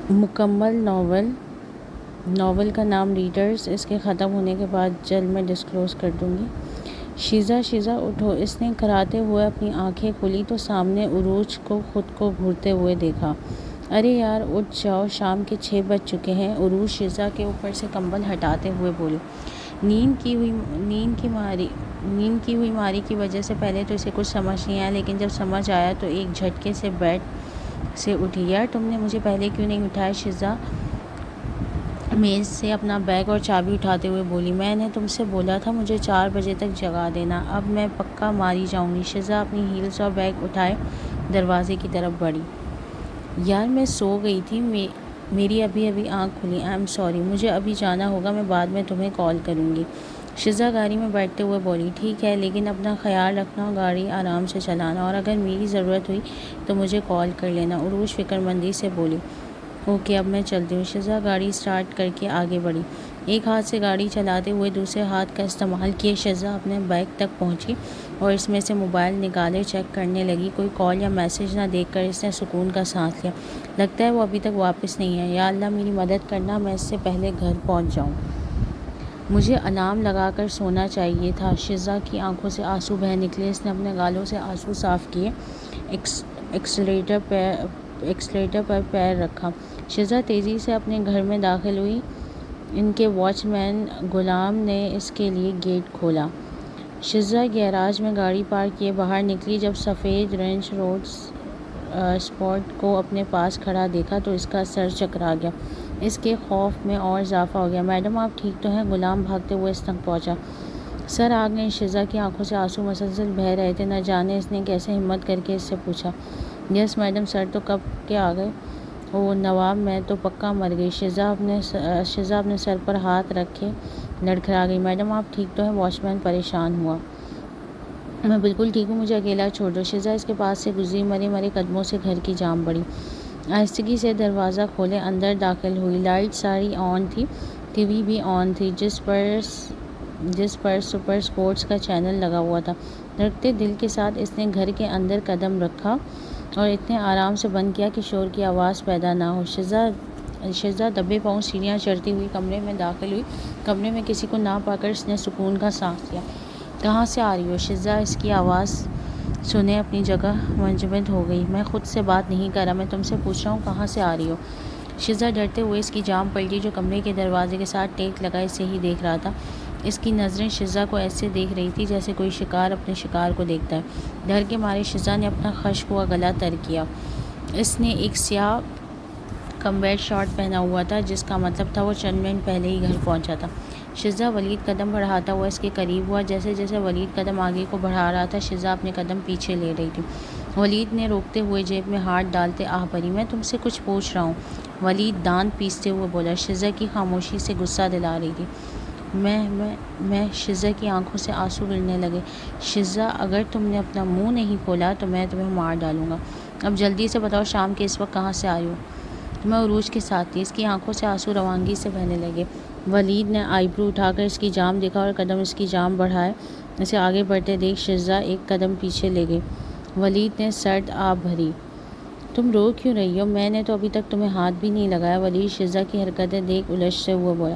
مکمل ناول کا نام ریڈرز اس کے ختم ہونے کے بعد جلد میں ڈسکلوز کر دوں گی۔ شیزہ اٹھو۔ اس نے کراتے ہوئے اپنی آنکھیں کھولی تو سامنے عروج کو خود کو گھورتے ہوئے دیکھا۔ ارے یار اٹھ جاؤ، شام کے 6 بج چکے ہیں۔ عروج شیزہ کے اوپر سے کمبل ہٹاتے ہوئے بولی۔ نیند کی ہوئی ماری کی وجہ سے پہلے تو اسے کچھ سمجھ نہیں آیا، لیکن جب سمجھ آیا تو ایک جھٹکے سے بیڈ سے اٹھی۔ یار تم نے مجھے پہلے کیوں نہیں اٹھایا؟ شیزہ میز سے اپنا بیگ اور چابی اٹھاتے ہوئے بولی۔ میں نے تم سے بولا تھا مجھے 4 بجے تک جگا دینا، اب میں پکا ماری جاؤں گی۔ شیزہ اپنی ہیلز اور بیگ اٹھائے دروازے کی طرف بڑھی۔ یار میں سو گئی تھی، میری ابھی آنکھ کھلی۔ آئی ایم سوری، مجھے ابھی جانا ہوگا، میں بعد میں تمہیں کال کروں گی۔ شیزہ گاڑی میں بیٹھتے ہوئے بولی۔ ٹھیک ہے، لیکن اپنا خیال رکھنا اور گاڑی آرام سے چلانا، اور اگر میری ضرورت ہوئی تو مجھے کال کر لینا۔ عروج فکر مندی سے بولی۔ اوکے، اب میں چلتی ہوں۔ شیزہ گاڑی سٹارٹ کر کے آگے بڑھی، ایک ہاتھ سے گاڑی چلاتے ہوئے دوسرے ہاتھ کا استعمال کیے شیزہ اپنے بیگ تک پہنچی اور اس میں سے موبائل نکالے چیک کرنے لگی۔ کوئی کال یا میسج نہ دیکھ کر اس نے سکون کا سانس لیا۔ لگتا ہے وہ ابھی تک واپس نہیں ہے۔ یا اللہ میری مدد کرنا، میں اس سے پہلے گھر پہنچ جاؤں۔ مجھے الارم لگا کر سونا چاہیے تھا۔ شیزہ کی آنکھوں سے آنسو بہہ نکلے۔ اس نے اپنے گالوں سے آنسو صاف کیے، ایکسیلیٹر پر پیر رکھا۔ شیزہ تیزی سے اپنے گھر میں داخل ہوئی۔ ان کے واچ مین غلام نے اس کے لیے گیٹ کھولا۔ شیزہ گیراج میں گاڑی پارک کیے باہر نکلی۔ جب سفید رینج روور اسپورٹ کو اپنے پاس کھڑا دیکھا تو اس کا سر چکرا گیا۔ اس کے خوف میں اور اضافہ ہو گیا۔ میڈم آپ ٹھیک تو ہیں؟ غلام بھاگتے ہوئے اس تک پہنچا۔ سر آگ نہیں۔ شیزہ کی آنکھوں سے آنسو مسلسل بہہ رہے تھے۔ نہ جانے اس نے کیسے ہمت کر کے اس سے پوچھا۔ یس میڈم، سر تو کب کے آ گئے۔ او نواب، میں تو پکا مر گئی۔ شیزہ اپنے سر پر ہاتھ رکھے لڑکھڑا گئی۔ میڈم آپ ٹھیک تو ہیں؟ واچ مین پریشان ہوا۔ میں بالکل ٹھیک ہوں، مجھے اکیلا چھوڑ دو۔ شیزہ اس کے پاس سے گزری، مرے قدموں سے گھر کی جانب بڑھی۔ آہستگی سے دروازہ کھولے اندر داخل ہوئی۔ لائٹ ساری آن تھی، ٹی وی بھی آن تھی جس پر سپر اسپورٹس کا چینل لگا ہوا تھا۔ دھڑکتے دل کے ساتھ اس نے گھر کے اندر قدم رکھا اور اتنے آرام سے بند کیا کہ شور کی آواز پیدا نہ ہو۔ شیزہ دبے پاؤں سیڑھیاں چڑھتی ہوئی کمرے میں داخل ہوئی۔ کمرے میں کسی کو نہ پا کر اس نے سکون کا سانس لیا۔ کہاں سے آ رہی ہو؟ شیزہ اس کی آواز سنے اپنی جگہ منجمد ہو گئی۔ میں خود سے بات نہیں کر رہا، میں تم سے پوچھ رہا ہوں کہاں سے آ رہی ہو؟ شیزہ ڈرتے ہوئے اس کی جانب پلٹی جو کمرے کے دروازے کے ساتھ ٹیک لگائے اسے ہی دیکھ رہا تھا۔ اس کی نظریں شیزہ کو ایسے دیکھ رہی تھی جیسے کوئی شکار اپنے شکار کو دیکھتا ہے۔ ڈر کے مارے شیزہ نے اپنا خشک ہوا گلا تر کیا۔ اس نے ایک سیاہ کمبیٹ شارٹ پہنا ہوا تھا جس کا مطلب تھا وہ چند منٹ پہلے ہی گھر پہنچا تھا۔ شیزہ ولید قدم بڑھاتا ہوا اس کے قریب ہوا۔ جیسے جیسے ولید قدم آگے کو بڑھا رہا تھا شیزہ اپنے قدم پیچھے لے رہی تھی۔ ولید نے روکتے ہوئے جیب میں ہاتھ ڈالتے آہ بھری۔ میں تم سے کچھ پوچھ رہا ہوں، ولید دانت پیستے ہوئے بولا۔ شیزہ کی خاموشی سے غصہ دلا رہی تھی۔ میں شیزہ کی آنکھوں سے آنسو گرنے لگے۔ شیزہ اگر تم نے اپنا منہ نہیں کھولا تو میں تمہیں مار ڈالوں گا۔ اب جلدی سے بتاؤ شام کے اس وقت کہاں سے آئی ہو؟ میں عروج کے ساتھ تھی۔ اس کی آنکھوں سے آنسو روانگی سے بہنے لگے۔ ولید نے آئی برو اٹھا کر اس کی جانب دیکھا اور قدم اس کی جانب بڑھائے۔ اسے آگے بڑھتے دیکھ شیزہ ایک قدم پیچھے لے گئی۔ ولید نے سرد آہ بھری۔ تم رو کیوں رہی ہو؟ میں نے تو ابھی تک تمہیں ہاتھ بھی نہیں لگایا۔ ولید شیزہ کی حرکتیں دیکھ الجھتے ہوئے بولا۔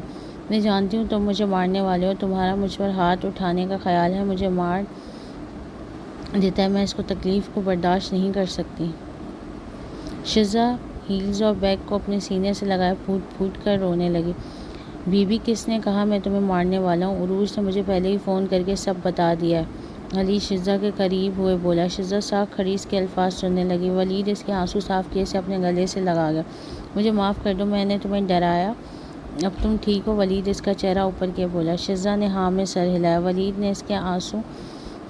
میں جانتی ہوں تم مجھے مارنے والے ہو، تمہارا مجھ پر ہاتھ اٹھانے کا خیال ہے، مجھے مار دیتا ہے، میں اس کو تکلیف کو برداشت نہیں کر سکتی۔ شیزہ ہیلز اور بیگ کو اپنے سینے سے لگائے پھوٹ پھوٹ کر رونے لگی۔ بی بی کس نے کہا میں تمہیں مارنے والا ہوں؟ عروج نے مجھے پہلے ہی فون کر کے سب بتا دیا ہے۔ ولید شیزہ کے قریب ہوئے بولا۔ شیزہ ساکھ کھڑی اس کے الفاظ سننے لگی۔ ولید اس کے آنسو صاف کیے اسے اپنے گلے سے لگا گیا۔ مجھے معاف کر دو، میں نے تمہیں ڈرایا، اب تم ٹھیک ہو؟ ولید اس کا چہرہ اوپر کیے بولا۔ شیزہ نے ہاں میں سر ہلایا۔ ولید نے اس کے آنسو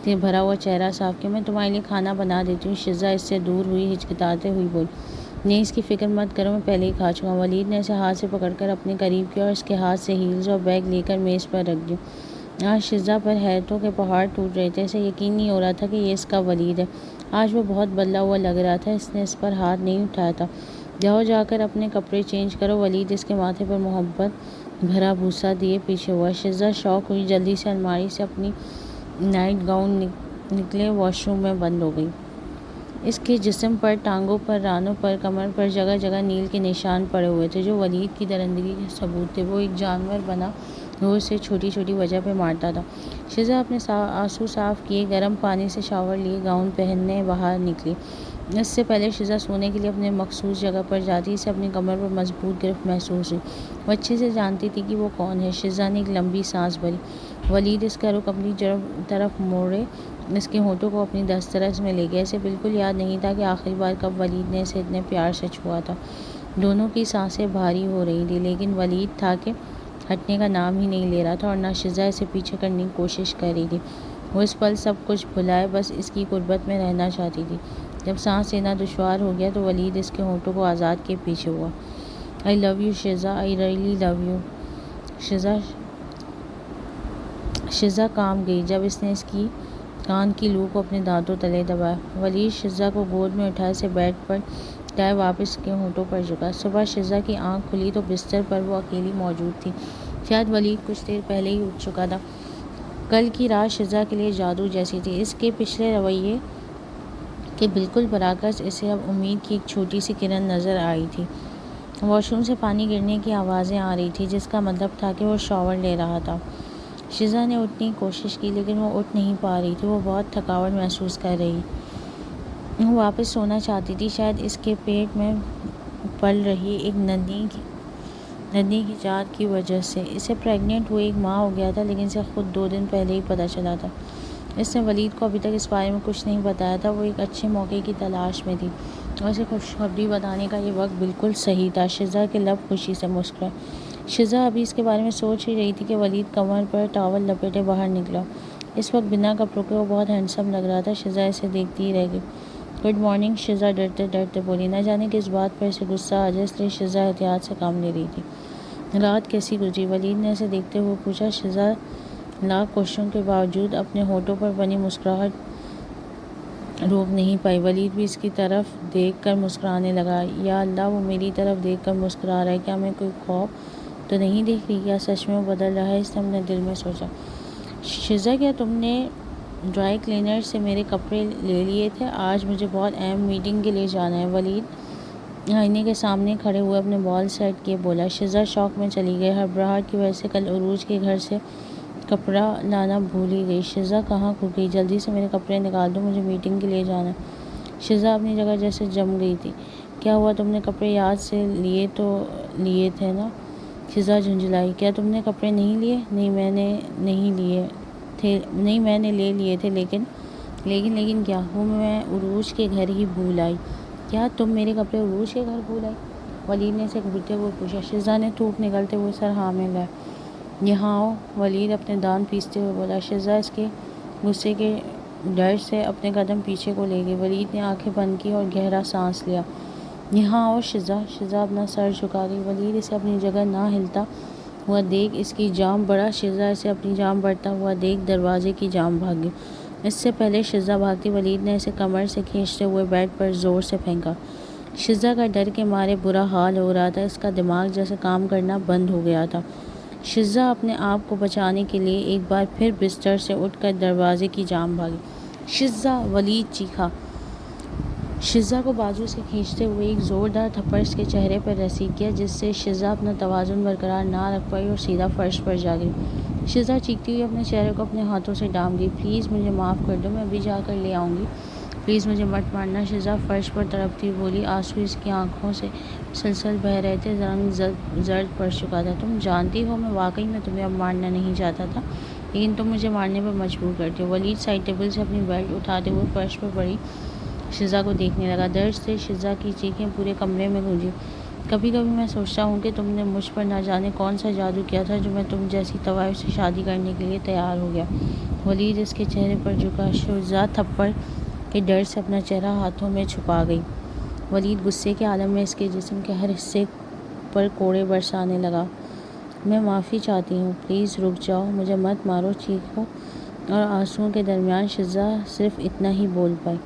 سے بھرا ہوا چہرہ صاف کیا۔ میں تمہارے لیے کھانا بنا دیتی ہوں۔ شیزہ اس سے دور ہوئی ہچکچاتے ہوئی بولی۔ نہیں اس کی فکر مت کرو، میں پہلے ہی کھا چکا ہوں۔ ولید نے اسے ہاتھ سے پکڑ کر اپنے قریب کیا اور اس کے ہاتھ سے ہیلز اور بیگ لے کر میز پر رکھ دیا۔ آج شیزہ پر حیرتوں کے پہاڑ ٹوٹ رہے تھے۔ اسے یقین نہیں ہو رہا تھا کہ یہ اس کا ولید ہے۔ آج وہ بہت بدلا ہوا لگ رہا تھا۔ اس نے اس پر ہاتھ نہیں اٹھایا تھا۔ جاؤ جا کر اپنے کپڑے چینج کرو۔ ولید اس کے ماتھے پر محبت بھرا بوسہ دیے پیچھے ہوا۔ شیزہ شوق ہوئی، جلدی سے الماری سے اپنی نائٹ گاؤن نکلے واش روم میں بند ہو گئی۔ اس کے جسم پر، ٹانگوں پر، رانوں پر، کمر پر جگہ جگہ نیل کے نشان پڑے ہوئے تھے جو ولید کی درندگی کے ثبوت تھے۔ وہ ایک جانور بنا وہ اسے چھوٹی چھوٹی وجہ پہ مارتا تھا۔ شزا اپنے آنسو صاف کیے، گرم پانی سے شاور لیے، گاؤن پہننے باہر نکلی۔ اس سے پہلے شزا سونے کے لیے اپنے مخصوص جگہ پر جاتی، اسے اپنی کمر پر مضبوط گرفت محسوس ہوئی۔ وہ اچھے سے جانتی تھی کہ وہ کون ہے۔ شزا نے ایک لمبی سانس بھری۔ ولید اس کا رخ اپنی طرف موڑے اس کے ہونٹوں کو اپنی دسترس میں لے گیا۔ اسے بالکل یاد نہیں تھا کہ آخری بار کب ولید نے اسے اتنے پیار سے چھوا تھا۔ دونوں کی سانسیں بھاری ہو رہی تھیں، لیکن ولید تھا کہ ہٹنے کا نام ہی نہیں لے رہا تھا، اور نہ شزا اسے پیچھے کرنے کی کوشش کر رہی تھی۔ وہ اس پل سب کچھ بھلائے بس اس کی قربت میں رہنا چاہتی تھی۔ جب سانس لینا دشوار ہو گیا تو ولید اس کے ہونٹوں کو آزاد کے پیچھے ہوا۔ I love you Shiza, I really love you Shiza کانپ گئی جب اس نے اس کی کان کی لو کو اپنے دانتوں تلے دبایا۔ ولید شزا کو گود میں اٹھائے اسے بیڈ پر لائے، واپس کے ہونٹوں پر جھکا۔ صبح شزا کی آنکھ کھلی تو بستر پر وہ اکیلی موجود تھی۔ شاید ولید کچھ دیر پہلے ہی اٹھ چکا تھا۔ کل کی رات شزا کے لیے جادو جیسی تھی۔ اس کے پچھلے رویے کے بالکل برعکس اسے اب امید کی ایک چھوٹی سی کرن نظر آئی تھی۔ واش روم سے پانی گرنے کی آوازیں آ رہی تھیں، جس کا مطلب تھا کہ وہ شاور لے رہا تھا۔ شزا نے اٹھنے کی کوشش کی لیکن وہ اٹھ نہیں پا رہی تھی۔ وہ بہت تھکاوٹ محسوس کر رہی۔ وہ واپس سونا چاہتی تھی، شاید اس کے پیٹ میں پل رہی ایک ننھی کی جان کی وجہ سے۔ اسے پریگننٹ ہوئے ایک ماہ ہو گیا تھا، لیکن اسے خود 2 دن پہلے ہی پتہ چلا تھا۔ اس نے ولید کو ابھی تک اس بارے میں کچھ نہیں بتایا تھا۔ وہ ایک اچھے موقع کی تلاش میں تھی اور اسے خوشخبری بتانے کا یہ وقت بالکل صحیح تھا۔ شزا کے لب خوشی سے مسکرائے۔ شزا ابھی اس کے بارے میں سوچ ہی رہی تھی کہ ولید کمر پر ٹاول لپیٹے باہر نکلا۔ اس وقت بنا کپڑوں کے وہ بہت ہینڈسم لگ رہا تھا۔ شزا اسے دیکھتی ہی رہ گئی۔ گڈ مارننگ شزا ڈرتے ڈرتے بولی۔ نہ جانے کس بات پر اسے غصہ آ جائے، اس لیے شزا احتیاط سے کام لے رہی تھی۔ رات کیسی گزری؟ ولید نے اسے دیکھتے ہوئے پوچھا۔ شزا لاکھ کوششوں کے باوجود اپنے ہونٹوں پر بنی مسکراہٹ روک نہیں پائی۔ ولید بھی اس کی طرف دیکھ کر مسکرانے لگا۔ یا اللہ، وہ میری طرف دیکھ کر مسکرا رہا ہے، کیا میں کوئی خواب تو نہیں دیکھ رہی؟ کیا سچ میں وہ بدل رہا ہے؟ اس نے اپنے دل میں سوچا۔ شزا، کیا تم نے ڈرائی کلینر سے میرے کپڑے لے لیے تھے؟ آج مجھے بہت اہم میٹنگ کے لیے جانا ہے۔ ولید آئینے کے سامنے کھڑے ہوئے اپنے بال سیٹ کیے بولا۔ شزا شوق میں چلی گئی۔ ہڑبڑاہٹ کی وجہ سے کل عروج کے گھر سے کپڑا لانا بھول ہی گئی۔ شزا کہاں کھو گئی؟ جلدی سے میرے کپڑے نکال دو، مجھے میٹنگ کے لیے جانا ہے۔ شزا اپنی جگہ جیسے جم گئی تھی۔ کیا ہوا؟ تم نے کپڑے یاد سے لیے تھے نا؟ شزا جھنجھلائی۔ کیا تم نے کپڑے نہیں لیے؟ نہیں، میں نے لے لیے تھے، لیکن کیا؟ وہ میں عروج کے گھر ہی بھول آئی۔ کیا تم میرے کپڑے عروج کے گھر بھول آئی؟ ولید نے اسے گھورتے ہوئے پوچھا۔ شزا نے تھوک نگلتے ہوئے سر ہاں میں لایا۔ یہاں آؤ، ولید اپنے دانت پیستے ہوئے بولا۔ شزا اس کے غصے کے ڈر سے اپنے قدم پیچھے کو لے گئی۔ ولید نے آنکھیں بند کی اور گہرا سانس لیا۔ یہاں آؤ شزا۔ شزا اپنا سر جھکا گئی۔ ولید اسے اپنی جگہ نہ ہلتا ہوا دیکھ اس کی جانب بڑھا۔ شزا اسے اپنی جانب بڑھتا ہوا دیکھ دروازے کی جانب بھاگی۔ اس سے پہلے شزا بھاگتی، ولید نے اسے کمر سے کھینچتے ہوئے بیڈ پر زور سے پھینکا۔ شزا کا ڈر کے مارے برا حال ہو رہا تھا۔ اس کا دماغ جیسے کام کرنا بند ہو گیا تھا۔ شزا اپنے آپ کو بچانے کے لیے ایک بار پھر بستر سے اٹھ کر دروازے کی جانب بھاگی۔ شزا! ولید چیخا۔ شزا کو بازو سے کھینچتے ہوئے ایک زوردار تھپڑ اس کے چہرے پر رسید کیا، جس سے شزا اپنا توازن برقرار نہ رکھ پائی اور سیدھا فرش پر جا گری۔ شزا چیختی ہوئی اپنے چہرے کو اپنے ہاتھوں سے ڈھانپ گئی۔ پلیز مجھے معاف کر دو، میں ابھی جا کر لے آؤں گی۔ پلیز مجھے مت مارنا، شزا فرش پر تڑپتی ہوئی بولی۔ آنسو اس کی آنکھوں سے مسلسل بہہ رہے تھے، رنگ زرد پڑ چکا تھا۔ تم جانتی ہو میں واقعی میں تمہیں اب مارنا نہیں چاہتا تھا، لیکن تم مجھے مارنے پر مجبور کرتی ہو۔ ولید سائڈ ٹیبل سے اپنی بیلٹ اٹھاتے ہوئے فرش پر پڑی شزا کو دیکھنے لگا۔ درد سے شزا کی چیخیں پورے کمرے میں گونجی۔ کبھی کبھی میں سوچتا ہوں کہ تم نے مجھ پر نہ جانے کون سا جادو کیا تھا جو میں تم جیسی طوائف سے شادی کرنے کے لیے تیار ہو گیا۔ ولید اس کے چہرے پر جھکا۔ شزا تھپڑ کے ڈر سے اپنا چہرہ ہاتھوں میں چھپا گئی۔ ولید غصے کے عالم میں اس کے جسم کے ہر حصے پر کوڑے برسانے لگا۔ میں معافی چاہتی ہوں، پلیز رک جاؤ، مجھے مت مارو۔ چیخوں اور آنسوؤں کے درمیان شزا صرف اتنا ہی بول پائی۔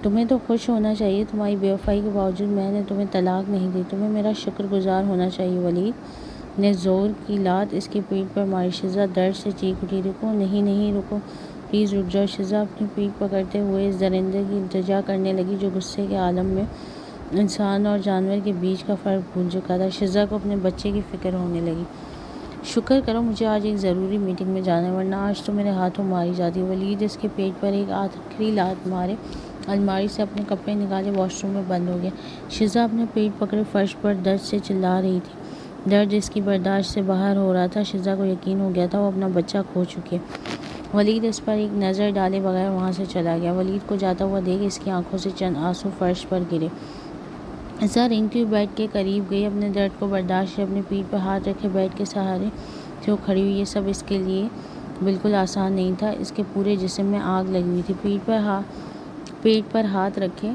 تمہیں تو خوش ہونا چاہیے، تمہاری بے وفائی کے باوجود میں نے تمہیں طلاق نہیں دی۔ تمہیں میرا شکر گزار ہونا چاہیے۔ ولید نے زور کی لات اس کی پیٹھ پر ماری۔ شزا درد سے چیخ اٹھی۔ رکو، نہیں رکو، پلیز رک جاؤ۔ شزا اپنی پیٹھ پکڑتے ہوئے اس درندے کی التجا کرنے لگی جو غصے کے عالم میں انسان اور جانور کے بیچ کا فرق بھول چکا تھا۔ شزا کو اپنے بچے کی فکر ہونے لگی۔ شکر کرو مجھے آج ایک ضروری میٹنگ میں جانا ہے، ورنہ آج تو میرے ہاتھوں ماری جاتی۔ ولید اس کے پیٹ پر ایک آخری لات مارے الماری سے اپنے کپڑے نکالے واش روم میں بند ہو گیا۔ شزا اپنے پیٹ پکڑے فرش پر درد سے چلا رہی تھی۔ درد اس کی برداشت سے باہر ہو رہا تھا۔ شزا کو یقین ہو گیا تھا وہ اپنا بچہ کھو چکی ہے۔ ولید اس پر ایک نظر ڈالے بغیر وہاں سے چلا گیا۔ ولید کو جاتا ہوا دیکھ اس کی آنکھوں سے چند آنسو فرش پر گرے۔ شزا رینگتی ہوئی بیڈ کے قریب گئی، اپنے درد کو برداشت سے اپنی پیٹھ پر ہاتھ رکھے بیڈ کے سہارے سے وہ کھڑی ہوئی۔ یہ سب اس کے لیے بالکل آسان نہیں تھا۔ اس کے پورے جسم میں آگ لگی ہوئی تھی۔ پیٹ پر ہاتھ رکھے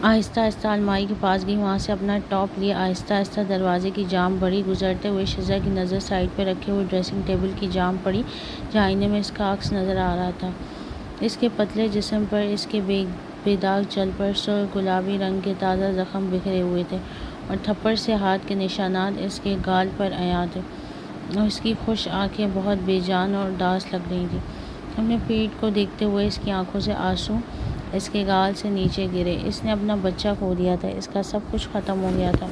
آہستہ آہستہ الماری کے پاس گئی، وہاں سے اپنا ٹاپ لیا، آہستہ آہستہ دروازے کی جام بڑھی۔ گزرتے ہوئے شزا کی نظر سائڈ پہ رکھے ہوئے ڈریسنگ ٹیبل کی جام پڑی جہاں آئینے میں اس کا عکس نظر آ رہا تھا۔ اس کے پتلے جسم پر اس کے بے داغ چل پر سرخ گلابی رنگ کے تازہ زخم بکھرے ہوئے تھے اور تھپڑ سے ہاتھ کے نشانات اس کے گال پر عیاں تھے، اور اس کی خشک آنکھیں بہت بے جان اور اداس لگ رہی تھیں۔ اپنے پیٹ کو دیکھتے ہوئے اس کی آنکھوں سے آنسو اس کے گال سے نیچے گرے۔ اس نے اپنا بچہ کھو دیا تھا، اس کا سب کچھ ختم ہو گیا تھا۔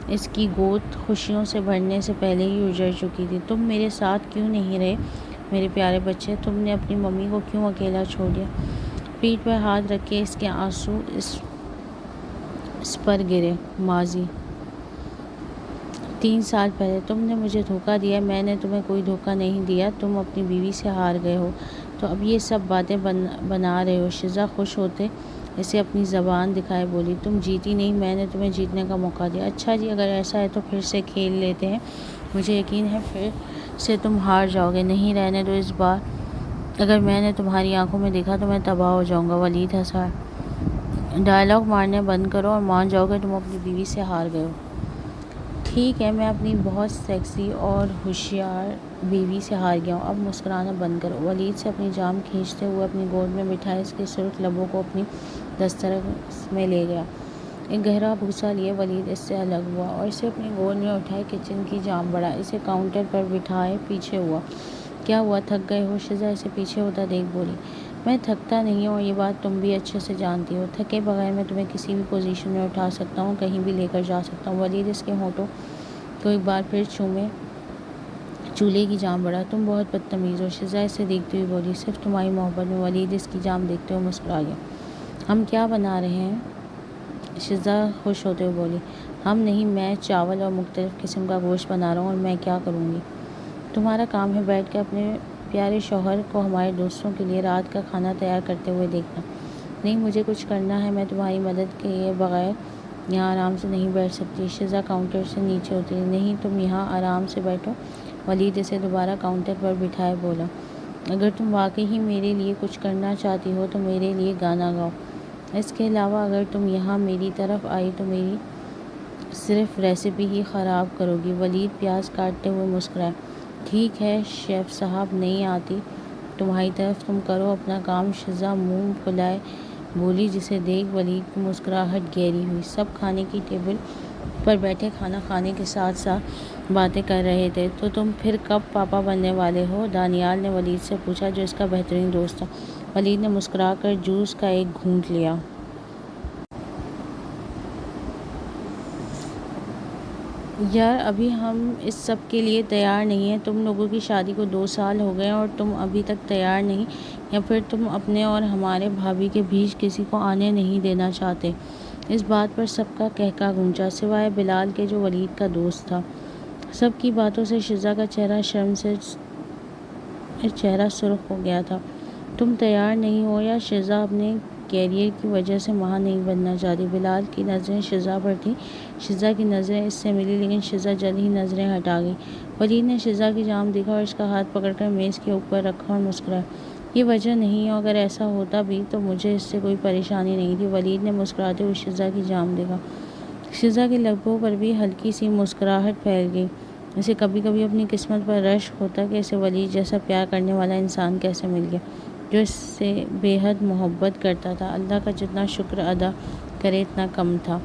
اس کی گود خوشیوں سے بھرنے سے پہلے ہی اجڑ چکی تھی۔ تم میرے ساتھ کیوں نہیں رہے میرے پیارے بچے؟ تم نے اپنی ممی کو کیوں اکیلا چھوڑ دیا؟ پیٹھ پر ہاتھ رکھ کے اس کے آنسو اس پر گرے۔ ماضی 3 سال پہلے تم نے مجھے دھوکہ دیا، میں نے تمہیں کوئی دھوکہ نہیں دیا، تم اپنی بیوی سے ہار گئے ہو تو اب یہ سب باتیں بنا رہے ہو۔ شزا خوش ہوتے اسے اپنی زبان دکھائے بولی، تم جیتی نہیں، میں نے تمہیں جیتنے کا موقع دیا۔ اچھا جی، اگر ایسا ہے تو پھر سے کھیل لیتے ہیں، مجھے یقین ہے پھر سے تم ہار جاؤ گے۔ نہیں رہنے دو، اس بار اگر میں نے تمہاری آنکھوں میں دیکھا تو میں تباہ ہو جاؤں گا۔ ولید ہنسا۔ ڈائیلاگ مارنے بند کرو اور مان جاؤ کہ تم اپنی بیوی سے ہار گئے ہو۔ ٹھیک ہے، میں اپنی بہت سیکسی اور ہوشیار بیوی سے ہار گیا ہوں، اب مسکرانا بند کرو۔ ولید سے اپنی جام کھینچتے ہوئے اپنی گود میں بٹھائے اس کے سرخ لبوں کو اپنی دسترس میں لے گیا۔ ایک گہرا بوسہ لیے ولید اس سے الگ ہوا اور اسے اپنی گود میں اٹھائے کچن کی جام بڑھا، اسے کاؤنٹر پر بٹھائے پیچھے ہوا۔ کیا ہوا، تھک گئے ہو؟ شزا اسے پیچھے ہوتا دیکھ بولی۔ میں تھکتا نہیں ہوں اور یہ بات تم بھی اچھے سے جانتی ہو۔ تھکے بغیر میں تمہیں کسی بھی پوزیشن میں اٹھا سکتا ہوں، کہیں بھی لے کر جا سکتا ہوں۔ ولید اس کے ہونٹوں کو ایک بار پھر چولہے کی جام بڑھا۔ تم بہت بدتمیز ہو، شزا اسے دیکھتی ہوئی بولی۔ صرف تمہاری محبت میں۔ ولید اس کی جام دیکھتے ہوئے مسکرا گیا۔ ہم کیا بنا رہے ہیں؟ شزا خوش ہوتے ہوئے بولی۔ ہم نہیں، میں چاول اور مختلف قسم کا گوشت بنا رہا ہوں، اور میں کیا کروں گی؟ تمہارا کام ہے بیٹھ کے اپنے پیارے شوہر کو ہمارے دوستوں کے لیے رات کا کھانا تیار کرتے ہوئے دیکھنا۔ نہیں، مجھے کچھ کرنا ہے، میں تمہاری مدد کے بغیر یہاں آرام سے نہیں بیٹھ سکتی۔ شزا کاؤنٹر سے نیچے اتری۔ نہیں، تم یہاں آرام سے بیٹھو۔ ولید اسے دوبارہ کاؤنٹر پر بٹھائے بولا، اگر تم واقعی ہی میرے لیے کچھ کرنا چاہتی ہو تو میرے لیے گانا گاؤ۔ اس کے علاوہ اگر تم یہاں میری طرف آئی تو میری صرف ریسیپی ہی خراب کرو گی۔ ولید پیاز کاٹتے ہوئے مسکرائے۔ ٹھیک ہے شیف صاحب، نہیں آتی تمہاری طرف، تم کرو اپنا کام۔ شزا منہ پھلائے بولی، جسے دیکھ ولید کی مسکراہٹ گہری ہوئی۔ سب کھانے کی ٹیبل پر بیٹھے کھانا کھانے کے ساتھ ساتھ باتیں کر رہے تھے۔ تو تم پھر کب پاپا بننے والے ہو؟ دانیال نے ولید سے پوچھا جو اس کا بہترین دوست تھا۔ ولید نے مسکرا کر جوس کا ایک گھونٹ لیا۔ یار ابھی ہم اس سب کے لیے تیار نہیں ہیں۔ تم لوگوں کی شادی کو 2 سال ہو گئے اور تم ابھی تک تیار نہیں، یا پھر تم اپنے اور ہمارے بھابھی کے بیچ کسی کو آنے نہیں دینا چاہتے؟ اس بات پر سب کا قہقہ گونجا، سوائے بلال کے جو ولید کا دوست تھا۔ سب کی باتوں سے شزا کا چہرہ شرم سے سرخ ہو گیا تھا۔ تم تیار نہیں ہو یا شزا اپنے کیریئر کی وجہ سے ماں نہیں بننا چاہتی؟ بلال کی نظریں شزا پر تھیں، شزا کی نظریں اس سے ملی، لیکن شزا جلد ہی نظریں ہٹا گئی۔ ولید نے شزا کی جام دیکھا اور اس کا ہاتھ پکڑ کر میز کے اوپر رکھا اور مسکرایا۔ یہ وجہ نہیں، اور اگر ایسا ہوتا بھی تو مجھے اس سے کوئی پریشانی نہیں تھی۔ ولید نے مسکراتے ہوئے شزا کی جام دیکھا۔ شزا کے لبوں پر بھی ہلکی سی مسکراہٹ پھیل گئی۔ اسے کبھی کبھی اپنی قسمت پر رشک ہوتا کہ اسے ولید جیسا پیار کرنے والا انسان کیسے مل گیا، جو اس سے بے حد محبت کرتا تھا۔ اللہ کا جتنا شکر ادا کرے اتنا کم تھا۔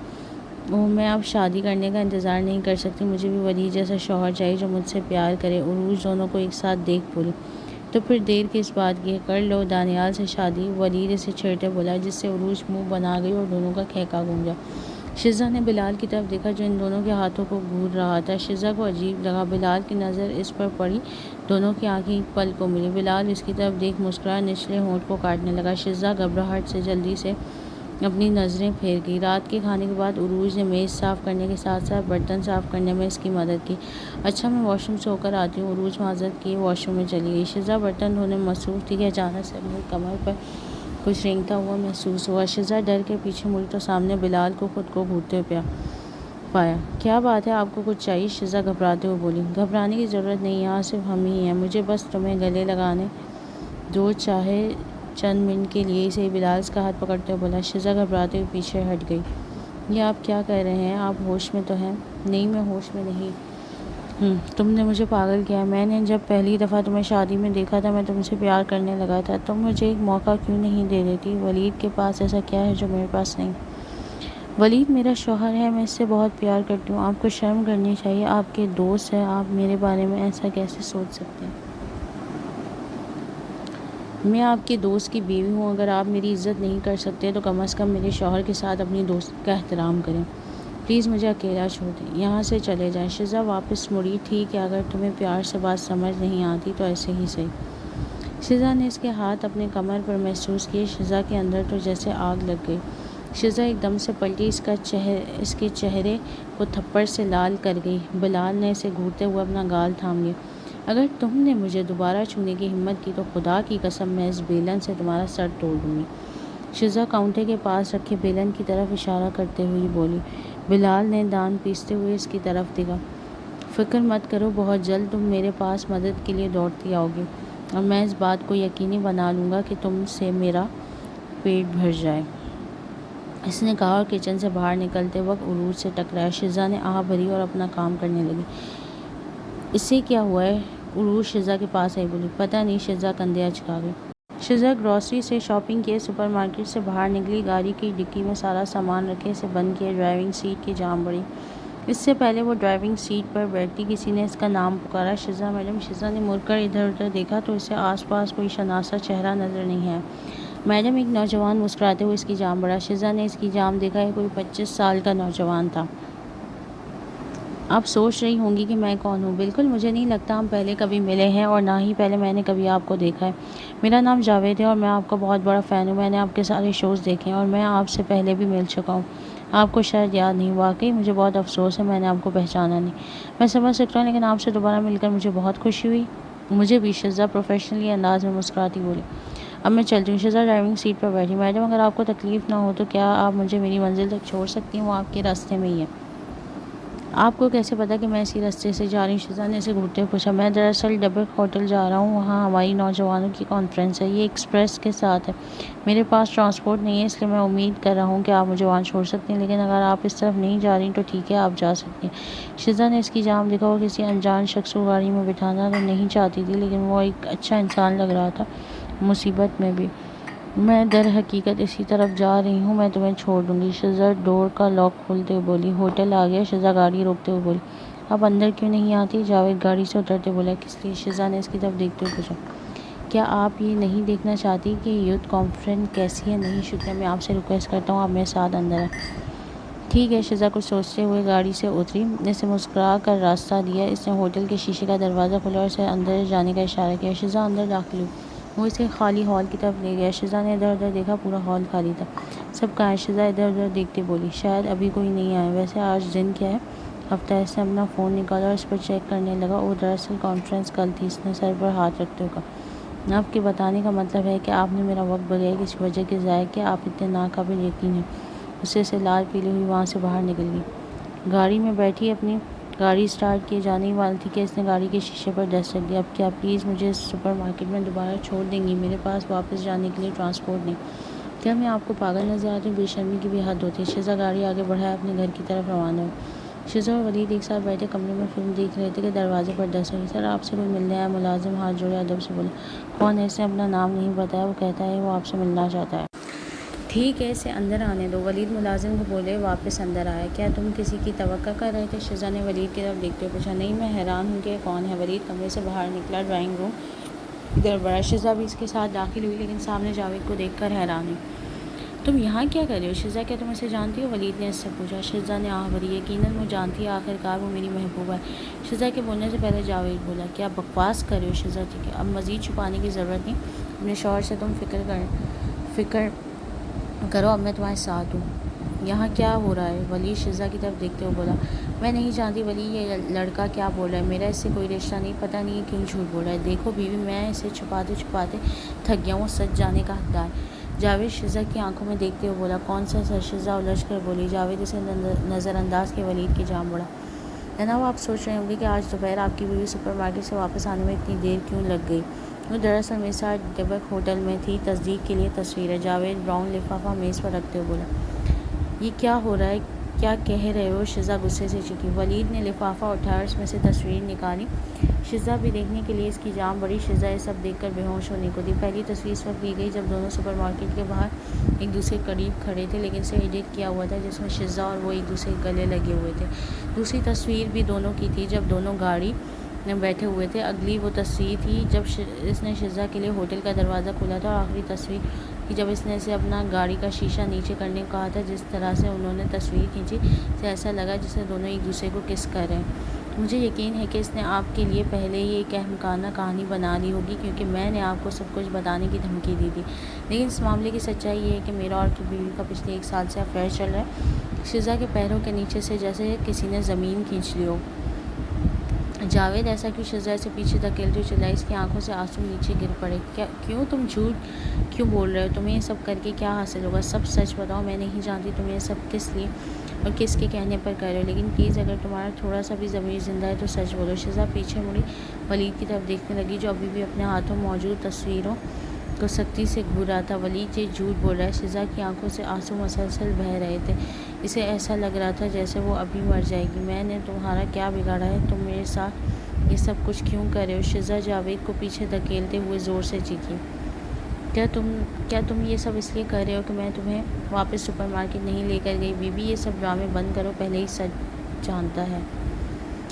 اوہ، میں اب شادی کرنے کا انتظار نہیں کر سکتی، مجھے بھی ولید جیسا شوہر چاہیے جو مجھ سے پیار کرے۔ عروج دونوں کو ایک ساتھ دیکھ بولی۔ تو پھر دیر کس بات کی ہے، کر لو دانیال سے شادی، ولید اسے چھیڑتے بولا، جس سے عروج منہ بنا گئی اور دونوں کا کھینکا گونجا۔ شزا نے بلال کی طرف دیکھا جو ان دونوں کے ہاتھوں کو گھور رہا تھا۔ شزا کو عجیب لگا، بلال کی نظر اس پر پڑی، دونوں کی آنکھیں ایک پل کو ملی۔ بلال اس کی طرف دیکھ مسکرایا، نچلے ہونٹ کو کاٹنے لگا۔ شزا گھبراہٹ سے جلدی سے اپنی نظریں پھیر گئی۔ رات کے کھانے کے بعد عروج نے میز صاف کرنے کے ساتھ ساتھ برتن صاف کرنے میں اس کی مدد کی۔ اچھا میں واش روم سے ہو کر آتی ہوں، عروج معذرت کیے واش روم میں چلی گئی۔ شزا برتن دھونے میں مصروف تھی کہ اچانک سے اپنی کمر پر کچھ رینگتا ہوا محسوس ہوا۔ شزا ڈر کے پیچھے مڑی تو سامنے بلال کو خود کو گھورتے ہوئے پایا۔ کیا بات ہے، آپ کو کچھ چاہیے؟ شزا گھبراتے ہوئے بولی۔ گھبرانے کی ضرورت نہیں، یہاں صرف ہم ہی ہیں، مجھے بس تمہیں گلے لگانے دو، چاہے چند منٹ کے لیے صحیح، بلال اس کا ہاتھ پکڑتے ہوئے بولا۔ شزا گھبراتے ہوئے پیچھے ہٹ گئی۔ یہ آپ کیا کہہ رہے ہیں؟ آپ ہوش میں تو ہیں؟ نہیں، میں ہوش میں نہیں ہوں، تم نے مجھے پاگل کیا ہے۔ میں نے جب پہلی دفعہ تمہیں شادی میں دیکھا تھا میں تم سے پیار کرنے لگا تھا، تم مجھے ایک موقع کیوں نہیں دے دیتی؟ ولید کے پاس ایسا کیا ہے جو میرے پاس نہیں؟ ولید میرا شوہر ہے، میں اس سے بہت پیار کرتی ہوں، آپ کو شرم کرنی چاہیے، آپ کے دوست ہیں، آپ میرے بارے میں ایسا کیسے سوچ سکتے ہیں؟ میں آپ کے دوست کی بیوی ہوں، اگر آپ میری عزت نہیں کر سکتے تو کم از کم میرے شوہر کے ساتھ اپنی دوست کا احترام کریں، پلیز مجھے اکیلا چھوڑ دیں، یہاں سے چلے جائیں۔ شزا واپس مڑی۔ ٹھیک ہے، اگر تمہیں پیار سے بات سمجھ نہیں آتی تو ایسے ہی صحیح۔ شزا نے اس کے ہاتھ اپنے کمر پر محسوس کیے، شزا کے اندر تو جیسے آگ لگ گئی۔ شزا ایک دم سے پلٹی، اس کے چہرے کو تھپڑ سے لال کر گئی۔ بلال نے اسے گھورتے ہوئے اپنا گال تھام لیا۔ اگر تم نے مجھے دوبارہ چھونے کی ہمت کی تو خدا کی قسم میں اس بیلن سے تمہارا سر توڑ دوں گی۔ شزا کاؤنٹر کے پاس رکھے بیلن کی طرف اشارہ کرتے ہوئے بولی۔ بلال نے دان پیستے ہوئے اس کی طرف دیکھا۔ فکر مت کرو، بہت جلد تم میرے پاس مدد کے لیے دوڑتی آؤ گی اور میں اس بات کو یقینی بنا لوں گا کہ تم سے میرا پیٹ بھر جائے، اس نے کہا اور کچن سے باہر نکلتے وقت عروج سے ٹکرایا۔ شزا نے آہ بھری اور اپنا کام کرنے لگی۔ اسے کیا ہوا ہے؟ عروج شزا کے پاس آئی بولی۔ پتہ نہیں، شزا کندھے اچکا گئی۔ شزا گروسری سے شاپنگ کیے سپر مارکیٹ سے باہر نکلی، گاڑی کی ڈکی میں سارا سامان رکھے، اسے بند کیے، ڈرائیونگ سیٹ کی جام بڑھی۔ اس سے پہلے وہ ڈرائیونگ سیٹ پر بیٹھتی کسی نے اس کا نام پکارا، شزا میڈم۔ شزا نے مڑ کر ادھر ادھر دیکھا تو اسے آس پاس کوئی شناسا چہرہ نظر نہیں آیا۔ میڈم، ایک نوجوان مسکراتے ہوئے اس کی جام بڑھا۔ شزا نے اس کی جام دیکھا، یہ کوئی 25 سال کا نوجوان تھا۔ آپ سوچ رہی ہوں گی کہ میں کون ہوں؟ بالکل، مجھے نہیں لگتا ہم پہلے کبھی ملے ہیں اور نہ ہی پہلے میں نے کبھی آپ کو دیکھا ہے۔ میرا نام جاوید ہے اور میں آپ کا بہت بڑا فین ہوں، میں نے آپ کے سارے شوز دیکھے ہیں اور میں آپ سے پہلے بھی مل چکا ہوں، آپ کو شاید یاد نہیں۔ واقعی مجھے بہت افسوس ہے، میں نے آپ کو پہچانا نہیں۔ میں سمجھ سکتا ہوں، لیکن آپ سے دوبارہ مل کر مجھے بہت خوشی ہوئی۔ مجھے بھی، شزا پروفیشنلی انداز میں مسکراتی بولی۔ اب میں چلتی ہوں۔ شزا ڈرائیونگ سیٹ پر بیٹھی۔ میڈم، اگر آپ کو تکلیف نہ ہو تو کیا آپ مجھے میری منزل تک چھوڑ سکتی ہیں؟ وہ آپ کے راستے میں ہی ہے۔ آپ کو کیسے پتا کہ میں اسی راستے سے جا رہی ہوں؟ شزا نے اسے گھورتے ہوئے پوچھا۔ میں دراصل ڈبک ہوٹل جا رہا ہوں، وہاں ہماری نوجوانوں کی کانفرنس ہے، یہ ایکسپریس کے ساتھ ہے، میرے پاس ٹرانسپورٹ نہیں ہے، اس لیے میں امید کر رہا ہوں کہ آپ مجھے وہاں چھوڑ سکتی ہیں، لیکن اگر آپ اس طرف نہیں جا رہی تو ٹھیک ہے، آپ جا سکتی ہیں۔ شزا نے اس کی جام دیکھا، وہ کسی انجان شخص کو گاڑی میں بٹھانا تو نہیں چاہتی تھی، لیکن وہ ایک اچھا انسان لگ رہا تھا، مصیبت میں بھی۔ میں در حقیقت اسی طرف جا رہی ہوں، میں تمہیں چھوڑ دوں گی، شزا ڈور کا لاک کھولتے ہوئے بولی۔ ہوٹل آ گیا؟ شزا گاڑی روکتے ہوئے بولی۔ آپ اندر کیوں نہیں آتی؟ جاوید گاڑی سے اترتے بولا۔ کس لیے؟ شزا نے اس کی طرف دیکھتے ہوئے پوچھا۔ کیا آپ یہ نہیں دیکھنا چاہتی کہ یوتھ کانفرنس کیسی ہے؟ نہیں شکریہ، میں آپ سے ریکویسٹ کرتا ہوں آپ میرے ساتھ اندر آئیں۔ ٹھیک ہے، شزا کچھ سوچتے ہوئے گاڑی سے اتری، اسے مسکرا کر راستہ دیا، اس نے ہوٹل کے شیشے کا دروازہ کھولا اور اسے اندر جانے کا اشارہ کیا۔ شزا اندر داخل ہوئی، وہ اسے خالی ہال کی طرف لے گیا۔ شزا نے ادھر ادھر دیکھا، پورا ہال خالی تھا۔ سب کہاں ہیں؟ شزا ادھر ادھر دیکھتے بولی۔ شاید ابھی کوئی نہیں آیا، ویسے آج دن کیا ہے؟ ہفتہ۔ اس نے اپنا فون نکالا اور اس پر چیک کرنے لگا، وہ دراصل کانفرنس کل تھی، اس نے سر پر ہاتھ رکھتے ہوئے کہا۔ آپ کے بتانے کا مطلب ہے کہ آپ نے میرا وقت بغیر کسی وجہ کے ضائع کیا، آپ اتنے ناقابل یقین ہیں۔ غصے سے لال پیلی ہوئی وہاں سے باہر نکل گئی۔ گاڑی میں بیٹھی اپنی گاڑی اسٹارٹ کیے جانے والی تھی کہ اس نے گاڑی کے شیشے پر دست رکھ دیا۔ اب کیا پلیز مجھے اس سپر مارکیٹ میں دوبارہ چھوڑ دیں گی؟ میرے پاس واپس جانے کے لیے ٹرانسپورٹ نہیں۔ کیا میں آپ کو پاگل نظر آتی ہوں؟ بے شرمی کی بھی حد ہوتی ہے۔ شزا گاڑی آگے بڑھائے اپنے گھر کی طرف روانہ ہوئی۔ شزا اور ولید ایک ساتھ بیٹھے کمرے میں فلم دیکھ رہے تھے کہ دروازے پر دستک ہوئی۔ سر، آپ سے کوئی ملنے آیا۔ ملازم ہاتھ جوڑے ادب سے بولا۔ کون ہے؟ اس نے اپنا نام نہیں بتایا، وہ کہتا ہے وہ آپ سے ملنا چاہتا ہے۔ ٹھیک ہے، اسے اندر آنے دو۔ ولید ملازم کو بولے واپس اندر آیا۔ کیا تم کسی کی توقع کر رہے تھے؟ شزا نے ولید کی طرف دیکھتے ہوئے پوچھا۔ نہیں، میں حیران ہوں کہ یہ کون ہے۔ ولید کمرے سے باہر نکلا۔ ڈرائنگ روم ادھر بڑا شزا بھی اس کے ساتھ داخل ہوئی، لیکن سامنے جاوید کو دیکھ کر حیران ہوئی۔ تم یہاں کیا کر رہے ہو شزا؟ کیا تم اسے جانتی ہو؟ ولید نے اس سے پوچھا۔ شزا نے آہ بھری، یقیناً وہ جانتی ہے، آخر کار وہ میری محبوبہ ہے۔ شزا کے بولنے سے پہلے جاوید بولا، کیا بکواس کر رہے ہو شزا؟ ٹھیک ہے، اب مزید چھپانے کی ضرورت نہیں، اپنے شوہر سے تم فکر کرو، اب میں تمہارے ساتھ ہوں۔ یہاں کیا ہو رہا ہے؟ ولید شزا کی طرف دیکھتے ہوئے بولا، میں نہیں جانتی ولی یہ لڑکا کیا بول رہا ہے، میرا اس سے کوئی رشتہ نہیں، پتہ نہیں کیوں جھوٹ بول رہا ہے۔ دیکھو بیوی، میں اسے چھپاتے چھپاتے تھک گیا ہوں، وہ سچ جانے کا حقدار ہے۔ جاوید شزا کی آنکھوں میں دیکھتے ہوئے بولا، کون سا سچ؟ شزا الجھ کر بولی۔ جاوید اسے نظر انداز کے ولید کی جان بڑھا۔ جناب، آپ سوچ رہے ہوں گے کہ آج دوپہر آپ کی بیوی سپر مارکیٹ سے واپس آنے میں اتنی دیر کیوں لگ گئی۔ وہ دراصل میرے ساتھ ڈبک ہوٹل میں تھی، تصدیق کے لیے تصویر ہے۔ جاوید براؤن لفافہ میز پر رکھتے ہوئے بولا، یہ کیا ہو رہا ہے؟ کیا کہہ رہے ہو؟ شزا غصے سے چیخی۔ ولید نے لفافہ اٹھایا اور اس میں سے تصویر نکالی۔ شزا بھی دیکھنے کے لیے اس کی جان بڑھی۔ شزا یہ سب دیکھ کر بے ہوش ہونے کو دی۔ پہلی تصویر اس وقت لی گئی جب دونوں سپر مارکیٹ کے باہر ایک دوسرے کے قریب کھڑے تھے، لیکن اسے ایڈٹ کیا ہوا تھا جس میں شزا اور وہ ایک دوسرے کے گلے لگے ہوئے تھے۔ دوسری تصویر بھی دونوں کی تھی جب دونوں گاڑی میں بیٹھے ہوئے تھے۔ اگلی وہ تصویر تھی جب اس نے شزا کے لیے ہوٹل کا دروازہ کھولا تھا، اور آخری تصویر کہ جب اس نے اسے اپنا گاڑی کا شیشہ نیچے کرنے کو کہا تھا۔ جس طرح سے انہوں نے تصویر کھینچی، اسے ایسا لگا جیسے دونوں ایک دوسرے کو کس کر رہے ہیں۔ مجھے یقین ہے کہ اس نے آپ کے لیے پہلے ہی ایک احمقانہ کہانی بنا لی ہوگی، کیونکہ میں نے آپ کو سب کچھ بتانے کی دھمکی دی تھی، لیکن اس معاملے کی سچائی یہ ہے کہ میرا اور بیوی کا پچھلے 1 سال سے افیئر چل رہا ہے۔ شزا کے پیروں کے نیچے سے جیسے کسی نے زمین کھینچ لی ہو۔ جاوید ایسا کیوں؟ شزا اسے پیچھے دھکیلتے ہوئے چلائی۔ اس کی آنکھوں سے آنسو نیچے گر پڑے۔ کیوں؟ تم جھوٹ کیوں بول رہے ہو؟ تمہیں یہ سب کر کے کیا حاصل ہوگا؟ سب سچ بتاؤ، میں نہیں جانتی تم یہ سب کس لیے اور کس کے کہنے پر کر رہے ہو، لیکن پلیز اگر تمہارا تھوڑا سا بھی ضمیر زندہ ہے تو سچ بولو۔ شزا پیچھے مڑی، ولید کی طرف دیکھنے لگی جو ابھی بھی اپنے ہاتھوں موجود تصویروں کو سختی سے گھور رہا تھا۔ ولید یہ جھوٹ بول رہا ہے۔ شزا کی آنکھوں سے آنسو مسلسل بہہ رہے تھے۔ اسے ایسا لگ رہا تھا جیسے وہ ابھی مر جائے گی۔ میں نے تمہارا کیا بگاڑا ہے؟ تم میرے ساتھ یہ سب کچھ کیوں کر رہے ہو؟ شزا جاوید کو پیچھے دھکیلتے ہوئے زور سے چیخی۔ کیا تم یہ سب اس لیے کر رہے ہو کہ میں تمہیں واپس سپر مارکیٹ نہیں لے کر گئی؟ بیوی، یہ سب ڈرامے بند کرو، پہلے ہی سچ جانتا ہے۔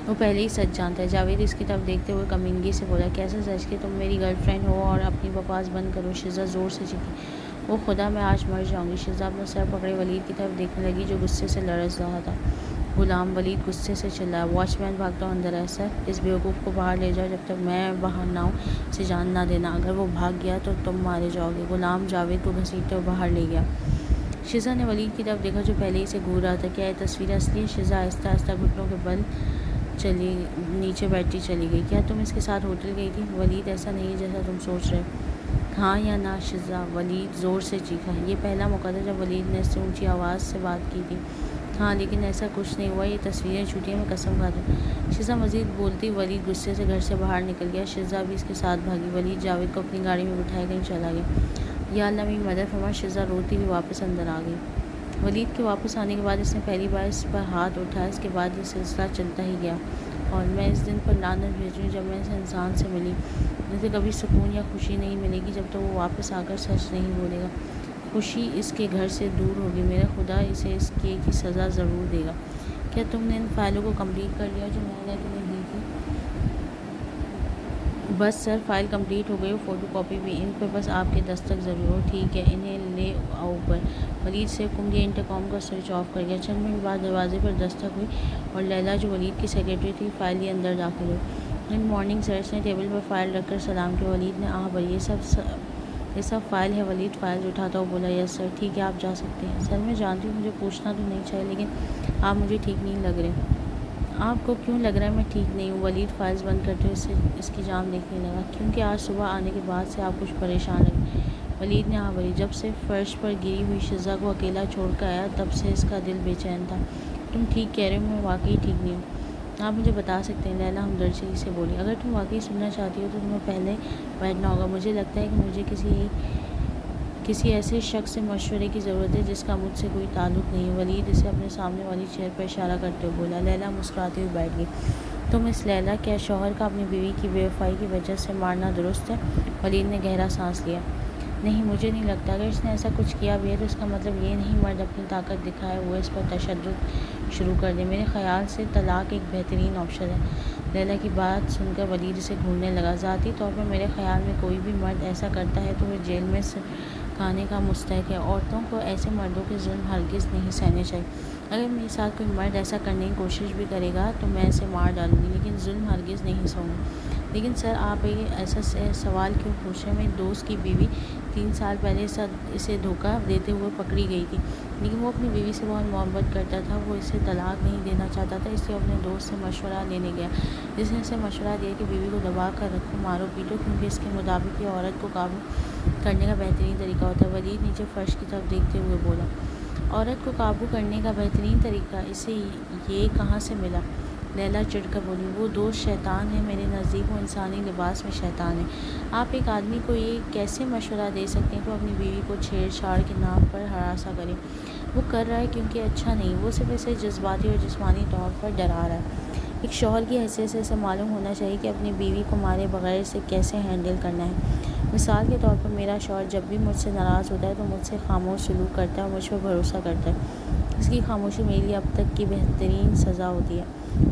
وہ پہلے ہی سچ جانتا ہے۔ جاوید اس کی طرف دیکھتے ہوئے کمینگی سے بولا، کیسا سچ کہ تم میری گرل فرینڈ ہو؟ اور اپنی بکواس بند کرو۔ شزا زور سے چیخی، او خدا، میں آج مر جاؤں گی۔ شزا اپنا سر پکڑے ولید کی طرف دیکھنے لگی جو غصے سے لرز رہا تھا۔ غلام، ولید غصے سے چلایا۔ واچ مین بھاگتا ہوا اندر آیا۔ سر، اس بیوقوف کو باہر لے جاؤ، جب تک میں باہر نہ آؤں اسے جان نہ دینا، اگر وہ بھاگ گیا تو تم مارے جاؤ گے۔ غلام جاوید کو گھسیٹتے ہوئے باہر لے گیا۔ شزا نے ولید کی طرف دیکھا جو پہلے ہی سے گھور رہا تھا۔ کیا یہ تصویر اصلی ہے؟ شزا آہستہ آہستہ گھٹنوں کے بل نیچے بیٹھتی چلی گئی۔ کیا تم اس کے ساتھ ہوٹل گئی تھی؟ ولید، ایسا نہیں ہے جیسا تم سوچ رہے ہو۔ ہاں یا نہ شزا؟ ولید زور سے چیخا۔ یہ پہلا موقع تھا جب ولید نے اس سے اونچی آواز سے بات کی تھی۔ ہاں، لیکن ایسا کچھ نہیں ہوا، یہ تصویریں جھوٹی ہیں، میں قسم کھاتا ہوں۔ شزا مزید بولتی ولید غصے سے گھر سے باہر نکل گیا۔ شزا بھی اس کے ساتھ بھاگی۔ ولید جاوید کو اپنی گاڑی میں بٹھائے کہیں چلا گیا۔ یا اللہ میری مدد فرما۔ شزا روتی ہوئی واپس اندر آ گئی۔ ولید کے واپس آنے کے بعد اس نے پہلی بار اس پر ہاتھ اٹھایا۔ اس کے بعد یہ سلسلہ چلتا ہی گیا، اور میں اس دن پر لعنت بھیجوں جب میں اس انسان سے ملی۔ اسے کبھی سکون یا خوشی نہیں ملے گی جب تک وہ واپس آ کر سچ نہیں بولے گا۔ خوشی اس کے گھر سے دور ہوگی۔ میرا خدا اسے اس کیے کی سزا ضرور دے گا۔ کیا تم نے ان فائلوں کو کمپلیٹ کر لیا جو میں نے تمہیں دی تھی؟ بس سر، فائل کمپلیٹ ہو گئی، فوٹو کاپی بھی۔ ان پر بس آپ کے دستخط ضرور ہو۔ ٹھیک ہے، انہیں لے آؤ اوپر۔ ولید سے حکم دیا، انٹرکام کا سوئچ آف کر گیا۔ چند منٹ بعد دروازے پر دستک ہوئی اور لیلا جو ولید کی سیکرٹری تھی فائل لیے اندر داخل ہوئی۔ Good morning sir. اس نے ٹیبل پر فائل رکھ کر سلام کیا۔ ولید نے آہ بھری، یہ سب فائل ہے؟ ولید فائلز اٹھاتا ہوا بولا، یس سر۔ ٹھیک ہے، آپ جا سکتے ہیں۔ سر میں جانتی ہوں مجھے پوچھنا تو نہیں چاہیے، لیکن آپ مجھے ٹھیک نہیں لگ رہے۔ آپ کو کیوں لگ رہا ہے میں ٹھیک نہیں ہوں؟ ولید فائلز بند کرتے ہوئے اس کی جانب دیکھنے لگا۔ کیونکہ آج صبح آنے کے بعد سے آپ کچھ پریشان لگے۔ ولید نے آہ بھری، جب سے فرش پر گری ہوئی شزا کو اکیلا چھوڑ کر آیا تب سے اس کا دل بے چین تھا۔ تم ٹھیک کہہ رہے ہو، میں واقعی ٹھیک نہیں ہوں۔ آپ مجھے بتا سکتے ہیں؟ لیلا ہمدردی سے بولی۔ اگر تم واقعی سننا چاہتی ہو تو تمہیں پہلے بیٹھنا ہوگا۔ مجھے لگتا ہے کہ مجھے کسی ایسے شخص سے مشورے کی ضرورت ہے جس کا مجھ سے کوئی تعلق نہیں ہے۔ ولید اسے اپنے سامنے والی چیئر پر اشارہ کرتے ہوئے بولا۔ لیلا مسکراتے ہوئے بیٹھ گئی۔ تم اس لیلا، کیا شوہر کا اپنی بیوی کی بے وفائی کی وجہ سے مارنا درست ہے؟ ولید نے گہرا سانس لیا۔ نہیں، مجھے نہیں لگتا۔ اگر اس نے ایسا کچھ کیا بھی ہے تو اس کا مطلب یہ نہیں مرد اپنی طاقت دکھائے وہ اس پر تشدد شروع کر دے۔ میرے خیال سے طلاق ایک بہترین آپشن ہے۔ لیلا کی بات سن کر ولید اسے گھورنے لگا۔ ذاتی طور پر میرے خیال میں کوئی بھی مرد ایسا کرتا ہے تو وہ جیل میں کھانے کا مستحق ہے۔ عورتوں کو ایسے مردوں کے ظلم ہرگز نہیں سہنے چاہیے۔ اگر میرے ساتھ کوئی مرد ایسا کرنے کی کوشش بھی کرے گا تو میں اسے مار ڈالوں گی، لیکن ظلم ہرگز نہیں سہوں گی۔ لیکن سر، آپ یہ ایسا سوال کیوں پوچھ رہے ہیں؟ میری دوست کی بیوی 3 سال پہلے اسے دھوکہ دیتے ہوئے پکڑی گئی تھی، لیکن وہ اپنی بیوی سے بہت محبت کرتا تھا۔ وہ اسے طلاق نہیں دینا چاہتا تھا، اس لیے اپنے دوست سے مشورہ لینے گیا، جس نے اسے مشورہ دیا کہ بیوی کو دبا کر رکھو، مارو پیٹو، کیونکہ اس کے مطابق یہ عورت کو قابو کرنے کا بہترین طریقہ ہوتا ہے۔ ولید نیچے فرش کی طرف دیکھتے ہوئے بولا، عورت کو قابو کرنے کا بہترین طریقہ؟ اسے یہ کہاں سے ملا؟ لیلا چڑھ کر بولی، وہ دوست شیطان ہے، میرے نزدیک وہ انسانی لباس میں شیطان ہے۔ آپ ایک آدمی کو یہ کیسے مشورہ دے سکتے ہیں کہ وہ اپنی بیوی کو چھیڑ چھاڑ کے نام پر ہراساں کرے؟ وہ کر رہا ہے کیونکہ اچھا نہیں، وہ صرف اسے جذباتی اور جسمانی طور پر ڈرا رہا ہے۔ ایک شوہر کی حیثیت سے اسے معلوم ہونا چاہیے کہ اپنی بیوی کو مارے بغیر اسے کیسے ہینڈل کرنا ہے۔ مثال کے طور پر میرا شوہر جب بھی مجھ سے ناراض ہوتا ہے تو مجھ سے خاموش سلوک کرتا ہے اور مجھ پر بھروسہ کرتا ہے۔ اس کی خاموشی میرے لیے اب تک کی بہترین سزا ہوتی ہے۔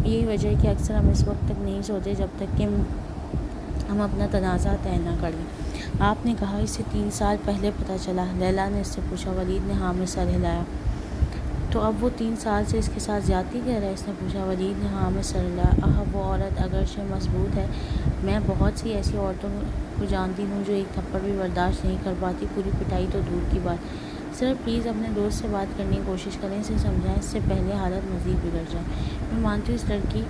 یہی وجہ ہے کہ اکثر ہم اس وقت تک نہیں سوتے جب تک کہ ہم اپنا تنازع طے نہ کر لیں۔ آپ نے کہا اسے 3 سال پہلے پتہ چلا؟ لیلا نے اس سے پوچھا۔ ولید نے ہاں میں سر ہلایا۔ تو اب وہ 3 سال سے اس کے ساتھ زیادتی کر رہا ہے؟ اس نے پوچھا۔ ولید نے ہاں میں سر ہلایا۔ وہ عورت اگرچہ مضبوط ہے، میں بہت سی ایسی عورتوں کو جانتی ہوں جو ایک تھپڑ بھی برداشت نہیں کر پاتی، پوری پٹائی تو دور کی بات۔ سر پلیز اپنے دوست سے بات کرنے کی کوشش کریں، اسے سمجھائیں، اس سے پہلے حالت مزید بگڑ جائے۔ میں مانتی ہوں اس لڑکی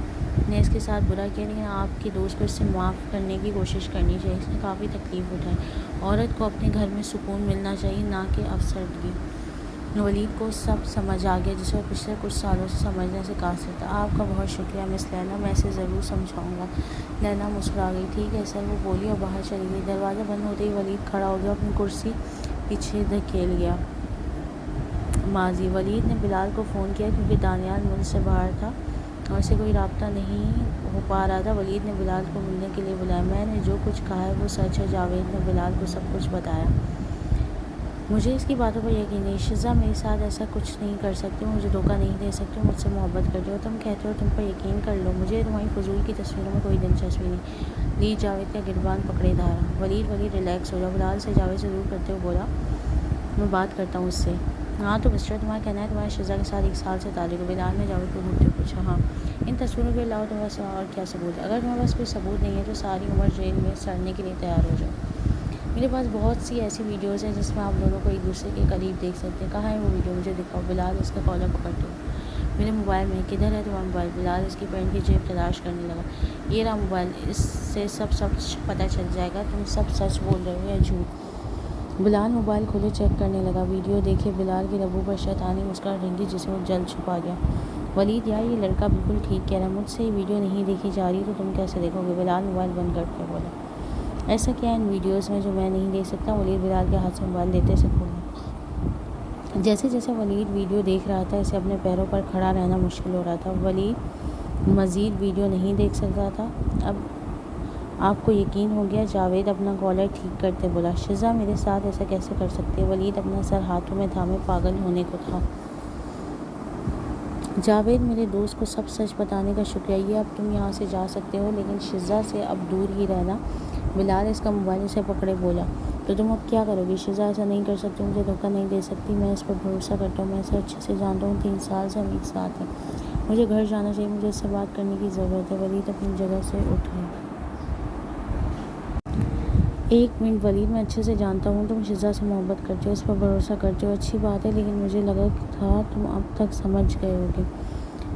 نے اس کے ساتھ برا کیا، لیکن آپ کے دوست کو اس سے معاف کرنے کی کوشش کرنی چاہیے، اس نے کافی تکلیف اٹھائی۔ عورت کو اپنے گھر میں سکون ملنا چاہیے، نہ کہ افسردگی۔ ولید کو سب سمجھ آ گیا جسے وہ پچھلے کچھ سالوں سے سمجھنے سے قاصر تھا۔ آپ کا بہت شکریہ مس لیلا، میں اسے ضرور سمجھاؤں گا۔ لیلا مسکرا گئی۔ ٹھیک ہے سر، وہ بولی اور باہر چلی گئی۔ دروازہ بند ہوتے ہی ولید کھڑا ہو گیا، اپنی کرسی پیچھے دھکیل گیا۔ ماضی: ولید نے بلال کو فون کیا کیونکہ دانیال ملک سے باہر تھا اور اسے کوئی رابطہ نہیں ہو پا رہا تھا۔ ولید نے بلال کو ملنے کے لیے بلایا۔ میں نے جو کچھ کہا ہے وہ سچ ہے، جاوید نے بلال کو سب کچھ بتایا۔ مجھے اس کی باتوں پر یقین نہیں۔ شزا میرے ساتھ ایسا کچھ نہیں کر سکتی، وہ مجھے دھوکہ نہیں دے سکتی، وہ مجھ سے محبت کرتی ہے، تم کہتے ہو تم پر یقین کر لو، مجھے تمہاری فضول کی تصویروں میں کوئی دلچسپی نہیں۔ ولید جاوید کا گریبان پکڑے دھارا۔ ولید ریلیکس ہو جاؤ، بلال سے جاوید سے دور کرتے ہوئے بولا، میں بات کرتا ہوں اس سے۔ ہاں تو مسٹر، تمہارا کہنا ہے تمہارا شزا کے ساتھ 1 سال سے تعلق ہے؟ بلال نے جاوید کو گھورتے ہوئے پوچھا۔ ہاں۔ ان تصویروں کے علاوہ تمہارے پاس اور کیا ثبوت ہے؟ اگر تمہارے پاس کوئی ثبوت نہیں ہے تو ساری عمر جیل میں سڑنے کے لیے تیار ہو جاؤ۔ میرے پاس بہت سی ایسی ویڈیوز ہیں جس میں آپ دونوں کو ایک دوسرے کے قریب دیکھ سکتے ہیں۔ کہاں ہے وہ ویڈیو؟ مجھے دکھاؤ۔ بلال اس کا کالر پکڑتے ہوئے، میرے موبائل میں۔ کدھر ہے تمہارا موبائل؟ بلال اس کی پینٹ کی جیب تلاش کرنے لگا۔ یہ رہا موبائل، اس سے سب سچ پتہ چل جائے گا، تم سب سچ بول رہے ہو یا جھوٹ۔ بلال موبائل کھولے چیک کرنے لگا۔ ویڈیو دیکھے۔ بلال کے لبوں پر شیطانی مسکراہٹ رنگی جسے وہ جلد چھپا گیا۔ ولید یار، یہ لڑکا بالکل ٹھیک کہہ رہا ہے، مجھ سے یہ ویڈیو نہیں دیکھی جا رہی تو تم کیسے دیکھو گے؟ بلال موبائل بند کر کے بولا۔ ایسا کیا ہے ان ویڈیوز میں جو میں نہیں دیکھ سکتا؟ ولید بلال کے ہاتھ سے موبائل لیتے سے بولا۔ جیسے جیسے ولید ویڈیو دیکھ رہا تھا اسے اپنے پیروں پر کھڑا رہنا مشکل ہو رہا تھا۔ ولید مزید ویڈیو نہیں دیکھ سکتا تھا۔ اب آپ کو یقین ہو گیا؟ جاوید اپنا کالر ٹھیک کرتے بولا۔ شزا میرے ساتھ ایسا کیسے کر سکتی ہے؟ ولید اپنا سر ہاتھوں میں تھامے پاگل ہونے کو تھا۔ جاوید، میرے دوست کو سب سچ بتانے کا شکریہ، یہ اب تم یہاں سے جا سکتے ہو، لیکن شزا سے اب دور ہی رہنا۔ بلال اس کا موبائل اسے پکڑے بولا۔ تو تم اب کیا کرو گی؟ شزا ایسا نہیں کر سکتی، مجھے دھوکہ نہیں دے سکتی، میں اس پر بھروسہ کرتا ہوں، میں اسے اچھے سے جانتا ہوں، 3 سال سے ہم ایک ساتھ ہیں۔ مجھے گھر جانا چاہیے، مجھے اس سے بات کرنے کی ضرورت ہے۔ ولید اپنی جگہ سے اٹھ گیا۔ 1 منٹ ولید، میں اچھے سے جانتا ہوں تم شزا سے محبت کرتے ہو، اس پر بھروسہ کرتے ہو، اچھی بات ہے، لیکن مجھے لگا تھا تم اب تک سمجھ گئے ہوگے۔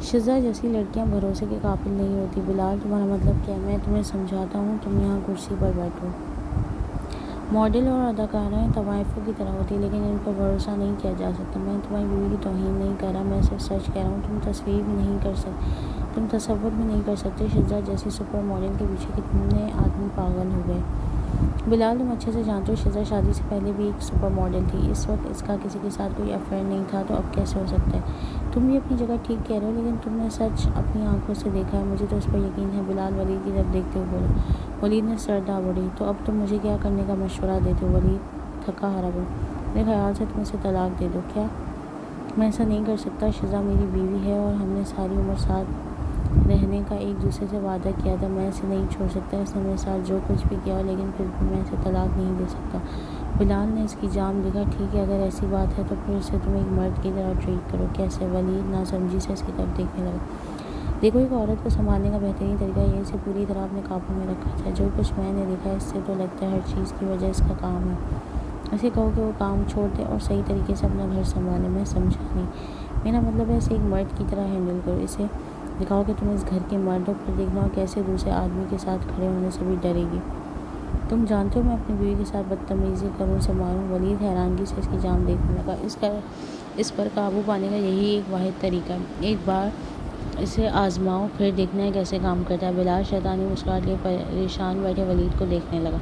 شزا جیسی لڑکیاں بھروسے کے قابل نہیں ہوتی۔ بلال، تمہارا مطلب کیا ہے؟ میں تمہیں سمجھاتا ہوں، تم یہاں کرسی پر بیٹھو۔ ماڈل اور اداکارائیں طوائفوں کی طرح ہوتی ہیں، لیکن ان پر بھروسہ نہیں کیا جا سکتا۔ میں تمہاری بیوی کی توہین نہیں کر رہا، میں صرف سچ کہہ رہا ہوں۔ تم تصور بھی نہیں کر سکتے شزا جیسی سپر ماڈل کے پیچھے کتنے آدمی پاگل ہو گئے۔ بلال، تم اچھے سے جانتے ہو شزا شادی سے پہلے بھی ایک سپر ماڈل تھی، اس وقت اس کا کسی کے ساتھ کوئی افیئر نہیں تھا، تو اب کیسے ہو سکتا ہے؟ تم بھی اپنی جگہ ٹھیک کہہ رہے ہو، لیکن تم نے سچ اپنی آنکھوں سے دیکھا ہے، مجھے تو اس پر یقین ہے۔ بلال ولید کی طرف دیکھتے ہوئے بولا۔ ولید نے سر دابڑی۔ تو اب تم مجھے کیا کرنے کا مشورہ دیتے ہو؟ ولید تھکا ہارا بولا۔ میرے خیال سے تم اسے طلاق دے دو۔ کیا؟ میں ایسا نہیں کر سکتا، شزا میری بیوی ہے اور ہم نے ساری عمر ساتھ رہنے کا ایک دوسرے سے وعدہ کیا تھا، میں اسے نہیں چھوڑ سکتا، اس نے میرے ساتھ جو کچھ بھی کیا ہو، لیکن پھر بھی میں اسے طلاق نہیں دے سکتا۔ بلال نے اس کی جام دیکھا۔ ٹھیک ہے، اگر ایسی بات ہے تو پھر اسے تم ایک مرد کی طرح ٹریٹ کرو۔ کیسے؟ ولید ناسمجھی سے اس کی طرف دیکھنے لگا۔ دیکھو، ایک عورت کو سنبھالنے کا بہترین طریقہ یہ ہے اسے پوری طرح اپنے قابو میں رکھا جائے۔ جو کچھ میں نے دیکھا ہے، اس سے تو لگتا ہے ہر چیز کی وجہ اس کا کام ہے۔ اسے کہو کہ وہ کام چھوڑ دے اور صحیح طریقے سے اپنا گھر سنبھالے۔ میں سمجھا نہیں۔ میرا مطلب ہے اسے ایک مرد کی طرح ہینڈل کرو۔ اسے دکھاؤ کہ تم اس گھر کے مرد ہو، پھر دیکھنا ہو کیسے دوسرے آدمی کے ساتھ کھڑے ہونے سے بھی ڈرے گی۔ تم جانتے ہو میں اپنی بیوی کے ساتھ بدتمیزی کروں، اسے ماروں؟ ولید حیرانگی سے اس کی جام دیکھنے لگا۔ اس پر قابو پانے کا یہی ایک واحد طریقہ ہے۔ ایک بار اسے آزماؤ، پھر دیکھنا ہے کیسے کام کرتا ہے۔ بلال شیطانی مسکراہٹ لیے پریشان بیٹھے ولید کو دیکھنے لگا۔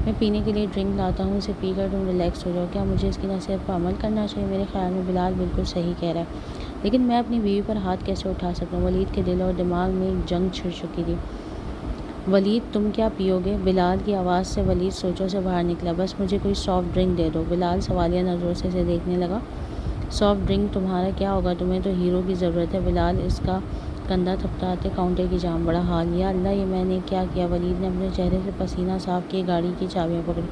میں پینے کے لیے ڈرنک لاتا ہوں، اسے پی کر تم ریلیکس ہو جاؤ۔ کیا مجھے اس کی نصیحت پر عمل کرنا چاہیے؟ میرے خیال میں بلال بالکل صحیح کہہ رہا ہے، لیکن میں اپنی بیوی پر ہاتھ کیسے اٹھا سکتا ہوں؟ ولید کے دل اور دماغ میں ایک جنگ چھڑ چکی تھی۔ ولید تم کیا پیو گے؟ بلال کی آواز سے ولید سوچوں سے باہر نکلا۔ بس مجھے کوئی سافٹ ڈرنک دے دو۔ بلال سوالیہ نظروں سے اسے دیکھنے لگا۔ سافٹ ڈرنک تمہارا کیا ہوگا؟ تمہیں تو ہیرو کی ضرورت ہے۔ بلال اس کا کندھا تھپکاتے کاؤنٹر کی جام بڑا حال۔ یا اللہ، یہ میں نے کیا کیا؟ ولید نے اپنے چہرے سے پسینہ صاف کیے گاڑی کی چابیاں پکڑی۔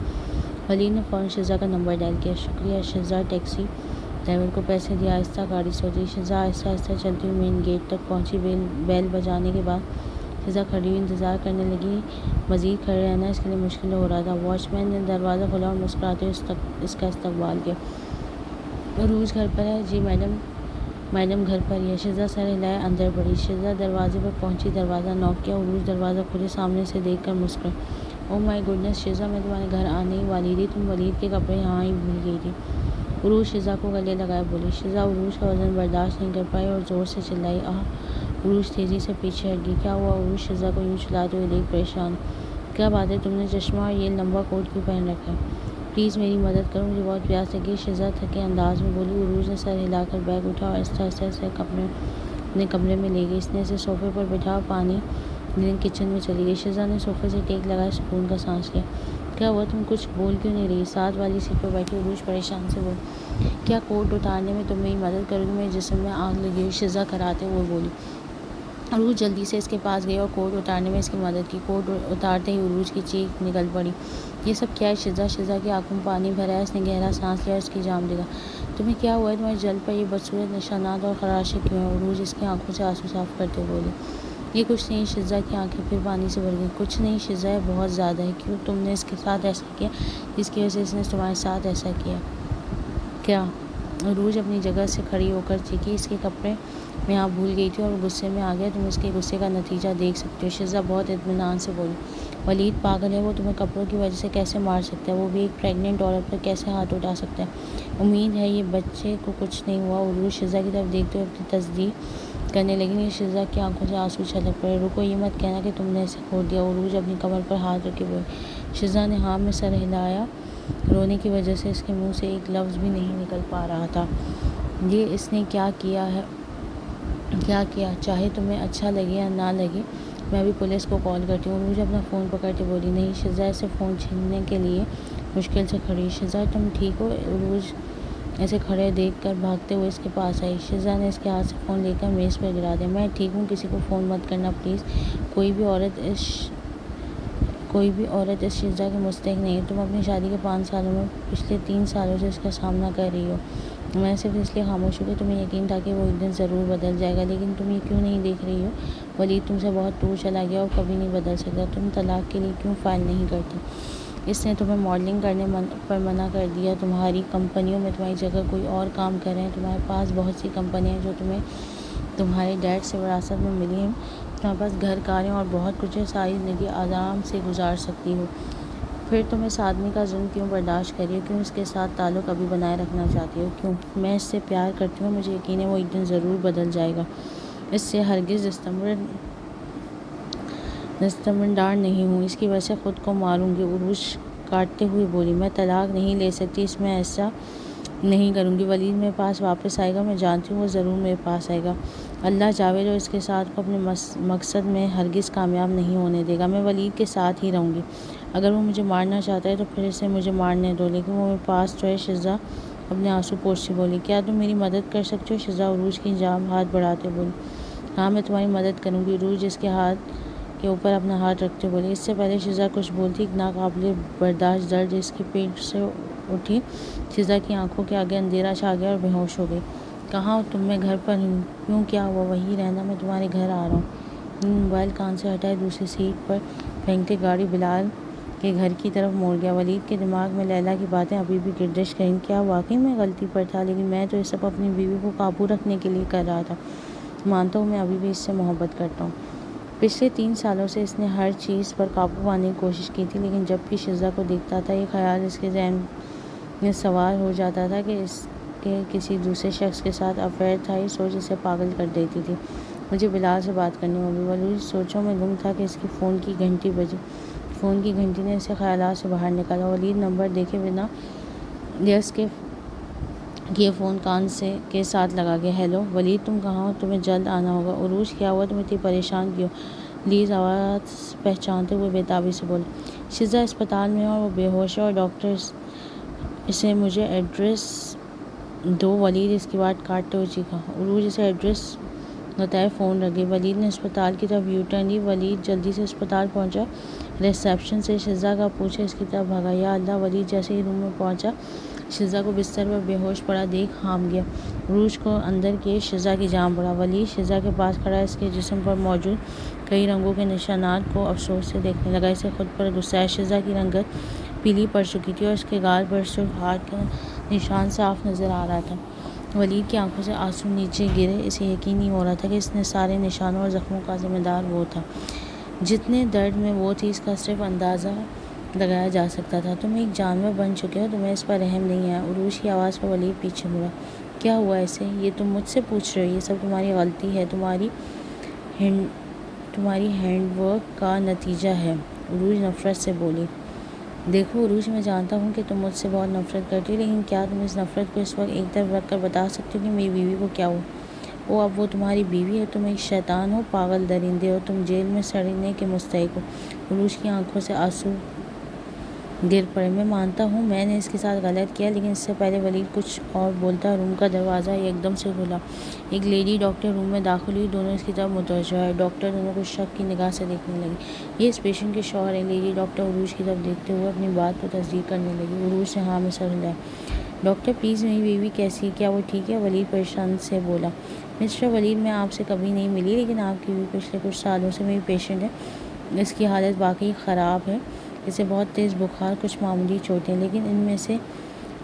ولید نے فوراً شزا کا نمبر ڈائل کیا۔ شکریہ شزا۔ ٹیکسی ڈرائیور کو پیسے دیا، آہستہ گاڑی سوچی۔ شزا آہستہ آہستہ چلتی ہوئی مین گیٹ تک پہنچی۔ بیل بجانے کے بعد شزا کھڑی ہوئی انتظار کرنے لگی۔ مزید کھڑے رہنا اس کے لیے مشکل ہو رہا تھا۔ واچ مین نے دروازہ کھولا اور مسکراتے ہوئے اس کا استقبال کیا۔ عروج گھر پر ہے؟ جی میڈم گھر پر ہی ہے۔ شزا سر ہلائے اندر بڑھی۔ شزا دروازے پر پہنچی، دروازہ نوک کیا۔ عروج دروازہ کھولے سامنے سے دیکھ کر مسکرائی۔ او مائی گوڈنس شزا، میں تمہارے گھر آنے ہی والی تھی، تم ولید کے کپڑے یہاں ہی بھول گئی تھی۔ عروج شزا کو گلے لگائے بولی۔ شزا عروج کا وزن برداشت نہیں کر پائی اور زور سے چلائی۔ آہ! عروج تیزی سے پیچھے ہٹ گئی۔ کیا ہوا؟ عروج شزا کو یوں چلاتے ہوئے دیکھ پریشان۔ کیا بات ہے؟ تم نے چشمہ اور یہ لمبا کوٹ کیوں پہن رکھا ہے؟ پلیز میری مدد کرو، مجھے بہت پیاس لگی ہے، شزا تھکے انداز میں بولی۔ عروج نے سر ہلا کر بیگ اٹھا اور آہستہ آہستہ اسے اپنے کمرے میں لے گئی۔ اس نے اسے صوفے پر بٹھا پانی لینے کچن میں چلی گئی۔ شزا نے صوفے سے ٹیک لگائے سکون کا سانس لیا۔ کیا ہوا؟ تم کچھ بول کیوں نہیں رہی؟ ساتھ والی سیٹ پر بیٹھی عروج پریشان سے بولی۔ کیا کوٹ اتارنے میں تم میری مدد کرو گی؟ میرے جسم میں آگ لگی ہوئی، شزا کراتے ہوئے بولی۔ عروج جلدی سے اس کے پاس گئی اور کوٹ اتارنے میں اس کی مدد کی۔ کوٹ اتارتے ہی عروج کی چیخ نکل پڑی۔ یہ سب کیا ہے شزا؟ شزا کی آنکھوں میں پانی بھر آیا۔ اس نے گہرا سانس لیا اور اس کی جام دیکھا۔ تمہیں کیا ہوا ہے؟ تمہاری جلد پر یہ بدصورت نشانات اور خراشیں کیوں ہیں؟ عروج اس کی آنکھوں سے آنسو صاف کرتے بولی۔ یہ کچھ نہیں۔ شزا کی آنکھیں پھر پانی سے بھر گئیں۔ کچھ نہیں شزا، یہ بہت زیادہ ہے۔ کیوں؟ تم نے اس کے ساتھ ایسا کیا جس کی وجہ سے اس نے تمہارے ساتھ ایسا کیا؟ کیا؟ عروج اپنی جگہ سے کھڑی ہو کر چیخی۔ اس کے کپڑے میں یہاں بھول گئی تھی اور وہ غصے میں آ گیا، تم اس کے غصے کا نتیجہ دیکھ سکتے ہو۔ شزا بہت اطمینان سے بولی۔ ولید پاگل ہے، وہ تمہیں کپڑوں کی وجہ سے کیسے مار سکتا ہے؟ وہ بھی ایک پریگننٹ عورت پر کیسے ہاتھ اٹھا سکتا ہے؟ امید ہے یہ بچے کو کچھ نہیں ہوا۔ عروج شزا کی طرف دیکھتے ہوئے اپنی تصدیق کرنے لگی، لیکن شزا کی آنکھوں سے آنسو چھلک پڑے۔ رکو، یہ مت کہنا کہ تم نے اسے کھو دیا۔ عروج اپنی کمر پر ہاتھ رکھے بولی۔ شزا نے ہاں میں سر ہلایا۔ رونے کی وجہ سے اس کے منہ سے ایک لفظ بھی نہیں نکل پا رہا تھا۔ یہ اس نے کیا کیا ہے؟ کیا کیا؟ چاہے تمہیں اچھا لگے یا نہ لگے، میں ابھی پولیس کو کال کرتی ہوں۔ عروج اپنا فون پکڑتے بولی۔ نہیں شزا اسے فون چھیننے کے لیے مشکل سے کھڑی۔ شزا تم ٹھیک ہو؟ عروج اسے کھڑے دیکھ کر بھاگتے ہوئے اس کے پاس آئی۔ شزا نے اس کے ہاتھ سے فون لے کر میز پر گرا دیا۔ میں ٹھیک ہوں، کسی کو فون مت کرنا پلیز۔ کوئی بھی عورت اس شزا کی مستحق نہیں ہے۔ تم اپنی شادی کے 5 سالوں میں پچھلے 3 سالوں سے اس کا سامنا کر رہی ہو۔ میں صرف اس لیے خاموش ہوں کہ تمہیں یقین تھا کہ وہ ایک دن ضرور بدل جائے گا، لیکن تم یہ کیوں نہیں دیکھ رہی ہو؟ ولید تم سے بہت دور چلا گیا اور کبھی نہیں بدل سکتا۔ تم طلاق کے لیے کیوں فائل نہیں کرتی؟ اس نے تمہیں ماڈلنگ کرنے پر منع کر دیا، تمہاری کمپنیوں میں تمہاری جگہ کوئی اور کام کر رہے ہیں، تمہارے پاس بہت سی کمپنیاں ہیں جو تمہیں تمہارے ڈیڈ سے وراثت میں ملی ہیں، تمہارے پاس گھر کاریں اور بہت کچھ ہے، ساری زندگی آرام سے گزار سکتی ہو۔ پھر تم اس آدمی کا ظلم کیوں برداشت کر رہی ہو؟ کیوں اس کے ساتھ تعلق ابھی بنائے رکھنا چاہتی ہو؟ کیوں؟ میں اس سے پیار کرتی ہوں، مجھے یقین ہے وہ ایک دن ضرور بدل جائے گا۔ اس سے ہرگز دستبردار نہیں ہوں، اس کی وجہ سے خود کو ماروں گی۔ عروج کاٹتے ہوئے بولی۔ میں طلاق نہیں لے سکتی، اس میں ایسا نہیں کروں گی۔ ولید میرے پاس واپس آئے گا، میں جانتی ہوں وہ ضرور میرے پاس آئے گا۔ اللہ جاوید اور اس کے ساتھ کو اپنے مقصد میں ہرگز کامیاب نہیں ہونے دے گا۔ میں ولید کے ساتھ ہی رہوں گی۔ اگر وہ مجھے مارنا چاہتا ہے تو پھر اسے مجھے مارنے دو، لیکن وہ میرے پاس تو ہے۔ شزا اپنے آنسو پوچھتی بولی۔ کیا تم میری مدد کر سکتے ہو؟ شزا عروج کی جام ہاتھ بڑھاتے بولی۔ کہا میں تمہاری مدد کروں گی۔ عروج اس کے ہاتھ کے اوپر اپنا ہاتھ رکھتے بولی۔ اس سے پہلے شزا کچھ بولتی ایک ناقابل برداشت درد اس کی پیٹ سے اٹھی۔ شزا کی آنکھوں کے آگے اندھیرا چھا گیا اور بے ہوش ہو گئی۔ کہاں ہو تم؟ میں گھر پر ہوں۔ کیوں، کیا ہوا؟ وہیں رہنا، میں تمہارے گھر آ رہا ہوں۔ موبائل کان سے ہٹائے دوسری سیٹ پر پھینکتے گاڑی بلال کے گھر کی طرف موڑ گیا۔ ولید کے دماغ میں لیلا کی باتیں ابھی بھی گردش کریں۔ کیا واقعی میں غلطی پر تھا؟ لیکن میں تو یہ سب اپنی بیوی کو قابو رکھنے کے لیے کر رہا تھا۔ مانتا ہوں میں ابھی بھی اس سے محبت کرتا ہوں۔ پچھلے 3 سالوں سے اس نے ہر چیز پر قابو پانے کی کوشش کی تھی، لیکن جب بھی شزا کو دیکھتا تھا یہ خیال اس کے ذہن میں سوار ہو جاتا تھا کہ اس کے کسی دوسرے شخص کے ساتھ افیئر تھا۔ یہ سوچ اسے پاگل کر دیتی تھی۔ مجھے بلال سے بات کرنی ہوگی۔ ولید سوچوں میں گم تھا کہ اس کی فون کی گھنٹی بجی۔ فون کی گھنٹی نے اسے خیالات سے باہر نکالا۔ ولید نمبر دیکھے بنا یس کے فون کان کے ساتھ لگا گیا۔ ہیلو ولید، تم کہاں ہو؟ تمہیں جلد آنا ہوگا۔ عروج کیا ہوا؟ تم اتنی پریشان کیوں؟ لیز آواز پہچانتے ہوئے بےتابی سے بولی۔ شزا اسپتال میں ہے اور وہ بے ہوش ہے اور ڈاکٹر اسے مجھے ایڈریس دو۔ ولید اس کی بات کاٹتے ہوئے چیخا۔ عروج اسے ایڈریس بتائے فون رکھ گئی۔ ولید نے اسپتال کی طرف یو ٹرن لی۔ ولید جلدی سے اسپتال پہنچا۔ ریسیپشن سے شزا کا پوچھے اس کی طرف بھاگا۔ یا اللہ! ولید جیسے ہی روم میں پہنچا شزا کو بستر پر بے ہوش پڑا دیکھ ہانپ گیا۔ عروج کو اندر کیے شزا کی جان پڑا۔ ولید شزا کے پاس کھڑا اس کے جسم پر موجود کئی رنگوں کے نشانات کو افسوس سے دیکھنے لگا۔ اسے خود پر غصہ ہے۔ شزا کی رنگت پیلی پڑ چکی تھی اور اس کے گال پر سرخ ہاتھ کا نشان صاف نظر آ رہا تھا۔ ولید کی آنکھوں سے آنسو نیچے گرے۔ اسے یقین نہیں ہو رہا تھا کہ اس نے سارے نشانوں اور زخموں کا ذمہ دار وہ تھا۔ جتنے درد میں وہ تھی اس کا صرف اندازہ لگایا جا سکتا تھا۔ تم ایک جانور بن چکے ہو، تمہیں اس پر رحم نہیں ہے۔ عروج کی آواز پر ولید پیچھے مڑا۔ کیا ہوا اسے؟ یہ تم مجھ سے پوچھ رہے ہو؟ یہ سب تمہاری غلطی ہے، تمہاری ہینڈ ورک کا نتیجہ ہے، عروج نفرت سے بولی۔ دیکھو عروج، میں جانتا ہوں کہ تم مجھ سے بہت نفرت کرتی ہو، لیکن کیا تم اس نفرت کو اس وقت ایک طرف رکھ کر بتا سکتی ہو کہ میری بیوی کو کیا ہوا؟ اب وہ تمہاری بیوی ہے۔ تم ایک شیطان ہو، پاگل درندے ہو، تم جیل میں سڑنے کے مستحق ہو۔ عروج کی آنکھوں سے آنسو گر پڑے۔ میں مانتا ہوں میں نے اس کے ساتھ غلط کیا، لیکن اس سے پہلے ولید کچھ اور بولتا روم کا دروازہ ایک دم سے کھلا۔ ایک لیڈی ڈاکٹر روم میں داخل ہوئی۔ دونوں اس کی طرف متوجہ ہوئے۔ ڈاکٹر دونوں کو شک کی نگاہ سے دیکھنے لگی۔ یہ اس پیشنٹ کے شوہر ہیں۔ لیڈی ڈاکٹر عروج کی طرف دیکھتے ہوئے اپنی بات کو تصدیق کرنے لگی۔ عروج نے ہاں میں سر ہلایا۔ ڈاکٹر پلیز، میری بیوی کیسی ہے؟ کیا وہ ٹھیک ہے؟ ولید پریشانی سے بولا۔ مسٹر ولید، میں آپ سے کبھی نہیں ملی، لیکن آپ کی بیوی پچھلے کچھ سالوں سے میری پیشنٹ ہے۔ اس کی حالت واقعی خراب ہے۔ اسے بہت تیز بخار، کچھ معمولی چوٹیں، لیکن ان میں سے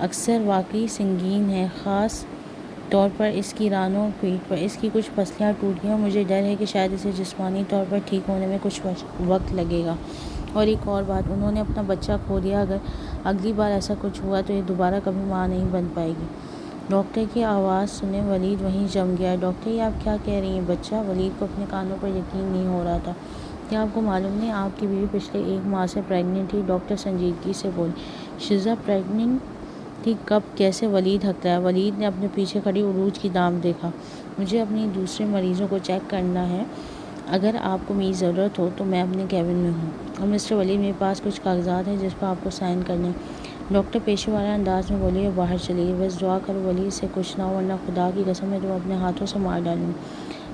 اکثر واقعی سنگین ہیں، خاص طور پر اس کی رانوں اور پیٹھ پر۔ اس کی کچھ پسلیاں ٹوٹ گئی اور مجھے ڈر ہے کہ شاید اسے جسمانی طور پر ٹھیک ہونے میں کچھ وقت لگے گا۔ اور ایک اور بات، انہوں نے اپنا بچہ کھو دیا۔ اگر اگلی بار ایسا کچھ ہوا تو یہ دوبارہ کبھی ماں نہیں بن پائے گی۔ ڈاکٹر کی آواز سنے ولید وہیں جم گیا۔ ڈاکٹر یہ آپ کیا کہہ رہی ہیں؟ بچہ؟ ولید کو اپنے کانوں پر یقین نہیں ہو رہا تھا۔ کیا آپ کو معلوم نہیں آپ کی بیوی پچھلے 1 ماہ سے پریگننٹ تھی؟ ڈاکٹر سنجیدگی سے بولی۔ شزا پریگننٹ تھی؟ کب؟ کیسے؟ ولید ہکلایا۔ ولید نے اپنے پیچھے کھڑی عروج کی دام دیکھا۔ مجھے اپنی دوسرے مریضوں کو چیک کرنا ہے، اگر آپ کو میری ضرورت ہو تو میں اپنے کیبن میں ہوں۔ اور مسٹر ولید، میرے پاس کچھ کاغذات ہیں جس پر آپ کو سائن کرنے ہیں۔ ڈاکٹر پیشے ورانہ انداز میں بولی اور باہر چلی گئی۔ بس دعا کرو ولید سے کچھ نہ ہو، ورنہ خدا کی قسم میں تمہیں اپنے ہاتھوں سے مار ڈالوں گی۔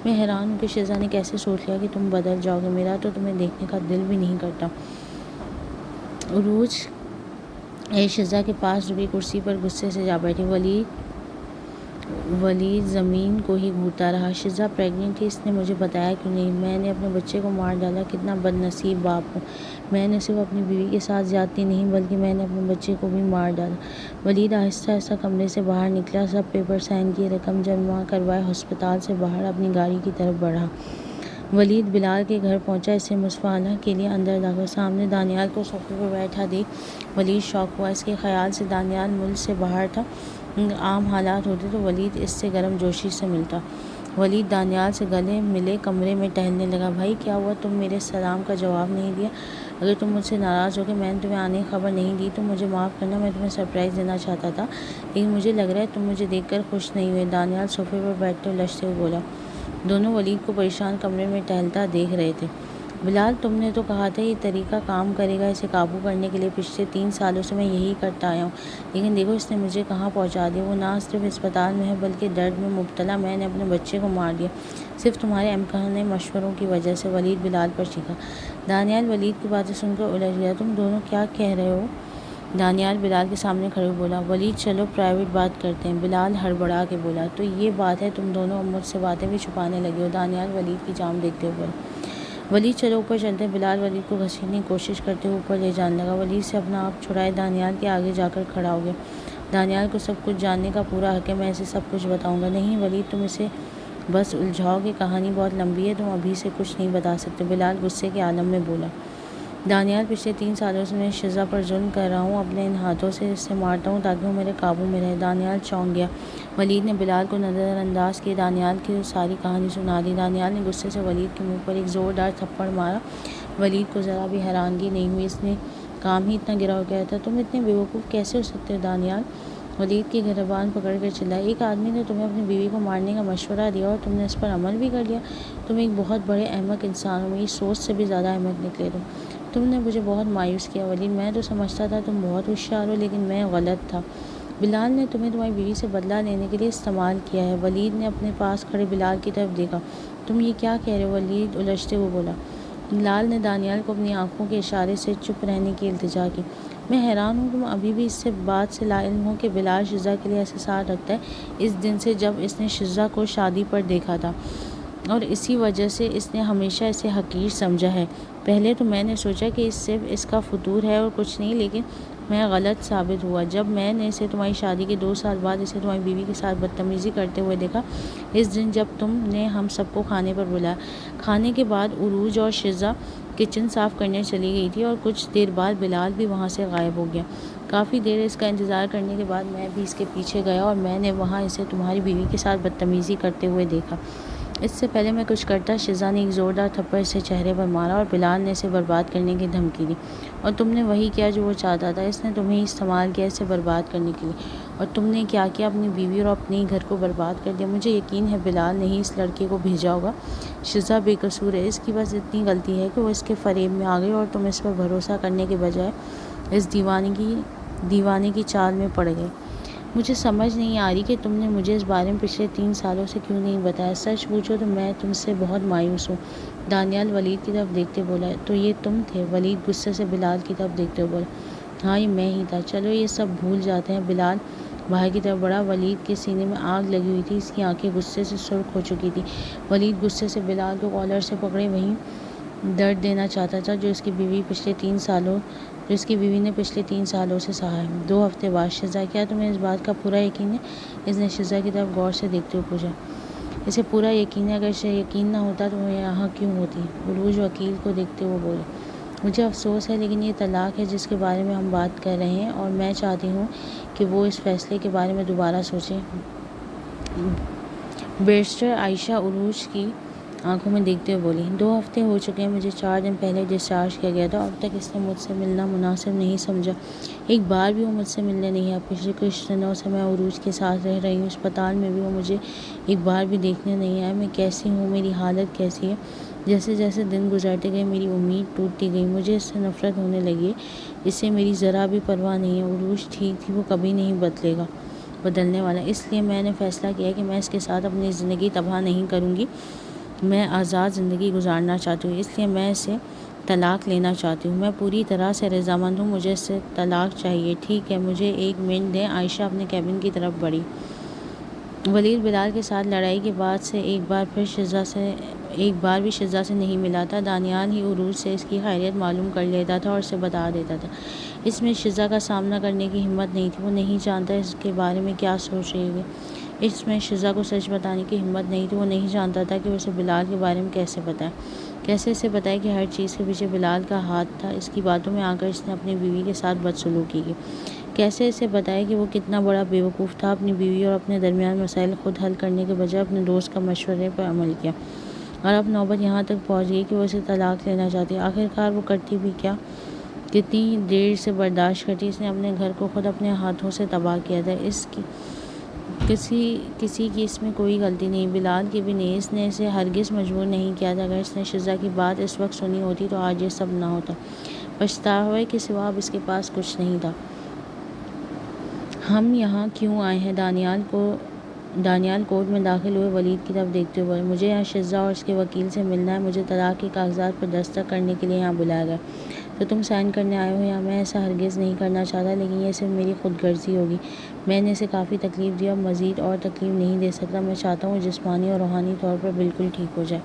میں حیران ہوں کہ شزا نے کیسے سوچ لیا کہ تم بدل جاؤ گے، میرا تو تمہیں دیکھنے کا دل بھی نہیں کرتا۔ عروج شزا کے پاس رکی کرسی پر غصے سے جا بیٹھی۔ ولید زمین کو ہی گھورتا رہا۔ شزا پریگننٹ تھی، اس نے مجھے بتایا کیوں نہیں؟ میں نے اپنے بچے کو مار ڈالا، کتنا بد نصیب باپ ہوں۔ میں نے صرف اپنی بیوی کے ساتھ زیادتی نہیں بلکہ میں نے اپنے بچے کو بھی مار ڈالا۔ ولید آہستہ آہستہ کمرے سے باہر نکلا، سب پیپر سائن کیے، رقم جمع کروائے، ہسپتال سے باہر اپنی گاڑی کی طرف بڑھا۔ ولید بلال کے گھر پہنچا، اسے مصافحہ کے لیے اندر داخل۔ سامنے دانیال کو صوفے پر بیٹھا دیکھ ولید شاک ہوا۔ اس کے خیال سے دانیال ملک سے باہر تھا۔ عام حالات ہوتے تو ولید اس سے گرم جوشی سے ملتا۔ ولید دانیال سے گلے ملے کمرے میں ٹہلنے لگا۔ بھائی کیا ہوا؟ تم میرے سلام کا جواب نہیں دیا۔ اگر تم مجھ سے ناراض ہو کہ میں نے تمہیں آنے کی خبر نہیں دی تو مجھے معاف کرنا، میں تمہیں سرپرائز دینا چاہتا تھا، لیکن مجھے لگ رہا ہے تم مجھے دیکھ کر خوش نہیں ہوئے۔ دانیال صوفے پر بیٹھتے ہوئے لشتے ہوئے بولا۔ دونوں ولید کو پریشان کمرے میں ٹہلتا دیکھ رہے تھے۔ بلال، تم نے تو کہا تھا یہ طریقہ کام کرے گا اسے قابو کرنے کے لیے۔ پچھلے 3 سالوں سے میں یہی کرتا آیا ہوں، لیکن دیکھو اس نے مجھے کہاں پہنچا دیا۔ وہ نہ صرف اسپتال میں ہے بلکہ درد میں مبتلا۔ میں نے اپنے بچے کو مار دیا۔ صرف تمہارے امکان مشوروں کی وجہ سے۔ ولید بلال پر چیخا۔ دانیال ولید کی باتیں سن کر الجھ گیا۔ تم دونوں کیا کہہ رہے ہو؟ دانیال بلال کے سامنے کھڑے بولا۔ ولید چلو پرائیویٹ بات کرتے ہیں، بلال ہڑبڑا کے بولا۔ تو یہ بات ہے، تم دونوں اب مجھ سے باتیں بھی چھپانے لگے ہو؟ دانیال ولید کی جام دیکھتے ہوئے بولا۔ ولید چلو اوپر چلتے ہیں۔ بلال ولید کو گھسیٹنے کی کوشش کرتے ہوئے اوپر لے جانے لگا۔ ولید سے اپنا آپ چھڑائے دانیال کے آگے جا کر کھڑا ہو گیا۔ دانیال کو سب کچھ جاننے کا پورا حق ہے، میں اسے سب کچھ بتاؤں گا۔ نہیں ولید، تم اسے بس الجھاؤ گے، کہانی بہت لمبی ہے، تم ابھی سے کچھ نہیں بتا سکتے، بلال غصے کے عالم میں بولا۔ دانیال پچھلے 3 سالوں سے میں شزا پر ظلم کر رہا ہوں، اپنے ان ہاتھوں سے اسے مارتا ہوں تاکہ وہ میرے قابو میں رہے۔ دانیال چونک گیا۔ ولید نے بلال کو نظر انداز کیے دانیال کی ساری کہانی سنا دی۔ دانیال نے غصے سے ولید کے منہ پر ایک زوردار تھپڑ مارا۔ ولید کو ذرا بھی حیرانگی نہیں ہوئی، اس نے کام ہی اتنا گرا ہو گیا تھا۔ تم اتنے بیوقوف کیسے ہو سکتے ہو دانیال؟ ولید کی گریبان پکڑ کر چلایا۔ ایک آدمی نے تمہیں اپنی بیوی کو مارنے کا مشورہ دیا اور تم نے اس پر عمل بھی کر لیا؟ تم ایک بہت بڑے احمق انسان ہو، میری سوچ سے بھی زیادہ احمق نکلے تم نے مجھے بہت مایوس کیا ولید، میں تو سمجھتا تھا تم بہت ہوشیار ہو، لیکن میں غلط تھا۔ بلال نے تمہیں تمہاری بیوی سے بدلہ لینے کے لیے استعمال کیا ہے۔ ولید نے اپنے پاس کھڑے بلال کی طرف دیکھا۔ تم یہ کیا کہہ رہے ہو؟ ولید الجھتے ہوئے بولا۔ بلال نے دانیال کو اپنی آنکھوں کے اشارے سے چپ رہنے کی التجا کی۔ میں حیران ہوں تم ابھی بھی اس بات سے لا علم ہو کہ بلال شزا کے لیے احساسات رکھتا ہے، اس دن سے جب اس نے شزا کو شادی پر دیکھا تھا، اور اسی وجہ سے اس نے ہمیشہ اسے حقیر سمجھا ہے۔ پہلے تو میں نے سوچا کہ صرف اس کا فتور ہے اور کچھ نہیں، لیکن میں غلط ثابت ہوا جب میں نے اسے تمہاری شادی کے 2 سال بعد اسے تمہاری بیوی کے ساتھ بدتمیزی کرتے ہوئے دیکھا، اس دن جب تم نے ہم سب کو کھانے پر بلایا۔ کھانے کے بعد عروج اور شزا کچن صاف کرنے چلی گئی تھی اور کچھ دیر بعد بلال بھی وہاں سے غائب ہو گیا۔ کافی دیر اس کا انتظار کرنے کے بعد میں بھی اس کے پیچھے گیا اور میں نے وہاں اسے تمہاری بیوی کے ساتھ بدتمیزی کرتے ہوئے دیکھا۔ اس سے پہلے میں کچھ کرتا، شزا نے ایک زوردار تھپڑ اسے چہرے پر مارا اور بلال نے اسے برباد کرنے کی دھمکی دی، اور تم نے وہی کیا جو وہ چاہتا تھا، اس نے تمہیں استعمال کیا اسے برباد کرنے کے لیے، اور تم نے کیا کیا، اپنی بیوی اور اپنے ہی گھر کو برباد کر دیا۔ مجھے یقین ہے بلال نے ہی اس لڑکے کو بھیجا ہوگا، شزا بے قصور ہے، اس کی بس اتنی غلطی ہے کہ وہ اس کے فریب میں آ گئی اور تم اس پر بھروسہ کرنے کے بجائے اس دیوانے کی چال میں پڑ گئے۔ مجھے سمجھ نہیں آ رہی کہ تم نے مجھے اس بارے میں پچھلے 3 سالوں سے کیوں نہیں بتایا، سچ پوچھو تو میں تم سے بہت مایوس ہوں۔ دانیال ولید کی طرف دیکھتے بولا۔ تو یہ تم تھے؟ ولید غصے سے بلال کی طرف دیکھتے ہوئے بولا۔ ہاں یہ میں ہی تھا، چلو یہ سب بھول جاتے ہیں۔ بلال باہر کی طرف بڑھا۔ ولید کے سینے میں آگ لگی ہوئی تھی، اس کی آنکھیں غصے سے سرخ ہو چکی تھی۔ ولید غصے سے بلال کو کالر سے پکڑے وہی درد دینا چاہتا تھا جو اس کی بیوی نے پچھلے 3 سالوں سے سہا ہے۔ 2 ہفتے بعد شزا، کیا تمہیں اس بات کا پورا یقین ہے؟ اس نے شزا کی طرف غور سے دیکھتے ہوئے پوچھا۔ اسے پورا یقین ہے، اگر اسے یقین نہ ہوتا تو وہ یہاں کیوں ہوتی؟ عروج وکیل کو دیکھتے ہوئے بولے۔ مجھے افسوس ہے لیکن یہ طلاق ہے جس کے بارے میں ہم بات کر رہے ہیں، اور میں چاہتی ہوں کہ وہ اس فیصلے کے بارے میں دوبارہ سوچے۔ بیرسٹر عائشہ عروج کی آنکھوں میں دیکھتے ہوئے بولی۔ 2 ہفتے ہو چکے ہیں، مجھے 4 دن پہلے ڈسچارج کیا گیا تھا، اب تک اس نے مجھ سے ملنا مناسب نہیں سمجھا، ایک بار بھی وہ مجھ سے ملنے نہیں آیا۔ پچھلے کچھ دنوں سے میں عروج کے ساتھ رہ رہی ہوں، اسپتال میں بھی وہ مجھے ایک بار بھی دیکھنے نہیں آیا۔ میں کیسی ہوں، میری حالت کیسی ہے؟ جیسے جیسے دن گزرتے گئے میری امید ٹوٹتی گئی، مجھے اس سے نفرت ہونے لگی ہے، اس سے میری ذرا بھی پرواہ نہیں ہے۔ عروج ٹھیک تھی، وہ کبھی نہیں بدلنے والا، اس لیے میں نے فیصلہ کیا کہ میں اس کے ساتھ اپنی زندگی تباہ نہیں کروں گی، میں آزاد زندگی گزارنا چاہتی ہوں، اس لیے میں اس سے طلاق لینا چاہتی ہوں۔ میں پوری طرح سے رضامند ہوں، مجھے اس سے طلاق چاہیے۔ ٹھیک ہے، مجھے 1 منٹ دیں۔ عائشہ اپنے کیبن کی طرف بڑھی۔ ولید بلال کے ساتھ لڑائی کے بعد سے ایک بار بھی شزا سے نہیں ملا تھا۔ دانیال ہی عروج سے اس کی خیریت معلوم کر لیتا تھا اور اسے بتا دیتا تھا۔ اس میں شزا کا سامنا کرنے کی ہمت نہیں تھی، وہ نہیں جانتا اس کے بارے میں کیا سوچ رہی ہوگی۔ اس میں شزا کو سچ بتانے کی ہمت نہیں تھی، وہ نہیں جانتا تھا کہ اسے بلال کے بارے میں کیسے بتائے، کیسے اسے بتائے کہ ہر چیز کے پیچھے بلال کا ہاتھ تھا، اس کی باتوں میں آ کر اس نے اپنی بیوی کے ساتھ بدسلوکی کی، کیسے اسے بتائے کہ وہ کتنا بڑا بیوقوف تھا، اپنی بیوی اور اپنے درمیان مسائل خود حل کرنے کے بجائے اپنے دوست کا مشورے پر عمل کیا، اور اب نوبت یہاں تک پہنچ گئی کہ وہ اسے طلاق لینا چاہتی ہے۔ آخرکار وہ کرتی بھی کیا؟ کتنی دیر سے برداشت کرتی؟ اس نے اپنے گھر کو خود اپنے ہاتھوں سے تباہ کیا تھا، کسی کی اس میں کوئی غلطی نہیں، بلال کی بھی نہیں، اس نے اسے ہرگز مجبور نہیں کیا تھا۔ اگر اس نے شزا کی بات اس وقت سنی ہوتی تو آج یہ سب نہ ہوتا۔ پچھتاوے کے سوا اب اس کے پاس کچھ نہیں تھا۔ ہم یہاں کیوں آئے ہیں؟ دانیال کو دانیال کورٹ میں داخل ہوئے، ولید کی طرف دیکھتے ہوئے بولے، مجھے یہاں شزا اور اس کے وکیل سے ملنا ہے، مجھے طلاق کے کاغذات پر دستخط کرنے کے لیے یہاں بلایا گیا۔ تو تم سائن کرنے آئے ہو یہاں؟ میں ایسا ہرگز نہیں کرنا چاہتا، لیکن یہ صرف میری خود غرضی ہوگی۔ میں نے اسے کافی تکلیف دی، اب مزید اور تکلیف نہیں دے سکتا۔ میں چاہتا ہوں جسمانی اور روحانی طور پر بالکل ٹھیک ہو جائے۔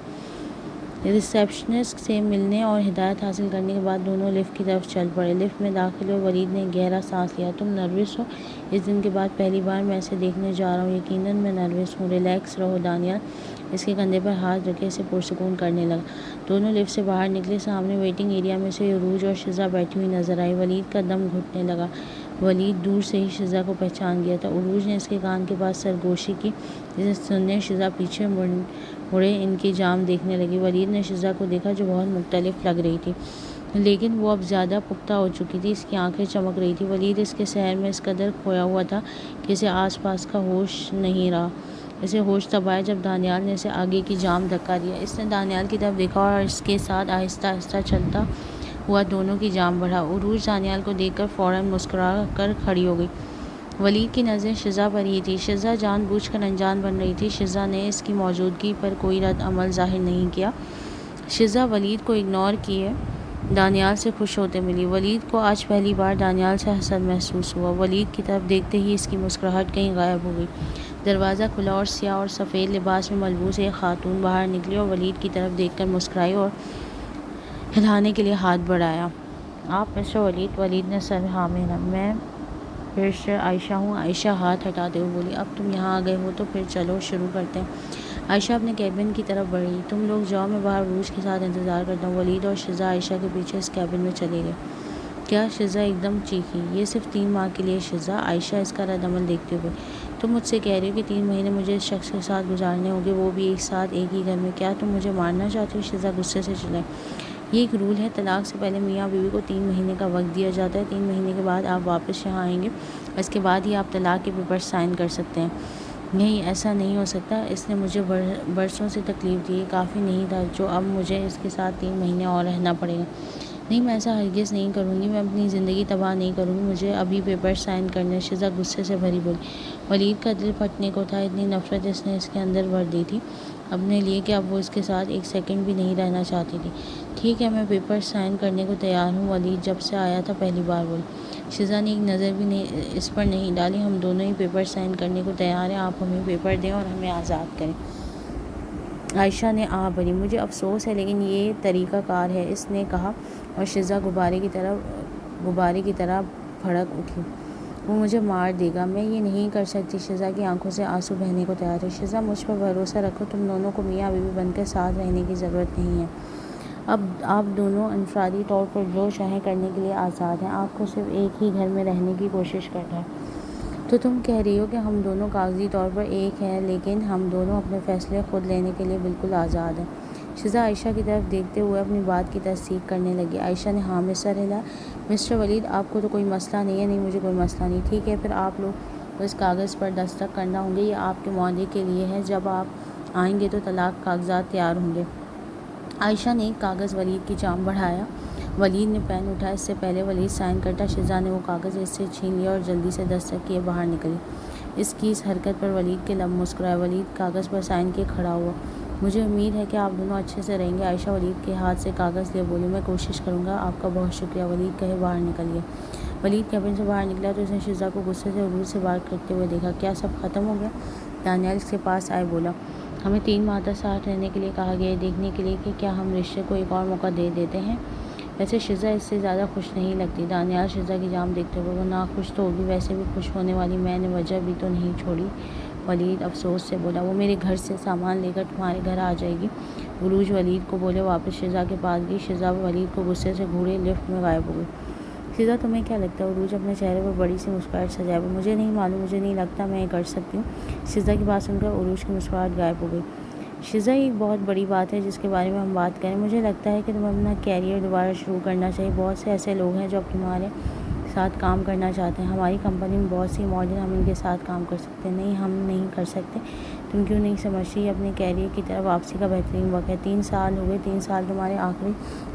ریسیپشنسٹ سے ملنے اور ہدایت حاصل کرنے کے بعد دونوں لفٹ کی طرف چل پڑے۔ لفٹ میں داخل ہوئے، ولید نے گہرا سانس لیا۔ تم نروس ہو؟ اس دن کے بعد پہلی بار میں اسے دیکھنے جا رہا ہوں، یقیناً میں نروس ہوں۔ ریلیکس رہو۔ دانیال اس کے کندھے پر ہاتھ رکھے اسے پرسکون کرنے لگا۔ دونوں لفٹ سے باہر نکلے۔ سامنے ویٹنگ ایریا میں سے عروج اور شزا بیٹھی ہوئی نظر آئی۔ ولید کا دم گھٹنے لگا۔ ولید دور سے ہی شزا کو پہچان گیا تھا۔ عروج نے اس کے کان کے پاس سرگوشی کی، جسے سننے شزا پیچھے مڑے ان کی جام دیکھنے لگی۔ ولید نے شزا کو دیکھا جو بہت مختلف لگ رہی تھی، لیکن وہ اب زیادہ پختہ ہو چکی تھی۔ اس کی آنکھیں چمک رہی تھی۔ ولید اس کے سحر میں اس قدر کھویا ہوا تھا کہ اسے آس پاس کا ہوش نہیں رہا۔ اسے ہوش تب آیا جب دانیال نے اسے آگے کی جام دھکا دیا۔ اس نے دانیال کی طرف دیکھا اور اس کے ساتھ آہستہ آہستہ چلتا ہوا دونوں کی جام بڑھا۔ عروج دانیال کو دیکھ کر فوراً مسکرا کر کھڑی ہو گئی۔ ولید کی نظریں شزا پر ہی تھیں۔ شزا جان بوجھ کر انجان بن رہی تھی۔ شزا نے اس کی موجودگی پر کوئی رد عمل ظاہر نہیں کیا۔ شزا ولید کو اگنور کیے دانیال سے خوش ہوتے ملی۔ ولید کو آج پہلی بار دانیال سے حسد محسوس ہوا۔ ولید کی طرف دیکھتے ہی اس کی مسکراہٹ کہیں غائب ہو گئی۔ دروازہ کھلا اور سیاہ اور سفید لباس میں ملبوس ایک خاتون باہر نکلی اور ولید کی طرف دیکھ کر مسکرائی اور ہلانے کے لیے ہاتھ بڑھایا۔ آپ مسٹر ولید؟ ولید نے سر ہاں میں برسٹر عائشہ ہوں۔ عائشہ ہاتھ ہٹاتے ہوئے بولی، اب تم یہاں آ گئے ہو تو پھر چلو شروع کرتے ہیں۔ عائشہ اپنے کیبن کی طرف بڑھی۔ تم لوگ جاؤ، میں باہر عروج کے ساتھ انتظار کرتا ہوں۔ ولید اور شزا عائشہ کے پیچھے اس کیبن میں چلے گئے۔ کیا؟ شزا ایک دم چیخی۔ یہ صرف 3 ماہ کے لیے شزا۔ عائشہ اس کا رد عمل دیکھتے ہوئے، تم مجھ سے کہہ رہی ہو کہ 3 مہینے مجھے اس شخص کے ساتھ گزارنے ہوں گے، وہ بھی ایک ساتھ ایک ہی گھر میں؟ کیا تم مجھے مارنا چاہتی ہو؟ شزا غصے سے چلائی۔ یہ ایک رول ہے، طلاق سے پہلے میاں بیوی کو 3 مہینے کا وقت دیا جاتا ہے۔ 3 مہینے کے بعد آپ واپس یہاں آئیں گے، اس کے بعد ہی آپ طلاق کے پیپر سائن کر سکتے ہیں۔ نہیں، ایسا نہیں ہو سکتا، اس نے مجھے برسوں سے تکلیف دی، یہ کافی نہیں تھا جو اب مجھے اس کے ساتھ 3 مہینے اور رہنا پڑے گا۔ نہیں، میں ایسا ہرگز نہیں کروں گی، میں اپنی زندگی تباہ نہیں کروں گی، مجھے ابھی پیپر سائن کرنے۔ شزا غصے سے بھری بولی۔ ولید کا دل پھٹنے کو تھا، اتنی نفرت اس نے اس کے اندر بھر دی تھی اپنے لیے کہ اب وہ اس کے ساتھ ایک سیکنڈ بھی نہیں رہنا چاہتی تھی۔ ٹھیک ہے، میں پیپر سائن کرنے کو تیار ہوں، ولید جب سے آیا تھا پہلی بار بولی۔ شزا نے ایک نظر بھی اس پر نہیں ڈالی۔ ہم دونوں ہی پیپر سائن کرنے کو تیار ہیں، آپ ہمیں پیپر دیں اور ہمیں آزاد کریں۔ عائشہ نے آہ بھری۔ مجھے افسوس ہے لیکن یہ طریقہ کار ہے، اس نے کہا اور شزا غبارے کی طرح بھڑک اٹھی۔ وہ مجھے مار دے گا، میں یہ نہیں کر سکتی۔ شزا کی آنکھوں سے آنسو بہنے کو تیار تھے۔ شزا مجھ پر بھروسہ رکھو، تم دونوں کو میاں بیوی بن کر ساتھ رہنے کی ضرورت نہیں ہے۔ اب آپ دونوں انفرادی طور پر جو چاہیں کرنے کے لیے آزاد ہیں، آپ کو صرف ایک ہی گھر میں رہنے کی کوشش کرنا ہے۔ تو تم کہہ رہی ہو کہ ہم دونوں کاغذی طور پر ایک ہیں، لیکن ہم دونوں اپنے فیصلے خود لینے کے لیے بالکل آزاد ہیں۔ شزا عائشہ کی طرف دیکھتے ہوئے اپنی بات کی تصدیق کرنے لگی۔ عائشہ نے ہاں میں سر ہلایا۔ مسٹر ولید، آپ کو تو کوئی مسئلہ نہیں ہے؟ نہیں، مجھے کوئی مسئلہ نہیں۔ ٹھیک ہے، پھر آپ لوگ کو اس کاغذ پر دستخط کرنا ہوں گے، یہ آپ کے معاہدے کے لیے ہے، جب آپ آئیں گے تو طلاق کاغذات تیار ہوں گے۔ عائشہ نے ایک کاغذ ولید کی جام بڑھایا۔ ولید نے پین اٹھایا۔ اس سے پہلے ولید سائن کرتا، شزا نے وہ کاغذ اس سے چھین لیا اور جلدی سے دستخط کیے باہر نکلی۔ اس کی اس حرکت پر ولید کے لب مسکرائے۔ ولید کاغذ پر سائن کیے کھڑا ہوا۔ مجھے امید ہے کہ آپ دونوں اچھے سے رہیں گے۔ عائشہ ولید کے ہاتھ سے کاغذ لیے بولی، میں کوشش کروں گا، آپ کا بہت شکریہ۔ ولید کہے باہر نکل گیا۔ ولید کیبن سے باہر نکلا تو اس نے شزا کو غصے سے عروج سے بات کرتے ہوئے دیکھا۔ کیا سب ختم ہو گیا؟ دانیال اس کے پاس آئے بولا، ہمیں 3 ماہ تک ساتھ رہنے کے لیے کہا گیا ہے، دیکھنے کے لیے کہ کیا ہم رشتے کو ایک اور موقع دے دیتے ہیں۔ ویسے شزا اس سے زیادہ خوش نہیں لگتی۔ دانیال شزا کی جام دیکھتے ہوئے، وہ ناخوش تو ہوگی، ویسے بھی خوش ہونے والی میں نے وجہ بھی تو نہیں چھوڑی۔ ولید افسوس سے بولا، وہ میرے گھر سے سامان لے کر تمہارے گھر آ جائے گی۔ عروج ولید کو بولے واپس شزا کے پاس گئی۔ شزا ولید کو غصے سے گھوڑے لفٹ میں غائب ہو گئی۔ شزا تمہیں کیا لگتا ہے؟ عروج اپنے چہرے پر بڑی سی مسکراہٹ سجائے ہوئے، مجھے نہیں معلوم، مجھے نہیں لگتا میں یہ کر سکتی ہوں۔ شزا کی بات سن کر عروج کی مسکراہٹ غائب ہو گئی۔ شزا یہ ایک بہت بڑی بات ہے جس کے بارے میں ہم بات کریں، مجھے لگتا ہے کہ تمہیں اپنا کیریئر دوبارہ شروع کرنا چاہیے۔ بہت سے ایسے لوگ ہیں جو اب تمہارے ساتھ کام کرنا چاہتے ہیں، ہماری کمپنی میں بہت سی ماڈل، ہم ان کے ساتھ کام کر سکتے ہیں۔ نہیں، ہم نہیں کر سکتے۔ تم کیوں نہیں سمجھتی یہ اپنے کیریئر کی طرف واپسی کا بہترین وقت ہے؟ 3 سال ہو گئے، 3 سال تمہارے آخری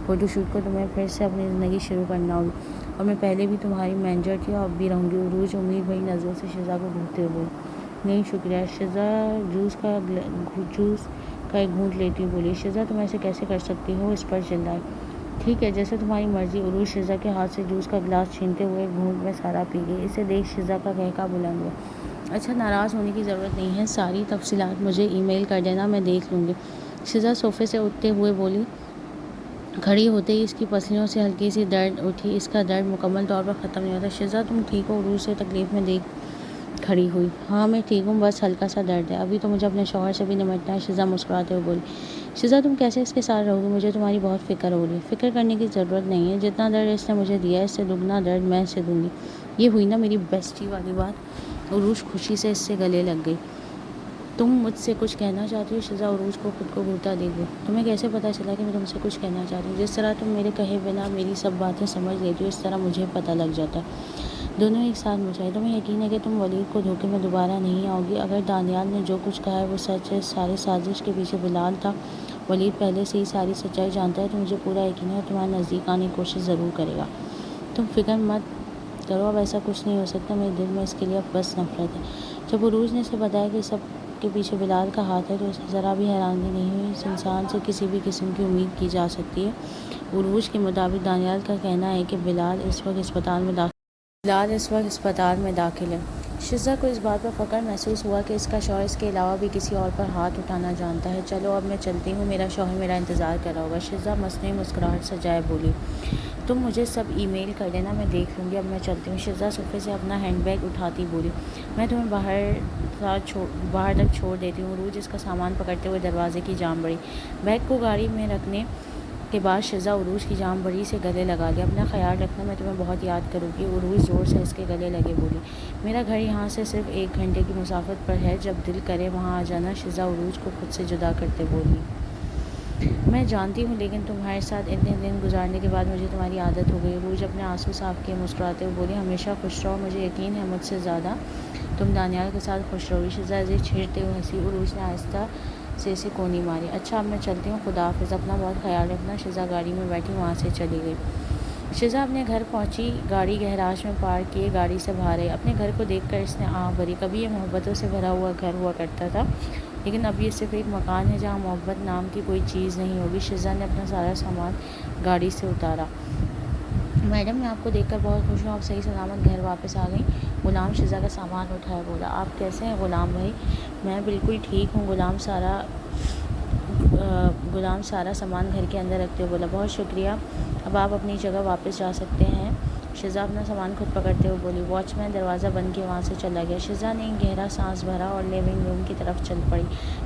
فوٹو شوٹ کو، تمہیں پھر سے اپنی زندگی شروع کرنا ہوگی، اور میں پہلے بھی تمہاری مینیجر تھی اور اب بھی رہوں گی۔ عروج امید بھری نظروں سے شزا کو گھورتے ہوئے نہیں شکریہ، شزا جوس کا ایک گھونٹ لیتی ہوئی بولی۔ شزا تم ایسے کیسے کر سکتی ہو؟ اس پر چلائی۔ ٹھیک ہے جیسے تمہاری مرضی، عروج شزا کے ہاتھ سے جوس کا گلاس چھینتے ہوئے ایک گھونٹ میں سارا پی گئی۔ اسے دیکھ شزا کا قہقہ بلند ہوا۔ اچھا ناراض ہونے کی ضرورت نہیں ہے، ساری تفصیلات مجھے ای میل کر دینا، میں دیکھ لوں گی۔ شزا صوفے سے اٹھتے ہوئے بولی۔ کھڑی ہوتے ہی اس کی پسلیوں سے ہلکی سی درد اٹھی، اس کا درد مکمل طور پر ختم نہیں ہوتا۔ شزا تم ٹھیک ہو؟ عروج سے تکلیف میں دیکھ کھڑی ہوئی۔ ہاں میں ٹھیک ہوں، بس ہلکا سا درد ہے، ابھی تو مجھے اپنے شوہر سے بھی نمٹنا ہے، شزا مسکراتے ہوئے بولی۔ شزا تم کیسے اس کے ساتھ رہو گی؟ مجھے تمہاری بہت فکر ہو رہی ہے۔ فکر کرنے کی ضرورت نہیں ہے، جتنا درد اس نے مجھے دیا ہے اس سے دگنا درد میں اسے دوں گی۔ یہ ہوئی نا میری بیسٹی والی بات۔ عروج خوشی سے اس سے گلے لگ گئی۔ تم مجھ سے کچھ کہنا چاہتی ہو؟ شزا عروج کو خود کو گھٹتا دے گئی۔ تمہیں کیسے پتہ چلا کہ میں تم سے کچھ کہنا چاہتی ہوں؟ جس طرح تم میرے کہے بنا میری سب باتیں سمجھ لیتی ہو اس طرح مجھے پتہ لگ جاتا ہے۔ دونوں ایک ساتھ مسکرائے۔ تمہیں یقین ہے کہ تم ولید کو دھوکے میں دوبارہ نہیں آؤ گی؟ اگر دانیال نے جو کچھ کہا ہے وہ سچ ہے، سارے سازش کے پیچھے بلال تھا، ولید پہلے سے ہی ساری سچائی جانتا ہے، تو مجھے پورا یقین ہے اور تمہارے نزدیک آنے کی کوشش ضرور کرے گا۔ تم فکر مت کرو، اب ایسا کچھ نہیں ہو سکتا، میرے دل میں اس کے لیے اب بس نفرت ہے۔ جب عروج نے اسے بتایا کہ سب کے پیچھے بلال کا ہاتھ ہے تو اسے ذرا بھی حیرانگی نہیں ہوئی۔ اس انسان سے کسی بھی قسم کی امید کی جا سکتی ہے۔ عروج کے مطابق دانیال کا کہنا ہے کہ بلال اس وقت اسپتال میں داخل ہے۔ شزا کو اس بات پر فخر محسوس ہوا کہ اس کا شوہر اس کے علاوہ بھی کسی اور پر ہاتھ اٹھانا جانتا ہے۔ چلو اب میں چلتی ہوں، میرا شوہر میرا انتظار کر رہا ہوگا۔ شزا مصنوعی مسکراہٹ سجائے بولی۔ تم مجھے سب ای میل کر دینا، میں دیکھ لوں گی، اب میں چلتی ہوں۔ شزا صوفے سے اپنا ہینڈ بیگ اٹھاتی بولی۔ میں تمہیں باہر تک چھوڑ دیتی ہوں۔ عروج اس کا سامان پکڑتے ہوئے دروازے کی جانب بڑھی۔ بیگ کو گاڑی میں رکھنے کے بعد شزا عروج کی جانب بڑھی سے گلے لگا لیا۔ اپنا خیال رکھنا، میں تمہیں بہت یاد کروں گی۔ عروج زور سے اس کے گلے لگے بولی۔ میرا گھر یہاں سے صرف 1 گھنٹے کی مسافت پر ہے، جب دل کرے وہاں آ جانا، شزا عروج کو خود سے جدا کرتے بولی۔ میں جانتی ہوں لیکن تمہارے ساتھ اتنے دن گزارنے کے بعد مجھے تمہاری عادت ہو گئی۔ عروج اپنے آنسو صاف کیے مسکراتے ہوئے بولی۔ ہمیشہ خوش رہو، مجھے یقین ہے مجھ سے زیادہ تم دانیال کے ساتھ خوش رہو گی۔ شزا اسے چھیڑتے ہوئے ہنسی۔ عروج نے آہستہ سے اسے کونی ماری۔ اچھا اب میں چلتی ہوں، خدا حافظ، اپنا بہت خیال رکھنا۔ شزا گاڑی میں بیٹھی وہاں سے چلی گئی۔ شزا اپنے گھر پہنچی، گاڑی گیراج میں پارک کیے گاڑی سے باہر آئی۔ اپنے گھر کو دیکھ کر اس نے آہ بھری۔ کبھی یہ محبتوں سے بھرا ہوا گھر ہوا کرتا تھا، لیکن اب یہ صرف ایک مکان ہے جہاں محبت نام کی کوئی چیز نہیں ہوگی۔ شزا نے اپنا سارا سامان گاڑی سے اتارا۔ میڈم میں آپ کو دیکھ کر بہت خوش ہوں، آپ صحیح سلامت گھر واپس آ گئیں۔ غلام شزا کا سامان اٹھایا بولا۔ آپ کیسے ہیں غلام بھائی؟ میں بالکل ٹھیک ہوں، غلام سارا سامان گھر کے اندر رکھتے ہوئے بولا۔ بہت شکریہ، اب آپ اپنی جگہ واپس جا سکتے ہیں۔ شزا اپنا سامان خود پکڑتے ہوئے بولی۔ واچ مین دروازہ بند کیے وہاں سے چلا گیا۔ شزا نے ایک گہرا سانس بھرا اور لیونگ روم کی طرف چل پڑی،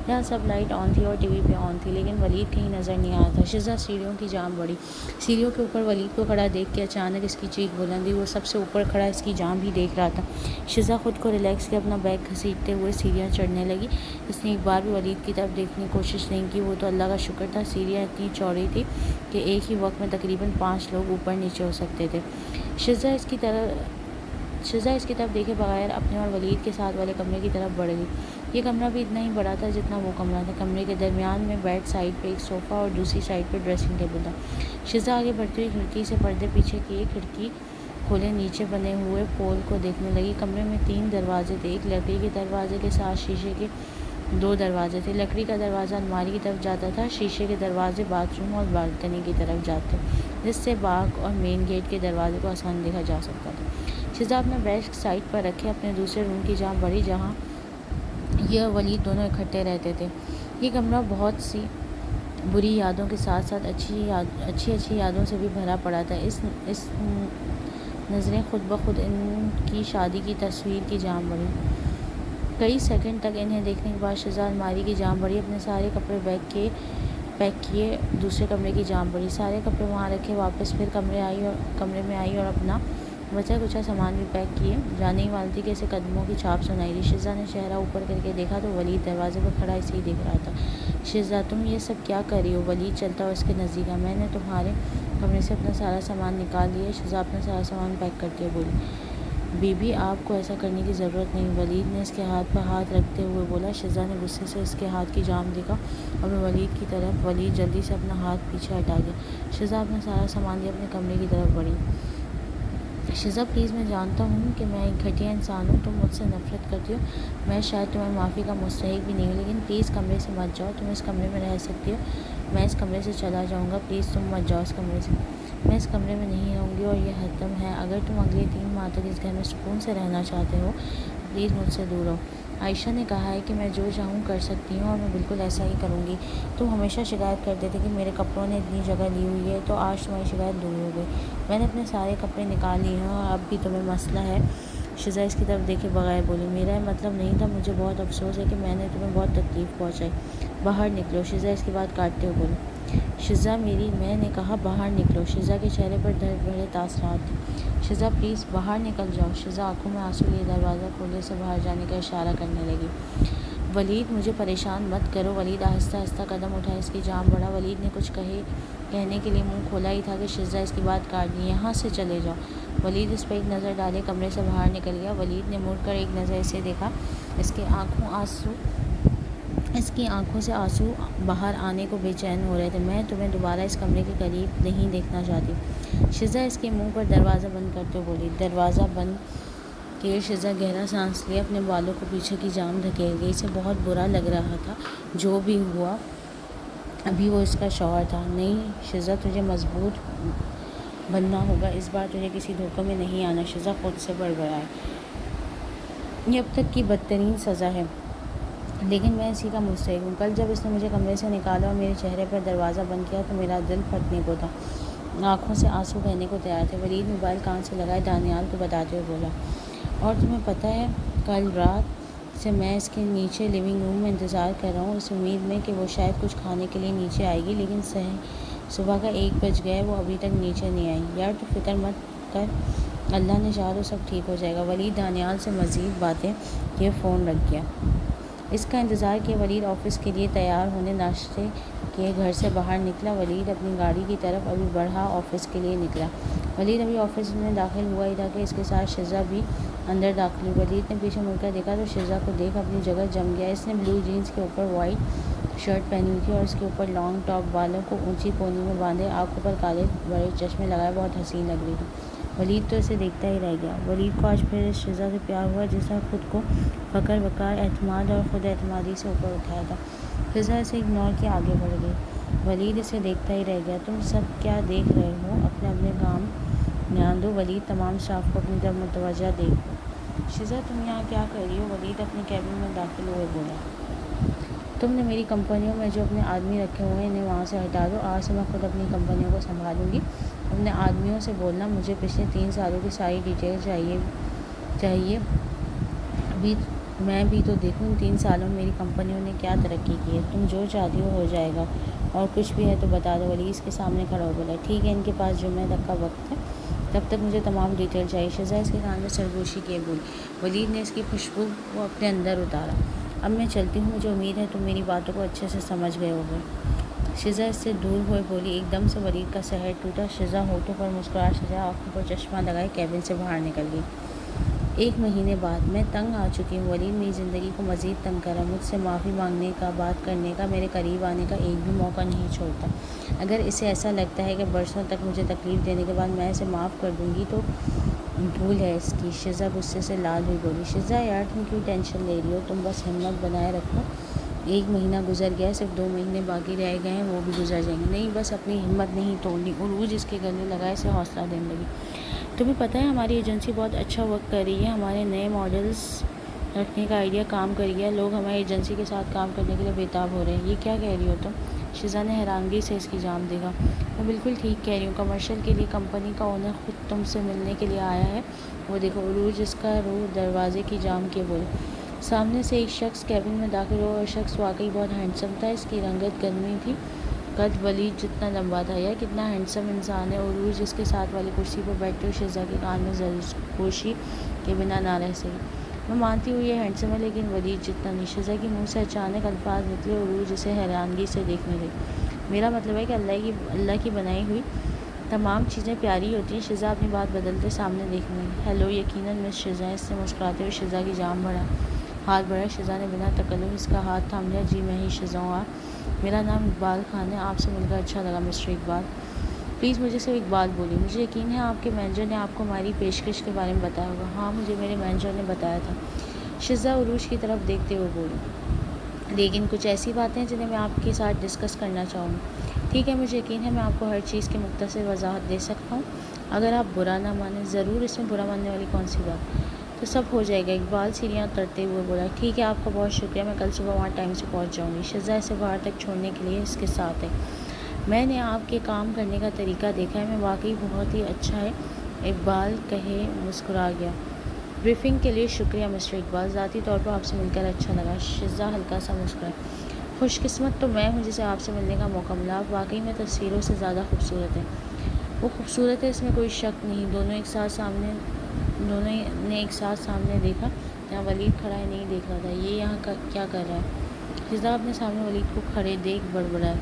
جہاں سب لائٹ آن تھی اور ٹی وی بھی آن تھی، لیکن ولید کہیں نظر نہیں آیا تھا۔ شزا سیڑھیوں کی جانب بڑھی۔ سیڑھیوں کے اوپر ولید کو کھڑا دیکھ کے اچانک اس کی چیخ بلند ہوئی۔ وہ سب سے اوپر کھڑا اس کی جانب ہی دیکھ رہا تھا۔ شزا خود کو ریلیکس کے اپنا بیگ گھسیٹتے ہوئے سیڑھیاں چڑھنے لگی۔ اس نے ایک بار بھی ولید کی طرف دیکھنے کی کوشش نہیں کی۔ وہ تو اللہ کا شکر تھا سیڑھیاں اتنی چوڑی تھی کہ ایک ہی وقت میں تقریباً 5 لوگ اوپر نیچے ہو سکتے تھے۔ شزا اس کی طرف دیکھے بغیر اپنے اور ولید کے ساتھ والے کمرے کی طرف بڑھ گئی۔ یہ کمرہ بھی اتنا ہی بڑا تھا جتنا وہ کمرہ تھا۔ کمرے کے درمیان میں بیڈ سائڈ پہ ایک صوفہ اور دوسری سائڈ پہ ڈریسنگ ٹیبل تھا۔ شزا آگے بڑھتی ہوئی کھڑکی سے پردے پیچھے کیے کھڑکی کھولے نیچے بنے ہوئے پول کو دیکھنے لگی۔ کمرے میں 3 دروازے تھے، ایک لکڑی کے دروازے کے ساتھ شیشے کے 2 دروازے تھے۔ لکڑی کا دروازہ الماری کی طرف جاتا تھا، شیشے کے دروازے باتھ روم اور بالکنی کی طرف جاتے، جس سے باغ اور مین گیٹ کے دروازے کو آسان دیکھا جا سکتا تھا۔ شزا اپنا بیگ سائڈ پر رکھے اپنے دوسرے روم کی جانب بڑھی، جہاں یہ اور ولید دونوں اکٹھے رہتے تھے۔ یہ کمرہ بہت سی بری یادوں کے ساتھ ساتھ اچھی یادوں سے بھی بھرا پڑا تھا۔ اس نظریں خود بخود ان کی شادی کی تصویر کی جانب بڑھی۔ کئی سیکنڈ تک انہیں دیکھنے کے بعد شزا الماری کی جانب بڑھی، اپنے سارے کپڑے پیک کیے دوسرے کمرے کی جانب بڑھی، سارے کپڑے وہاں رکھے، واپس پھر کمرے میں آئی اور اپنا بچا کچا سامان بھی پیک کیے۔ جانے ہی والی تھی کہ اسے قدموں کی چھاپ سنائی دی۔ شزا نے چہرہ اوپر کر کے دیکھا تو ولید دروازے پر کھڑا اسے ہی دیکھ رہا تھا۔ شزا تم یہ سب کیا کر رہی ہو؟ ولید چلتا ہوا اس کے نزدیک آیا۔ میں نے تمہارے کمرے سے اپنا سارا سامان نکال لیا ہے، شزا اپنا سارا سامان پیک کرتی ہوئے بولی۔ بی بی آپ کو ایسا کرنے کی ضرورت نہیں، ولید نے اس کے ہاتھ پر ہاتھ رکھتے ہوئے بولا۔ شزا نے غصے سے اس کے ہاتھ کی جانب دیکھا اور ولید کی طرف۔ ولید جلدی سے اپنا ہاتھ پیچھے ہٹا گیا۔ شزا اپنا سارا سامان لیے اپنے کمرے کی طرف بڑھی۔ شزا پلیز، میں جانتا ہوں کہ میں ایک گھٹیا انسان ہوں، تم مجھ سے نفرت کرتی ہو، میں شاید تمہیں معافی کا مستحق بھی نہیں ہوں، لیکن پلیز کمرے سے مت جاؤ، تم اس کمرے میں رہ سکتی ہو، میں اس کمرے سے چلا جاؤں گا، پلیز تم مت جاؤ اس کمرے سے، میں اس کمرے میں نہیں رہوں گی اور یہ حتم ہے، اگر تم اگلے 3 ماہ تک اس گھر میں سکون سے رہنا چاہتے ہو پلیز مجھ سے دور رہو۔ عائشہ نے کہا ہے کہ میں جو چاہوں کر سکتی ہوں اور میں بالکل ایسا ہی کروں گی، تم ہمیشہ شکایت کرتے تھے کہ میرے کپڑوں نے اتنی جگہ لی ہوئی ہے، تو آج تمہاری شکایت دور ہو گئی، میں نے اپنے سارے کپڑے نکال لیے ہیں اور اب بھی تمہیں مسئلہ ہے۔ شزا اس کی طرف دیکھے بغیر بولی، میرا یہ مطلب نہیں تھا، مجھے بہت افسوس ہے کہ میں نے تمہیں بہت تکلیف پہنچائی، باہر نکلو۔ شزا اس کی بات کاٹتے ہوئے بولی، شزا میری، میں نے کہا باہر نکلو۔ شزا کے چہرے پر درد بھرے تاثرات تھے۔ شزا پلیز باہر نکل جاؤ۔ شزا آنکھوں میں آنسو لیے دروازہ کھولنے سے باہر جانے کا اشارہ کرنے لگی۔ ولید مجھے پریشان مت کرو۔ ولید آہستہ آہستہ قدم اٹھائے، اس کی جان بڑھا۔ ولید نے کچھ کہنے کے لیے منہ کھولا ہی تھا کہ شزا اس کی بات کاٹ دی، یہاں سے چلے جاؤ۔ ولید اس پر ایک نظر ڈالے کمرے سے باہر نکل گیا۔ ولید نے مڑ کر ایک نظر اسے دیکھا، اس کی آنکھوں سے آنسو باہر آنے کو بے چین ہو رہے تھے۔ میں تمہیں دوبارہ اس کمرے کے قریب نہیں دیکھنا چاہتی۔ شزا اس کے منہ پر دروازہ بند کرتے ہوئے بولی۔ دروازہ بند کیے شزا گہرا سانس لیا، اپنے بالوں کو پیچھے کی جانب دھکیل گئی۔ اسے بہت برا لگ رہا تھا، جو بھی ہوا ابھی وہ اس کا شوہر تھا۔ نہیں شزا، تجھے مضبوط بننا ہوگا، اس بار تجھے کسی دھوکے میں نہیں آنا۔ شزا خود سے بڑبڑائی، یہ اب تک کی بدترین سزا ہے، لیکن میں اسی کا مستحق ہوں۔ کل جب اس نے مجھے کمرے سے نکالا اور میرے چہرے پر دروازہ بند کیا تو میرا دل پھٹنے کو تھا، آنکھوں سے آنسو بہنے کو تیار تھے۔ ولید موبائل کان سے لگائے دانیال کو بتاتے ہوئے بولا، اور تمہیں پتہ ہے کل رات سے میں اس کے نیچے لیونگ روم میں انتظار کر رہا ہوں، اس امید میں کہ وہ شاید کچھ کھانے کے لیے نیچے آئے گی، لیکن صبح کا 1 بج گیا ہے، وہ ابھی تک نیچے نہیں آئی۔ یار تو فکر مت کر، اللہ نے چاہا تو سب ٹھیک ہو جائے گا۔ ولید دانیال سے مزید باتیں کیے فون رکھ گیا۔ اس کا انتظار کیا ولید آفس کے لیے تیار ہونے ناشتے کے گھر سے باہر نکلا۔ ولید اپنی گاڑی کی طرف ابھی بڑھا، آفس کے لیے نکلا۔ ولید ابھی آفس میں داخل ہوا ہی تھا کہ اس کے ساتھ شزا بھی اندر داخل ہوئی۔ ولید نے پیچھے مڑ کر دیکھا تو شزا کو دیکھ اپنی جگہ جم گیا۔ اس نے بلو جینس کے اوپر وائٹ شرٹ پہنی ہوئی تھی اور اس کے اوپر لانگ ٹاپ، بالوں کو اونچی پونی میں باندھے، آنکھوں پر کالے بڑے چشمے لگائے بہت حسین لگ رہی تھی۔ ولید تو اسے دیکھتا ہی رہ گیا۔ ولید کو آج پھر اس شزا سے پیار ہوا جس نے خود کو فخر، وقار، اعتماد اور خود اعتمادی سے اوپر اٹھایا تھا۔ شزا اسے اگنور کیے آگے بڑھ گئی۔ ولید اسے دیکھتا ہی رہ گیا۔ تم سب کیا دیکھ رہے ہو؟ اپنے اپنے کام دھیان دو۔ ولید تمام اسٹاف کو اپنی طرف متوجہ دیکھ، شزا تم یہاں کیا کر رہی ہو؟ ولید اپنے کیبن میں داخل ہوئے بولا، تم نے میری کمپنیوں میں جو اپنے آدمی رکھے ہوئے ہیں انہیں وہاں سے ہٹا دو، آج سے میں خود اپنی کمپنیوں کو سنبھالوں گی۔ اپنے آدمیوں سے بولنا مجھے پچھلے 3 سالوں کی ساری ڈیٹیل چاہیے، میں بھی تو دیکھوں ان 3 سالوں میں میری کمپنیوں نے کیا ترقی کی ہے۔ تم جو چاہتی ہو جائے گا، اور کچھ بھی ہے تو بتا دو۔ ولید اس کے سامنے کھڑا ہو بولا، ٹھیک ہے، ان کے پاس جمعہ تک کا وقت ہے، تب تک مجھے تمام ڈیٹیل چاہیے۔ شزا اس کے کان میں سرگوشی کیے بولی۔ ولید نے اس کی خوشبو کو اپنے اندر اتارا، اب میں چلتی ہوں، مجھے امید ہے تم میری باتوں کو اچھے سے سمجھ گئے ہوگے۔ شزا اس سے دور ہوئے بولی۔ ایک دم سے ولید کا سحر ٹوٹا، شزا ہونٹوں پر مسکراہٹ سجائے آنکھوں پر چشمہ لگائے کیبن سے باہر نکل گئی۔ 1 مہینے بعد، میں تنگ آ چکی ہوں، ولید میری زندگی کو مزید تنگ کر رہا ہے، مجھ سے معافی مانگنے کا، بات کرنے کا، میرے قریب آنے کا ایک بھی موقع نہیں چھوڑتا۔ اگر اسے ایسا لگتا ہے کہ برسوں تک مجھے تکلیف دینے کے بعد میں اسے معاف کر دوں گی تو بھول ہے اس کی۔ شزا غصے سے لال ہوئی بولی، شزا یار تم کیوں ٹینشن لے رہی ہو؟ تم بس ہمت بنائے رکھو، 1 مہینہ گزر گیا ہے، صرف 2 مہینے باقی رہ گئے ہیں، وہ بھی گزر جائیں گے۔ نہیں بس اپنی ہمت نہیں توڑنی۔ عروج اس کے گلے لگائے اسے حوصلہ دینے لگی، تمہیں پتہ ہے ہماری ایجنسی بہت اچھا ورک کر رہی ہے، ہمارے نئے ماڈلز رکھنے کا آئیڈیا کام کر گیا، لوگ ہماری ایجنسی کے ساتھ کام کرنے کے لیے بےتاب ہو رہے ہیں۔ یہ کیا کہہ رہی ہو تم؟ شزا نے حیرانگی سے اس کی جانب دیکھا۔ میں بالکل ٹھیک کہہ رہی ہوں، کمرشل کے لیے کمپنی کا اونر خود تم سے ملنے کے لیے آیا ہے، وہ دیکھو۔ عروج اس کا روح دروازے کی جانب کیے بولے۔ سامنے سے ایک شخص کیبن میں داخل ہوا، اور شخص واقعی بہت ہینڈسم تھا، اس کی رنگت گرمی تھی، قد ولید جتنا لمبا تھا۔ یہ کتنا ہینڈسم انسان ہے۔ عروج اس کے ساتھ والی کرسی پر بیٹھتے ہوئے شزا کے کان میں سرگوشی کے بنا نہ رہ سکی، میں مانتی ہوں یہ ہینڈسم ہے، لیکن ولید جتنا نہیں۔ شزا کے منہ سے اچانک الفاظ نکلے، عروج اسے حیرانگی سے دیکھنے لگی۔ میرا مطلب ہے کہ اللہ کی بنائی ہوئی تمام چیزیں پیاری ہوتی ہیں۔ شزا اپنی بات بدلتے سامنے دیکھنے لگی۔ ہیلو، یقیناً مس شزا، اس سے مسکراتے ہوئے شزا کی جانب ہاتھ بڑھا۔ شزا نے بنا تکلف اس کا ہاتھ تھام لیا۔ جی میں ہی شزا ہوں، میرا نام اقبال خان ہے، آپ سے مل کر اچھا لگا مسٹر اقبال۔ پلیز مجھے صرف ایک بات بولیے، مجھے یقین ہے آپ کے مینیجر نے آپ کو ہماری پیشکش کے بارے میں بتایا ہوگا۔ ہاں، مجھے میرے مینیجر نے بتایا تھا، شزا عروج کی طرف دیکھتے ہوئے بولی، لیکن کچھ ایسی باتیں جنہیں میں آپ کے ساتھ ڈسکس کرنا چاہوں گی۔ ٹھیک ہے، مجھے یقین ہے میں آپ کو ہر چیز کی مختصر وضاحت دے سکتا ہوں، اگر آپ برا نہ مانیں۔ ضرور، اس میں برا ماننے والی کون سی بات؟ تو سب ہو جائے گا، اقبال سیڑھیاں اترتے ہوئے بولا۔ ٹھیک ہے، آپ کا بہت شکریہ، میں کل صبح وہاں ٹائم سے پہنچ جاؤں گی۔ شزا اسے باہر تک چھوڑنے کے لیے اس کے ساتھ ہے۔ میں نے آپ کے کام کرنے کا طریقہ دیکھا ہے، میں واقعی بہت ہی اچھا ہے، اقبال کہے مسکرا گیا۔ بریفنگ کے لیے شکریہ مسٹر اقبال، ذاتی طور پر آپ سے مل کر اچھا لگا۔ شزا ہلکا سا مسکرائی۔ خوش قسمت تو میں ہوں جسے آپ سے ملنے کا موقع ملا، آپ واقعی میں تصویروں سے زیادہ خوبصورت ہیں۔ وہ خوبصورت ہے، اس میں کوئی شک نہیں۔ دونوں نے ایک ساتھ سامنے دیکھا، جہاں ولید کھڑا ہے نہیں دیکھ رہا تھا۔ یہ یہاں کیا کر رہا ہے؟ شزا اپنے سامنے ولید کو کھڑے دیکھ بڑبڑایا۔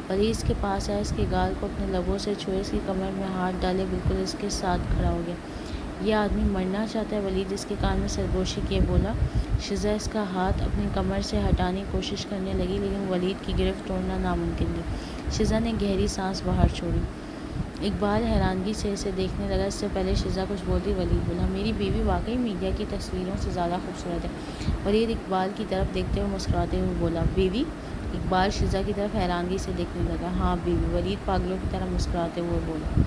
ولید اس کے پاس آیا، اس کے گال کو اپنے لبوں سے چھوئے، اس کی کمر میں ہاتھ ڈالے، بالکل اس کے ساتھ کھڑا ہو گیا۔ یہ آدمی مرنا چاہتا ہے، ولید اس کے کان میں سرگوشی کیے بولا۔ شزا اس کا ہاتھ اپنی کمر سے ہٹانے کی کوشش کرنے لگی، لیکن ولید کی گرفت توڑنا ناممکن تھی۔ شزا نے گہری سانس باہر چھوڑی۔ اقبال حیرانگی سے اسے دیکھنے لگا۔ اس سے پہلے شزا کچھ بولتی، ولید بولا، میری بیوی واقعی میڈیا کی تصویروں سے زیادہ خوبصورت ہے۔ ولید اقبال کی طرف دیکھتے ہوئے مسکراتے ہوئے بولا، بیوی؟ اقبال شزا کی طرف حیرانگی سے دیکھنے لگا۔ ہاں بیوی، ولید پاگلوں کی طرح مسکراتے ہوئے بولا۔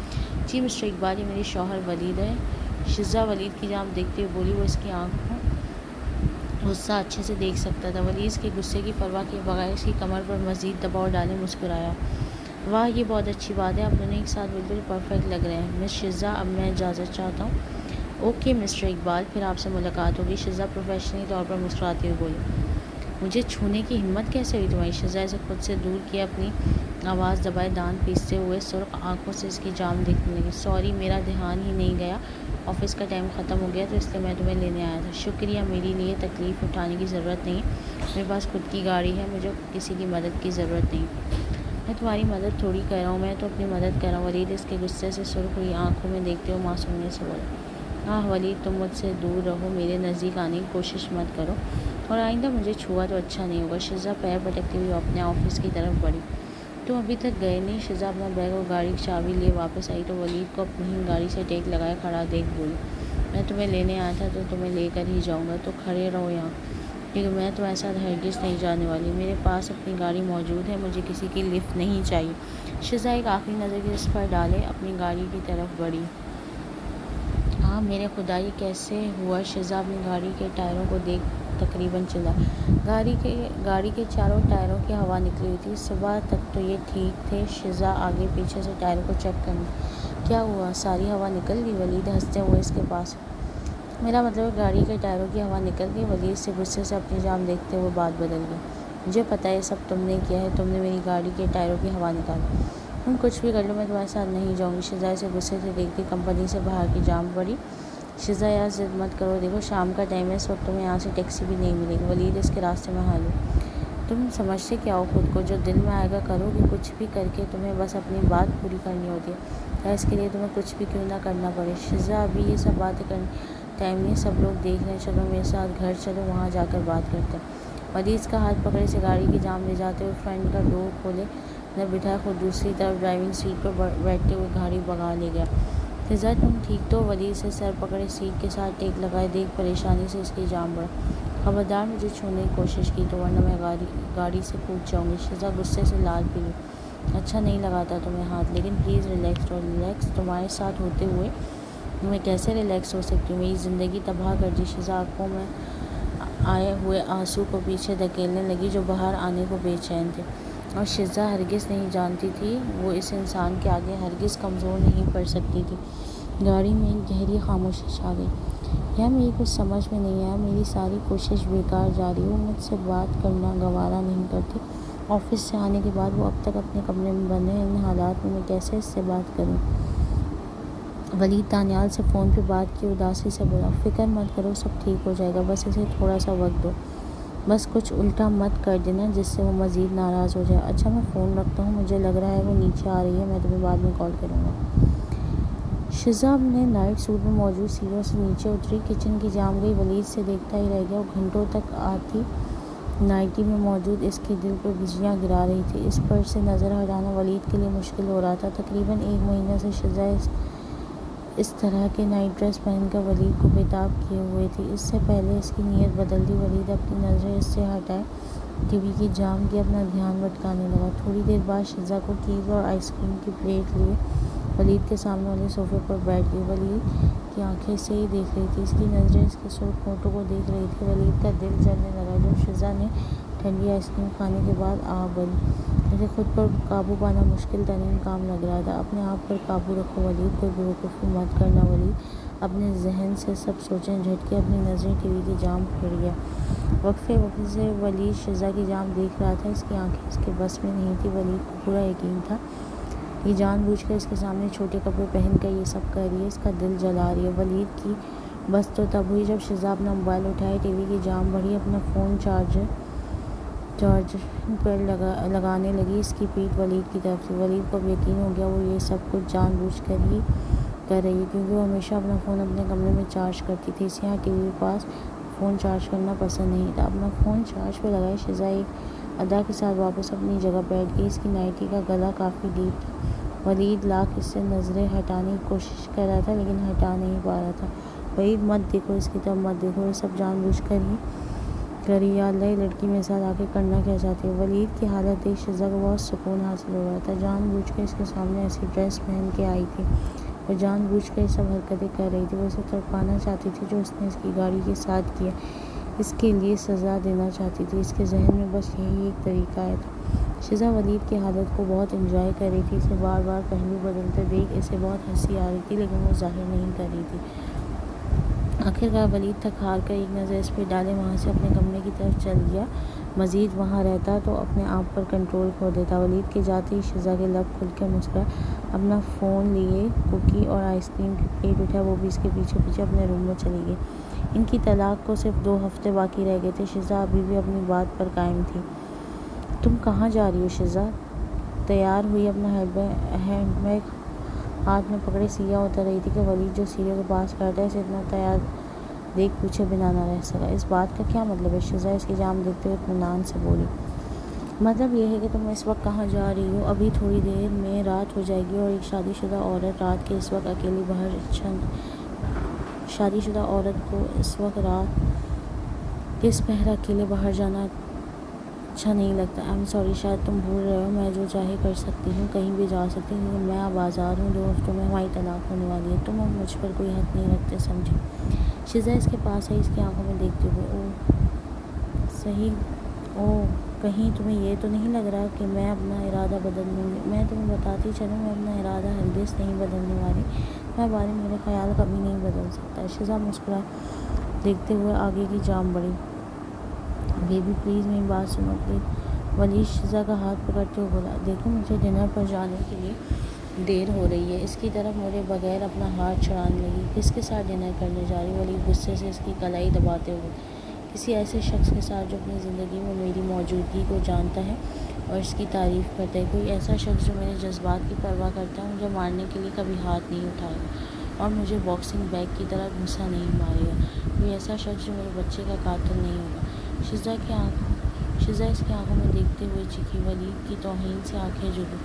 جی مسٹر اقبال، یہ میری شوہر ولید ہے۔ شزا ولید کی جانب دیکھتے ہوئے بولی۔ وہ اس کی آنکھوں غصہ اچھے سے دیکھ سکتا تھا۔ ولید اس کے غصے کی پرواہ کیے بغیر اس کی کمر پر مزید دباؤ ڈالے مسکرایا۔ واہ، یہ بہت اچھی بات ہے، آپ دونوں ایک ساتھ بالکل پرفیکٹ لگ رہے ہیں۔ مس شزا، اب میں اجازت چاہتا ہوں۔ اوکے مسٹر اقبال، پھر آپ سے ملاقات ہوگی۔ شزا پروفیشنلی طور پر مسکراتے ہوئے بولی۔ مجھے چھونے کی ہمت کیسے ہوئی تمہاری؟ شزا اسے خود سے دور کیا، اپنی آواز دبائے، دانت پیستے ہوئے سرخ آنکھوں سے اس کی جانب دیکھنے لگی۔ سوری، میرا دھیان ہی نہیں گیا، آفس کا ٹائم ختم ہو گیا تو اس لیے میں تمہیں لینے آیا تھا۔ شکریہ، میرے لیے تکلیف اٹھانے کی ضرورت نہیں، میرے پاس خود کی گاڑی ہے، مجھے کسی کی مدد کی ضرورت نہیں۔ میں تمہاری مدد تھوڑی کر رہا ہوں، میں تو اپنی مدد کر رہا ہوں۔ ولید اس کے غصے سے سرخ ہوئی آنکھوں میں دیکھتے ہوئے معصومیت سے بولا۔ آہ ولید، تم مجھ سے دور رہو، میرے نزدیک آنے کی کوشش مت کرو، اور آئندہ مجھے چھوا تو اچھا نہیں ہوگا۔ شزا پیر پٹکتی ہوئی اپنے آفس کی طرف بڑھی۔ تم ابھی تک گئے نہیں؟ شزا اپنا بیگ اور گاڑی کی چابی لیے واپس آئی تو ولید کو اپنی ہی گاڑی سے ٹیک لگائے کھڑا دیکھ بولی، میں تمہیں لینے آیا تھا تو تمہیں لے کر ہی جاؤں گا، تو کھڑے رہو یہاں، کیونکہ میں تمہارے ساتھ ہرگز نہیں جانے والی۔ میرے پاس اپنی گاڑی موجود ہے، مجھے کسی کی لفٹ نہیں چاہیے۔ شزا ایک آخری نظر اس پر ڈالے اپنی گاڑی کی طرف بڑھی۔ ہاں میرے خدا، یہ کیسے ہوا؟ شزا اپنی گاڑی کے ٹائروں کو دیکھ تقریباً چلائی۔ گاڑی کے چاروں ٹائروں کی ہوا نکلی ہوئی تھی۔ صبح تک تو یہ ٹھیک تھے۔ شزا آگے پیچھے سے ٹائروں کو چیک کرنے۔ کیا ہوا؟ ساری ہوا نکل گئی؟ ولید ہنستے ہوئے اس کے پاس۔ میرا مطلب ہے گاڑی کے ٹائروں کی ہوا نکل گئی۔ ولید سے غصے سے اپنی جانب دیکھتے ہوئے بات بدل گئی۔ مجھے پتہ ہے یہ سب تم نے کیا ہے، تم نے میری گاڑی کے ٹائروں کی ہوا نکالی۔ تم کچھ بھی کر لو، میں تمہارے ساتھ نہیں جاؤں گی۔ شزا اسے غصے سے دیکھتی کمپنی سے باہر کی جانب بڑھی۔ شزا یار ضد مت کرو، دیکھو شام کا ٹائم ہے، اس وقت تمہیں یہاں سے ٹیکسی بھی نہیں ملے گی۔ ولید اس کے راستے میں حائل ہوئی۔ تم سمجھتے کیا ہو خود کو؟ جو دل میں آئے گا کرو گے، کچھ بھی کر کے تمہیں بس اپنی بات پوری کرنی ہوتی ہے، چاہے اس کے لیے تمہیں کچھ بھی کیوں نہ کرنا پڑے۔ شزا ابھی یہ سب باتیں کرنے ٹائم نہیں، سب لوگ دیکھ رہے ہیں، چلو میرے ساتھ گھر چلو، وہاں جا کر بات کرتے ہیں۔ ولید اس کا ہاتھ پکڑے اسے گاڑی کی جانب لے جاتے ہوئے فرنٹ کا ڈور کھولے اندر بٹھائے، خود دوسری طرف ڈرائیونگ سیٹ پر بیٹھتے ہوئے گاڑی بھگا لے گیا۔ شزا تم ٹھیک تو؟ ولید سے سر پکڑے سیٹ کے ساتھ ٹیک لگائے دیکھ پریشانی سے اس کی جانب بڑھا۔ خبردار مجھے چھونے کی کوشش کی تو ورنہ میں گاڑی سے کود جاؤں گی۔ شزا غصے سے لال پی گئی۔ اچھا نہیں لگاتا تمہیں ہاتھ، لیکن پلیز ریلیکس رہو۔ ریلیکس؟ تمہارے ساتھ ہوتے ہوئے میں کیسے ریلیکس ہو سکتی ہوں؟ میری زندگی تباہ کر دی۔ شزا آنکھوں میں آئے ہوئے آنسو کو پیچھے دھکیلنے لگی جو باہر آنے کو بے چین تھے، اور شزا ہرگز نہیں جانتی تھی وہ اس انسان کے آگے ہرگز کمزور نہیں پڑ سکتی تھی۔ گاڑی میں ایک گہری خاموشی چھا گئی۔ یار میری کچھ سمجھ میں نہیں آیا، میری ساری کوشش بیکار جا رہی ہے، وہ مجھ سے بات کرنا گوارا نہیں کرتی، آفس سے آنے کے بعد وہ اب تک اپنے کمرے میں بند ہے، ان حالات میں کیسے اس سے بات کروں؟ ولید دانیال سے فون پہ بات کی اداسی سے بولا۔ فکر مت کرو، سب ٹھیک ہو جائے گا، بس اسے تھوڑا سا وقت دو، بس کچھ الٹا مت کر دینا جس سے وہ مزید ناراض ہو جائے۔ اچھا میں فون رکھتا ہوں، مجھے لگ رہا ہے وہ نیچے آ رہی ہے، میں تمہیں بعد میں کال کروں گا۔ شزا اپنے نائٹ سوٹ میں موجود سیڑھیوں سے نیچے اتری، کچن کی جانب گئی، ولید سے دیکھتا ہی رہ گیا۔ وہ گھنٹوں تک آتی نائٹی میں موجود اس کے دل پر بجلیاں گرا رہی تھی۔ اس پر سے نظر ہٹانا ولید کے لیے مشکل ہو رہا تھا۔ تقریباً 1 مہینے سے شزا اس طرح کے نائٹ ڈریس پہن کر ولید کو بےتاب کیے ہوئے تھی۔ اس سے پہلے اس کی نیت بدل دی، ولید اپنی نظریں اس سے ہٹائے ٹی وی کی جام کی اپنا دھیان بھٹکانے لگا۔ تھوڑی دیر بعد شزا کو کیز اور آئس کریم کی پلیٹ لیے ولید کے سامنے والے صوفے پر بیٹھ گئی۔ ولید کی آنکھیں اسے ہی دیکھ رہی تھی، اس کی نظریں اس کے سرخ ہونٹوں کو دیکھ رہی تھی۔ ولید کا دل جلنے لگا جب شزا نے ٹھنڈی آئس کریم کھانے کے بعد آہ بھری۔ اسے خود پر قابو پانا مشکل ترین کام لگ رہا تھا۔ اپنے آپ پر قابو رکھو ولید، کوئی بیوقوفی مت کرنا ولید، اپنے ذہن سے سب سوچیں جھٹکے اپنی نظریں ٹی وی کی جام پھر گیا۔ وقفے سے ولید شزا کی جام دیکھ رہا تھا، اس کی آنکھیں اس کے بس میں نہیں تھی۔ ولید کو پورا یقین تھا یہ جان بوجھ کر اس کے سامنے چھوٹے کپڑے پہن کر یہ سب کر رہی ہے، اس کا دل جلا رہی ہے۔ ولید کی بس تو تب ہوئی جب شزا اپنا موبائل اٹھائے، ٹی وی کی جام بڑھی، اپنا فون چارجر پر لگانے لگی۔ اس کی پیٹھ ولید کی طرف تھی۔ ولید کو اب یقین ہو گیا وہ یہ سب کچھ جان بوجھ کر ہی کر رہی ہے، کیونکہ وہ ہمیشہ اپنا فون اپنے کمرے میں چارج کرتی تھی، اسے یہاں ٹی وی کے پاس فون چارج کرنا پسند نہیں تھا۔ اپنا فون چارج پہ لگائے شزا ایک ادا کے ساتھ واپس اپنی جگہ بیٹھ گئی۔ اس کی نائٹی کا گلا کافی ڈیپ تھا۔ ولید لاکھ اس سے نظریں ہٹانے کی کوشش کر رہا تھا لیکن ہٹا نہیں پا رہا تھا۔ ولید مت دیکھو، اس کی طرف مت دیکھو، یہ سب جان بوجھ کر ہی کری، یا اللہ یہ لڑکی میرے ساتھ آخر کرنا کیا چاہتی ہے۔ ولید کی حالت دیکھ شزا کو بہت سکون حاصل ہو رہا تھا۔ جان بوجھ کر اس کے سامنے ایسی ڈریس پہن کے آئی تھی، وہ جان بوجھ کر یہ سب حرکتیں کر رہی تھی، وہ اسے تڑپانا چاہتی تھی جو اس نے اس کی گاڑی کے ساتھ کیا، اس کے لیے سزا دینا چاہتی تھی۔ اس کے ذہن میں بس یہی ایک طریقہ آیا تھا۔ شزا ولید کی حالت کو بہت انجوائے کر رہی تھی، اسے بار بار پہلو بدلتے دیکھ اسے بہت ہنسی آ رہی تھی لیکن وہ ظاہر نہیں کر رہی تھی۔ آخرکار ولید تھک ہار کر ایک نظر اس پہ ڈالے وہاں سے اپنے کمرے کی طرف چل گیا۔ مزید وہاں رہتا تو اپنے آپ پر کنٹرول کھو دیتا۔ ولید کے جاتے ہی شزا کے لب کھل کے مسکرائے، اپنا فون لیے کوکی اور آئس کریم کی پلیٹ اٹھایا، وہ بھی اس کے پیچھے پیچھے اپنے روم میں چلی گئی۔ ان کی طلاق کو صرف 2 ہفتے باقی رہ گئے تھے۔ شزا ابھی بھی اپنی بات پر قائم تھی۔ تم کہاں جا رہی ہو شزا؟ تیار ہوئی، اپنا ہینڈ بیگ ہاتھ میں پکڑے سیڑھیاں اتر رہی تھی کہ ولید جو سیڑھیوں کے پاس کھڑا تھا اسے اتنا تیار دیکھ پوچھے بنا نہ رہ سکا۔ اس بات کا کیا مطلب ہے؟ شزا اس کی جام دیکھتے ہوئے اطمینان سے بولی۔ مطلب یہ ہے کہ تم اس وقت کہاں جا رہی ہو؟ ابھی تھوڑی دیر میں رات ہو جائے گی اور ایک شادی شدہ عورت رات کے اس وقت اکیلی باہر شادی شدہ عورت کو اس وقت رات کے اس پہر اکیلے باہر جانا اچھا نہیں لگتا۔ آئی ایم سوری، شاید تم بھول رہے ہو، میں جو چاہے کر سکتی ہوں، کہیں بھی جا سکتی ہوں، کیونکہ میں اب آزاد ہوں۔ 2 ہفتوں میں ہماری طلاق ہونے والی ہے، تم اب مجھ پر کوئی حق نہیں رکھتے، سمجھی؟ شزا اس کے پاس آئی، اس کی آنکھوں میں دیکھتے ہوئے، کہیں تمہیں یہ تو نہیں لگ رہا کہ میں اپنا ارادہ بدل لوں گی؟ میں تمہیں بتاتی چلوں، میں اپنا ارادہ ہرگز نہیں بدلنے والی، میں بارے میرے خیال کبھی نہیں بدل سکتا۔ شزا مسکرائے، دیکھتے ہوئے آگے کی جام بڑھی۔ بیبی پلیز میری بات سنو پلیز۔ ولید شزا کا ہاتھ پکڑتے ہوئے بولا، دیکھو مجھے ڈنر پر جانے کے لیے دیر ہو رہی ہے۔ اس کی طرف مڑے بغیر اپنا ہاتھ چھڑانے لگی۔ کس کے ساتھ ڈنر کرنے جا رہی؟ ولید غصے سے اس کی کلائی دباتے ہوئے، کسی ایسے شخص کے ساتھ جو اپنی زندگی میں میری موجودگی کو جانتا ہے اور اس کی تعریف کرتا ہے، کوئی ایسا شخص جو میرے جذبات کی پرواہ کرتا ہے، مجھے مارنے کے لیے کبھی ہاتھ نہیں اٹھائے گا اور مجھے باکسنگ بیگ کی طرح گھسا نہیں مارے گا، کوئی ایسا شخص جو میرے بچے کا قاتل نہیں ہوگا۔ شزا اس کی آنکھوں میں دیکھتے ہوئے چیخی۔ ولید کی توہین سے آنکھیں جھلی۔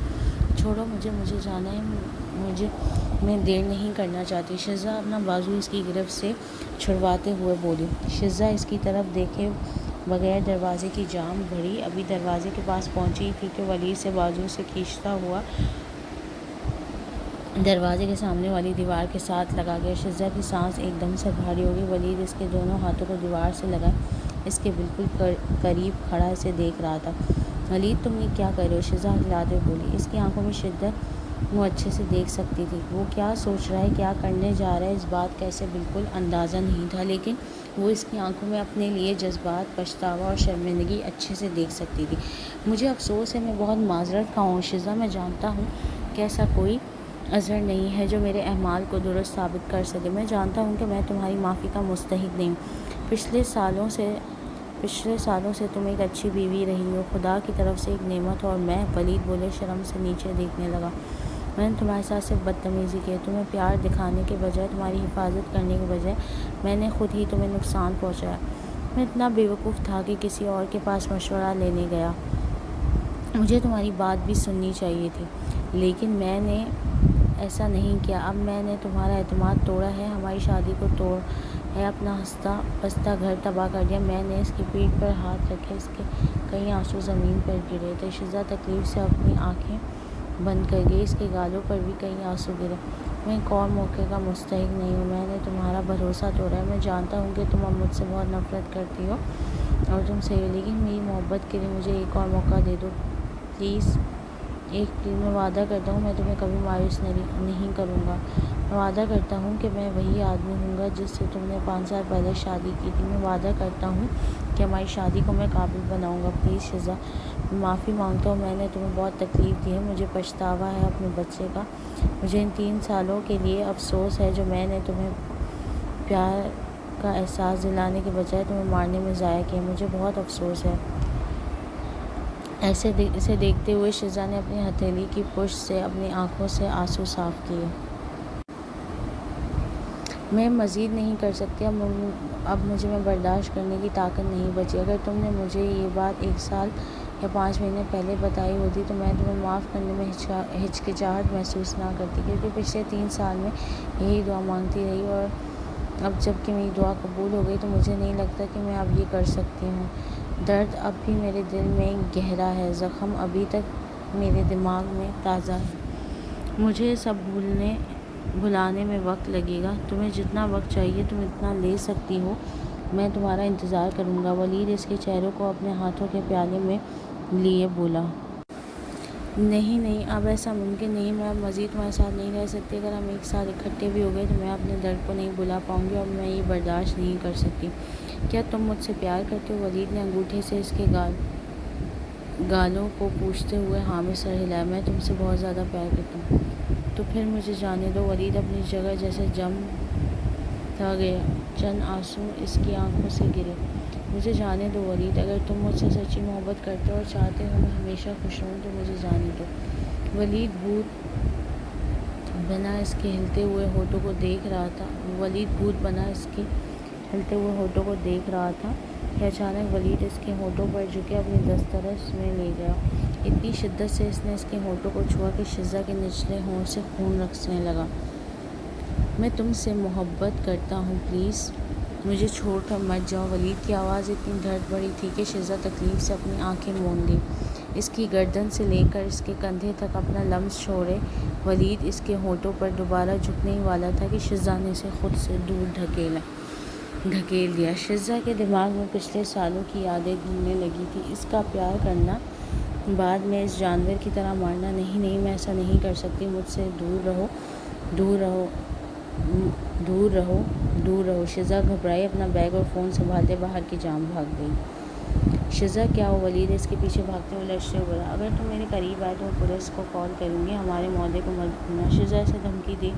چھوڑو مجھے جانا ہے، میں دیر نہیں کرنا چاہتی۔ شزا اپنا بازو اس کی گرفت سے چھڑواتے ہوئے بولی۔ شزا اس کی طرف دیکھے بغیر دروازے کی جام بڑھی، ابھی دروازے کے پاس پہنچی ہی تھی کہ ولید سے بازو سے کھینچتا ہوا دروازے کے سامنے والی دیوار کے ساتھ لگا گیا۔ شزا کی سانس ایک دم سے بھاری ہو گئی۔ ولید اس کے دونوں ہاتھوں کو دیوار سے لگائے اس کے بالکل قریب کھڑا اسے دیکھ رہا تھا۔ ولید تم یہ کیا کر رہے ہو؟ شزا ہلادے بولی۔ اس کی آنکھوں میں شدت وہ اچھے سے دیکھ سکتی تھی۔ وہ کیا سوچ رہا ہے، کیا کرنے جا رہا ہے، اس بات کا اسے بالکل اندازہ نہیں تھا، لیکن وہ اس کی آنکھوں میں اپنے لیے جذبات، پچھتاوا اور شرمندگی اچھے سے دیکھ سکتی تھی۔ مجھے افسوس ہے، میں بہت معذرت خواہ ہوں شزا، میں جانتا ہوں کہ ایسا کوئی عذر نہیں ہے جو میرے اعمال کو درست ثابت کر سکے۔ میں جانتا ہوں کہ میں تمہاری معافی کا مستحق نہیں ہوں۔ پچھلے سالوں سے تم ایک اچھی بیوی رہی ہو، خدا کی طرف سے ایک نعمت ہو، اور میں، ولید بولے، شرم سے نیچے دیکھنے لگا، میں نے تمہارے ساتھ صرف بدتمیزی کی ہے، تمہیں پیار دکھانے کے بجائے، تمہاری حفاظت کرنے کے بجائے میں نے خود ہی تمہیں نقصان پہنچایا۔ میں اتنا بیوقوف تھا کہ کسی اور کے پاس مشورہ لینے گیا۔ مجھے تمہاری بات بھی سننی چاہیے تھی، لیکن میں نے ایسا نہیں کیا۔ اب میں نے تمہارا اعتماد توڑا ہے، ہماری شادی کو توڑ ہے، اپنا ہنستا بستا گھر تباہ کر دیا۔ میں نے اس کی پیٹھ پر ہاتھ رکھے، اس کے کئی آنسو زمین پر گرے تھے۔ شزا تکلیف سے اپنی آنکھیں بند کر گئی، اس کے گالوں پر بھی کئی آنسو گرے۔ میں ایک اور موقع کا مستحق نہیں ہوں، میں نے تمہارا بھروسہ توڑا ہے۔ میں جانتا ہوں کہ تم اب مجھ سے بہت نفرت کرتی ہو اور تم صحیح ہو، لیکن میری محبت کے لیے مجھے ایک اور موقع دے دو پلیز۔ میں وعدہ کرتا ہوں میں تمہیں کبھی مایوس نہیں کروں گا۔ میں وعدہ کرتا ہوں کہ میں وہی آدمی ہوں گا جس سے تم نے 5 سال پہلے شادی کی تھی۔ میں وعدہ کرتا ہوں کہ ہماری شادی کو میں قابل بناؤں گا۔ پلیز شزا، میں معافی مانگتا ہوں، میں نے تمہیں بہت تکلیف دی ہے، مجھے پچھتاوا ہے اپنے بچے کا۔ مجھے ان 3 سالوں کے لیے افسوس ہے جو میں نے تمہیں پیار کا احساس دلانے کے بجائے تمہیں مارنے میں ضائع کیا، مجھے بہت افسوس ہے۔ اسے دیکھتے ہوئے شزا نے اپنی ہتھیلی کی پشت سے اپنی آنکھوں سے آنسو صاف کیے۔ میں مزید نہیں کر سکتی، اب مجھے میں برداشت کرنے کی طاقت نہیں بچی۔ اگر تم نے مجھے یہ بات 1 سال یا 5 مہینے پہلے بتائی ہوتی تو میں تمہیں معاف کرنے میں ہچکچاہٹ محسوس نہ کرتی، کیونکہ پچھلے 3 سال میں یہی دعا مانگتی رہی، اور اب جب کہ میری دعا قبول ہو گئی تو مجھے نہیں لگتا کہ میں اب یہ کر سکتی ہوں۔ درد اب بھی میرے دل میں گہرا ہے، زخم ابھی تک میرے دماغ میں تازہ ہے۔ مجھے یہ سب بھلانے میں وقت لگے گا۔ تمہیں جتنا وقت چاہیے تم اتنا لے سکتی ہو، میں تمہارا انتظار کروں گا۔ ولید اس کے چہرے کو اپنے ہاتھوں کے پیالے میں لیے بولا۔ نہیں، اب ایسا ممکن نہیں، میں اب مزید تمہارے ساتھ نہیں رہ سکتی۔ اگر ہم ایک ساتھ اکٹھے بھی ہو گئے تو میں اپنے درد کو نہیں بھلا پاؤں گی، اور میں یہ برداشت نہیں کر سکتی۔ کیا تم مجھ سے پیار کرتے ہو؟ ولید نے انگوٹھے سے اس کے گالوں کو پوچھتے ہوئے ہاں میں سر ہلایا۔ میں تم سے بہت زیادہ پیار کرتا ہوں۔ تو پھر مجھے جانے دو۔ ولید اپنی جگہ جیسے جم تھا گیا، چند آنسو اس کی آنکھوں سے گرے۔ مجھے جانے دو ولید، اگر تم مجھ سے سچی محبت کرتے ہو اور چاہتے ہو میں ہمیشہ خوش رہوں تو مجھے جانے دو۔ ولید بھوت بنا اس کے ہلتے ہوئے ہونٹوں کو دیکھ رہا تھا کہ اچانک ولید اس کے ہونٹوں پر جھکے اپنی دسترس میں لے گیا۔ اتنی شدت سے اس نے اس کے ہونٹوں کو چھوا کہ شزا کے نچلے ہونٹ سے خون رسنے لگا۔ میں تم سے محبت کرتا ہوں، پلیز مجھے چھوڑ کر مت جاؤ۔ ولید کی آواز اتنی درد بھری تھی کہ شزا تکلیف سے اپنی آنکھیں موند لی۔ اس کی گردن سے لے کر اس کے کندھے تک اپنا لمس چھوڑے ولید اس کے ہونٹوں پر دوبارہ جھکنے ہی والا تھا کہ شزا نے اسے خود سے دور دھکیل دیا۔ شزا کے دماغ میں پچھلے سالوں کی یادیں گھومنے لگی تھی۔ اس کا پیار کرنا، بعد میں اس جانور کی طرح مرنا، نہیں میں ایسا نہیں کر سکتی، مجھ سے دور رہو، دور رہو، دور رہو، دور رہو۔ شزا گھبرائی، اپنا بیگ اور فون سنبھالتے باہر کی جانب بھاگ گئی۔ شزا کیا ہو؟ ولید اس کے پیچھے بھاگتے ہوئے لرزتے ہوئے بولا۔ اگر تم میرے قریب آئے تو میں پولیس کو کال کروں گی، ہمارے معاہدے کو مت بھولنا۔ شزا اسے دھمکی دے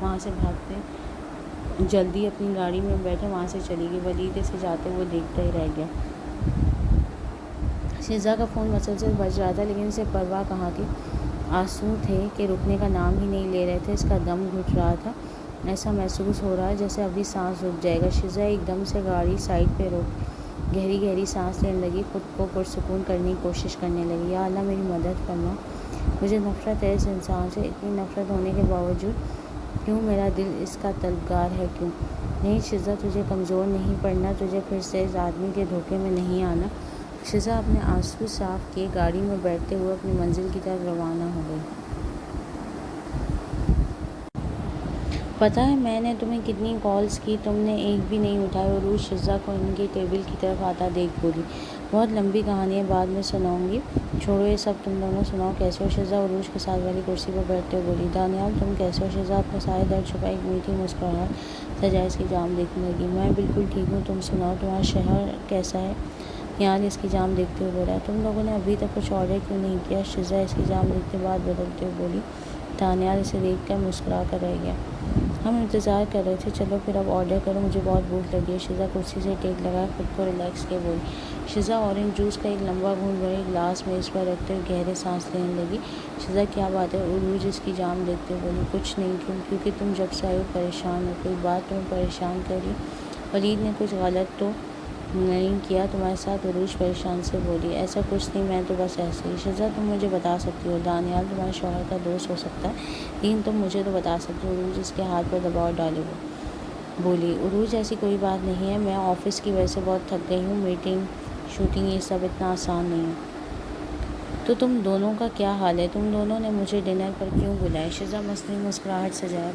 وہاں سے بھاگتے جلدی اپنی گاڑی میں بیٹھے وہاں سے چلی گئی۔ ولید اسے جاتے ہوئے دیکھتا ہی رہ گیا۔ شزا کا فون مسلسل بج رہا تھا لیکن اسے پرواہ کہاں تھی۔ آنسو تھے کہ رکنے کا نام ہی نہیں لے رہے تھے، اس کا دم گھٹ رہا تھا، ایسا محسوس ہو رہا جیسے ابھی سانس رک جائے گا۔ شزا ایک دم سے گاڑی سائڈ پہ روک گہری سانس لینے لگی، خود کو پرسکون کرنے کی کوشش کرنے لگی۔ یا اللہ میری مدد فرما، مجھے نفرت ہے اس انسان سے، اتنی نفرت ہونے کے باوجود کیوں میرا دل اس کا طلبگار ہے، کیوں؟ نہیں شزا، تجھے کمزور نہیں پڑنا، تجھے پھر سے اس آدمی کے دھوکے میں نہیں آنا۔ شزا اپنے آنسو صاف کیے گاڑی میں بیٹھتے ہوئے اپنی منزل کی طرف روانہ ہو گئی۔ پتہ ہے میں نے تمہیں کتنی کالز کی، تم نے ایک بھی نہیں اٹھائی۔ عروج شزا کو ان کی ٹیبل کی طرف آتا دیکھ بولی۔ بہت لمبی کہانی ہے، بعد میں سناؤں گی، چھوڑو یہ سب، تم دونوں سناؤ کیسے ہو؟ شزا عروج کے ساتھ والی کرسی پر بیٹھتے ہوئے بولی۔ دانیال تم کیسے ہو؟ شزا اپنے سارے درد چھپائے ایک میٹھی مسکراہٹ سجائے اس کی جانب دیکھنے لگی۔ میں بالکل ٹھیک ہوں، تم سناؤ تمہارا شوہر کیسا ہے؟ نیہال اس کی جانب دیکھتے ہوئے بولا۔ تم لوگوں نے ابھی تک کچھ آرڈر کیوں نہیں کیا؟ شزا اس کی جانب دیکھتے بات بدلتے ہوئے بولی۔ دانیال اسے دیکھ کر مسکرا کر رہ گیا۔ ہم انتظار کر رہے تھے، چلو پھر اب آرڈر کرو، مجھے بہت بھوک لگی ہے۔ شزا کرسی سے ٹیک لگائے خود کو ریلیکس کیے بولی۔ شزا اورنج جوس کا ایک لمبا گھونٹ بڑے گلاس میز پر رکھتے ہوئے گہرے سانس لینے لگی۔ شزا کیا بات ہے؟ عروج اس کی جانب دیکھتے ہوئے بولی۔ کچھ نہیں، کیونکہ تم جب سے آئے ہو پریشان ہو، کوئی بات تمہیں پریشان کر رہی؟ ولید نے کچھ غلط تو نہیں کیا تمہارے ساتھ؟ عروج پریشان سے بولی۔ ایسا کچھ نہیں، میں تو بس ایسے ہی۔ شزا تم مجھے بتا سکتی ہو دانیال تمہارے شوہر کا دوست ہو سکتا ہے، لیکن تم مجھے تو بتا سکتی ہو۔ عروج اس کے ہاتھ پر دباؤ ڈالے ہوئے بولی۔ عروج ایسی کوئی بات نہیں ہے، میں آفس کی وجہ سے بہت تھک گئی ہوں، میٹنگ شوٹنگ یہ سب اتنا آسان نہیں ہے۔ تو تم دونوں کا کیا حال ہے؟ تم دونوں نے مجھے ڈنر پر کیوں بلایا؟ شزا مصنوعی مسکراہٹ سجائے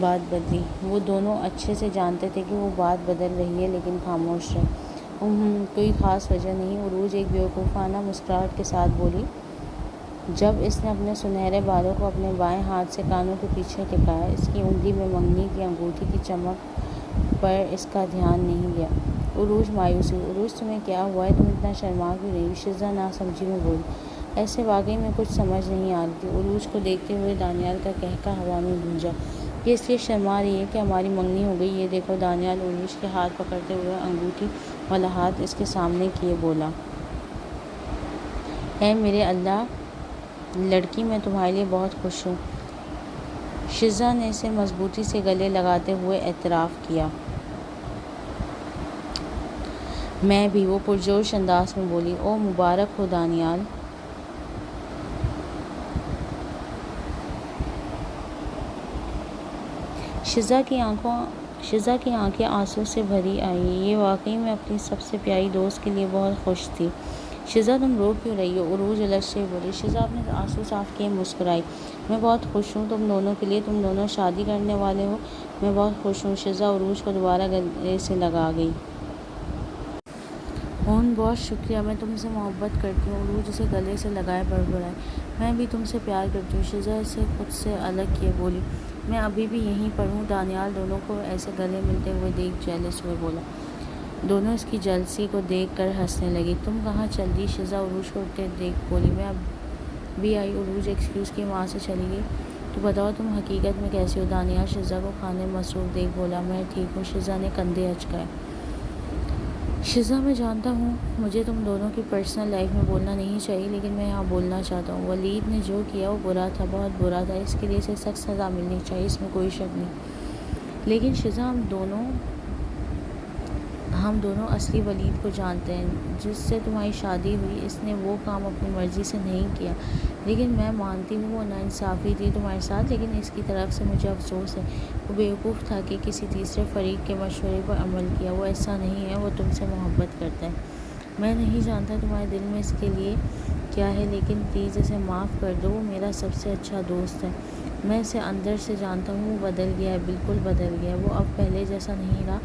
بات بدلی۔ وہ دونوں اچھے سے جانتے تھے کہ وہ بات بدل رہی ہے، لیکن خاموش رہے۔ کوئی خاص وجہ نہیں، عروج ایک بیوقوفانہ مسکراہٹ کے ساتھ بولی۔ جب اس نے اپنے سنہرے بالوں کو اپنے بائیں ہاتھ سے کانوں کے پیچھے ٹکایا، اس کی انگلی میں منگنی کی انگوٹھی کی چمک پر اس کا دھیان نہیں گیا۔ عروج مایوس ہوئی۔ عروج تمہیں کیا ہوا ہے؟ تم اتنا شرما کیوں رہی ہو؟ شزا ناسمجھی میں بولی۔ ایسے واقعی میں کچھ سمجھ نہیں آ رہی تھی۔ عروج کو دیکھتے ہوئے دانیال کا قہقہ ہوا میں گونجا۔ یہ اس لیے شرما رہی ہے کہ ہماری منگنی ہو گئی، یہ دیکھو۔ دانیال عروج کے ہاتھ پکڑتے ہوئے انگوٹھی والا ہاتھ اس کے سامنے کیے بولا۔ اے میرے اللہ لڑکی، میں تمہارے لیے بہت خوش ہوں۔ شزا نے اسے مضبوطی سے گلے لگاتے ہوئے اعتراف کیا۔ میں بھی، وہ پرجوش انداز میں بولی۔ او مبارک ہو دانیال۔ شزا کی آنکھیں آنسوں سے بھری آئیں۔ یہ واقعی میں اپنی سب سے پیاری دوست کے لیے بہت خوش تھی۔ شزا تم رو کیوں رہی ہو؟ عروج الجھتے ہوئے بولی۔ شزا اپنے آنسو صاف کیے مسکرائی۔ میں بہت خوش ہوں تم دونوں کے لیے، تم دونوں شادی کرنے والے ہو، میں بہت خوش ہوں۔ شزا عروج کو دوبارہ گلے سے لگا گئی۔ بہت شکریہ، میں تم سے محبت کرتی ہوں۔ عروج اسے گلے سے لگائے بڑبڑائی۔ میں بھی تم سے پیار کرتی ہوں۔ شزا اسے خود سے الگ کیے بولی۔ میں ابھی بھی یہیں پر ہوں۔ دانیال دونوں کو ایسے گلے ملتے ہوئے دیکھ جیلس ہوئے بولا۔ دونوں اس کی جیلسی کو دیکھ کر ہنسنے لگی۔ تم کہاں چل دی؟ شزا عروج کو اٹھتے دیکھ بولی۔ میں اب بھی آئی۔ عروج ایکسکیوز کی وہاں سے چلی گئی۔ تو بتاؤ تم حقیقت میں کیسی ہو؟ دانیال شزا کو کھانے میں مصروف دیکھ بولا۔ میں ٹھیک ہوں۔ شزا نے کندھے اچکائے۔ شزا میں جانتا ہوں مجھے تم دونوں کی پرسنل لائف میں بولنا نہیں چاہیے، لیکن میں یہاں بولنا چاہتا ہوں۔ ولید نے جو کیا وہ برا تھا، بہت برا تھا، اس کے لیے اسے سخت سزا ملنی چاہیے، اس میں کوئی شک نہیں۔ لیکن شزا ہم دونوں اصلی ولید کو جانتے ہیں جس سے تمہاری شادی ہوئی۔ اس نے وہ کام اپنی مرضی سے نہیں کیا، لیکن میں مانتی ہوں وہ ناانصافی تھی تمہارے ساتھ، لیکن اس کی طرف سے مجھے افسوس ہے۔ وہ بیوقوف تھا کہ کسی تیسرے فریق کے مشورے پر عمل کیا۔ وہ ایسا نہیں ہے، وہ تم سے محبت کرتا ہے۔ میں نہیں جانتا تمہارے دل میں اس کے لیے کیا ہے، لیکن پلیز اسے معاف کر دو۔ وہ میرا سب سے اچھا دوست ہے۔ میں اسے اندر سے جانتا ہوں، وہ بدل گیا ہے، بالکل بدل گیا ہے۔ وہ اب پہلے جیسا نہیں رہا،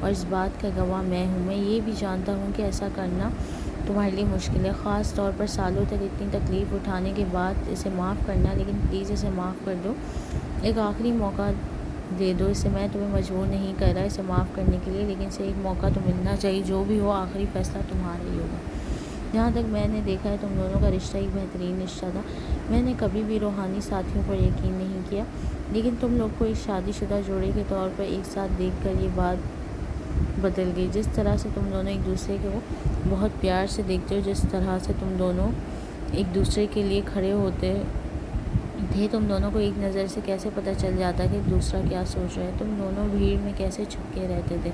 اور اس بات کا گواہ میں ہوں۔ میں یہ بھی جانتا ہوں کہ ایسا کرنا تمہارے لیے مشکل ہے، خاص طور پر سالوں تک اتنی تکلیف اٹھانے کے بعد اسے معاف کرنا، لیکن پلیز اسے معاف کر دو۔ ایک آخری موقع دے دو اسے۔ میں تمہیں مجبور نہیں کر رہا اسے معاف کرنے کے لیے، لیکن اسے ایک موقع تو ملنا چاہیے۔ جو بھی ہو، آخری فیصلہ تمہارا ہی ہوگا۔ جہاں تک میں نے دیکھا ہے تم دونوں کا رشتہ ایک بہترین رشتہ تھا۔ میں نے کبھی بھی روحانی ساتھیوں پر یقین نہیں کیا، لیکن تم لوگ کو ایک شادی شدہ جوڑے کے طور پر ایک ساتھ دیکھ کر یہ بات بدل گئی۔ جس طرح سے تم دونوں ایک دوسرے کو بہت پیار سے دیکھتے ہو، جس طرح سے تم دونوں ایک دوسرے کے لیے کھڑے ہوتے تھے، تم دونوں کو ایک نظر سے کیسے پتہ چل جاتا کہ دوسرا کیا سوچ رہا ہے۔ تم دونوں بھیڑ میں کیسے چھپ کے رہتے تھے۔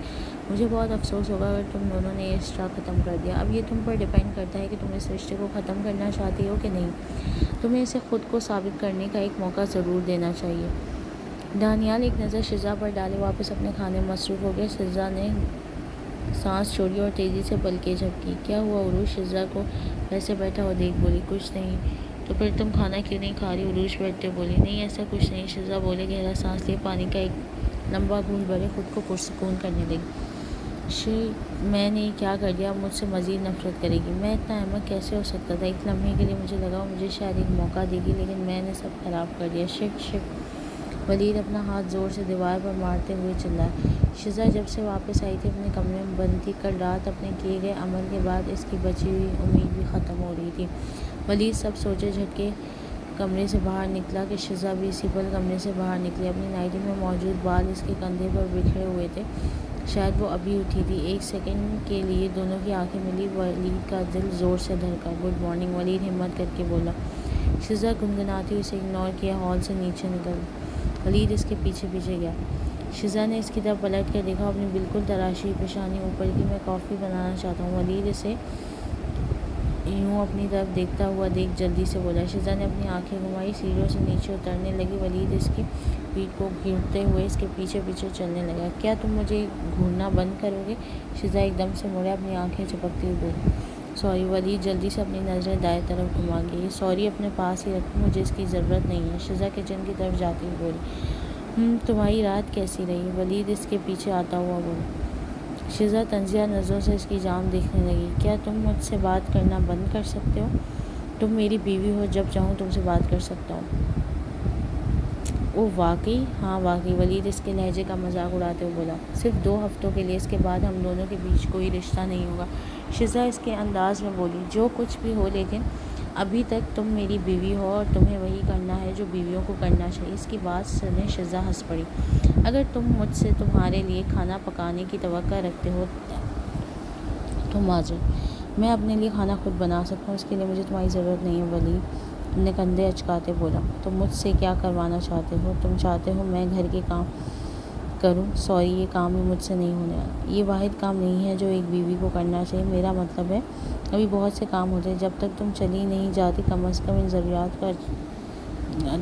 مجھے بہت افسوس ہوگا اگر تم دونوں نے یہ رشتہ ختم کر دیا۔ اب یہ تم پر ڈیپینڈ کرتا ہے کہ تم اس رشتے کو ختم کرنا چاہتی ہو کہ نہیں۔ تمہیں اسے خود کو ثابت کرنے کا ایک موقع ضرور دینا چاہیے۔ دانیال ایک نظر شزا پر ڈالے واپس اپنے کھانے میں مصروف ہو گیا۔ شزا نے سانس چھوڑی اور تیزی سے پلکیں جھپکی۔ کیا ہوا عروج؟ شزا کو ویسے بیٹھا ہوا دیکھ بولی۔ کچھ نہیں۔ تو پھر تم کھانا کیوں نہیں کھا رہی؟ عروج بیٹھتے بولی۔ نہیں ایسا کچھ نہیں، شزا بولے۔ گہرا سانس لیے پانی کا ایک لمبا گھونٹ بھرے، خود کو پرسکون کرنے لگی۔ میں نے کیا کر دیا؟ اب مجھ سے مزید نفرت کرے گی؟ میں اتنا احمق کیسے ہو سکتا تھا؟ ایک لمحے کے لیے مجھے لگا وہ مجھے شاید ایک موقع دے گی، لیکن میں نے سب خراب کر دیا۔ شٹ۔ ولید اپنا ہاتھ زور سے دیوار پر مارتے ہوئے چلایا۔ شزا جب سے واپس آئی تھی اپنے کمرے میں بند تھی۔ کل رات اپنے کیے گئے عمل کے بعد اس کی بچی ہوئی امید بھی ختم ہو رہی تھی۔ ولید سب سوچے جھٹکے کمرے سے باہر نکلا کہ شزا بھی اسی پل کمرے سے باہر نکلی۔ اپنی نائٹی میں موجود بال اس کے کندھے پر بکھرے ہوئے تھے، شاید وہ ابھی اٹھی تھی۔ ایک سیکنڈ کے لیے دونوں کی آنکھیں ملی۔ ولید کا دل زور سے دھڑکا۔ گڈ مارننگ، ولید ہمت کر کے بولا۔ شزا گنگناتی اسے اگنور کیا ہال سے نیچے نکل۔ ولید اس کے پیچھے پیچھے گیا۔ شزا نے اس کی طرف پلٹ کر دیکھا، اپنی بالکل تراشی پیشانی اوپر کی۔ میں کافی بنانا چاہتا ہوں۔ ولید اسے یوں اپنی طرف دیکھتا ہوا دیکھ جلدی سے بولا۔ شزا نے اپنی آنکھیں گھمائی، سیڑھیوں سے نیچے اترنے لگی۔ ولید اس کی پیٹھ کو گھیرتے ہوئے اس کے پیچھے پیچھے چلنے لگا۔ کیا تم مجھے گھورنا بند کرو گے؟ شزا ایک دم سے مڑا، اپنی آنکھیں چپکتی ہوئی بولی۔ سوری۔ ولید جلدی سے اپنی نظریں دائیں طرف گھما کے، یہ سوری اپنے پاس ہی رکھو، مجھے اس کی ضرورت نہیں ہے۔ شزا کچن کی طرف جاتی ہوئی بولی۔ تمہاری رات کیسی رہی؟ ولید اس کے پیچھے آتا ہوا بولا۔ شزا طنزیہ نظروں سے اس کی جانب دیکھنے لگی۔ کیا تم مجھ سے بات کرنا بند کر سکتے ہو؟ تم میری بیوی ہو، جب چاہوں تم سے بات کر سکتا ہوں۔ اوہ واقعی؟ ہاں واقعی، ولید اس کے لہجے کا مذاق اڑاتے ہوئے بولا۔ صرف 2 ہفتوں کے لیے، اس کے بعد ہم دونوں کے بیچ کوئی رشتہ نہیں ہوگا۔ شزا اس کے انداز میں بولی۔ جو کچھ بھی ہو، لیکن ابھی تک تم میری بیوی ہو اور تمہیں وہی کرنا ہے جو بیویوں کو کرنا چاہیے۔ اس کی بات سنے شزا ہنس پڑی۔ اگر تم مجھ سے تمہارے لیے کھانا پکانے کی توقع رکھتے ہو تو معذرت، میں اپنے لیے کھانا خود بنا سکتا ہوں، اس کے لیے مجھے تمہاری ضرورت نہیں ہے۔ ولید نے کندھے اچکاتے بولا۔ تم مجھ سے کیا کروانا چاہتے ہو؟ تم چاہتے ہو میں گھر کے کام کروں؟ سوری، یہ کام بھی مجھ سے نہیں ہونے والا۔ یہ واحد کام نہیں ہے جو ایک بیوی کو کرنا چاہیے۔ میرا مطلب ہے ابھی بہت سے کام ہوتے ہیں۔ جب تک تم چلی نہیں جاتی، کم از کم ان ضروریات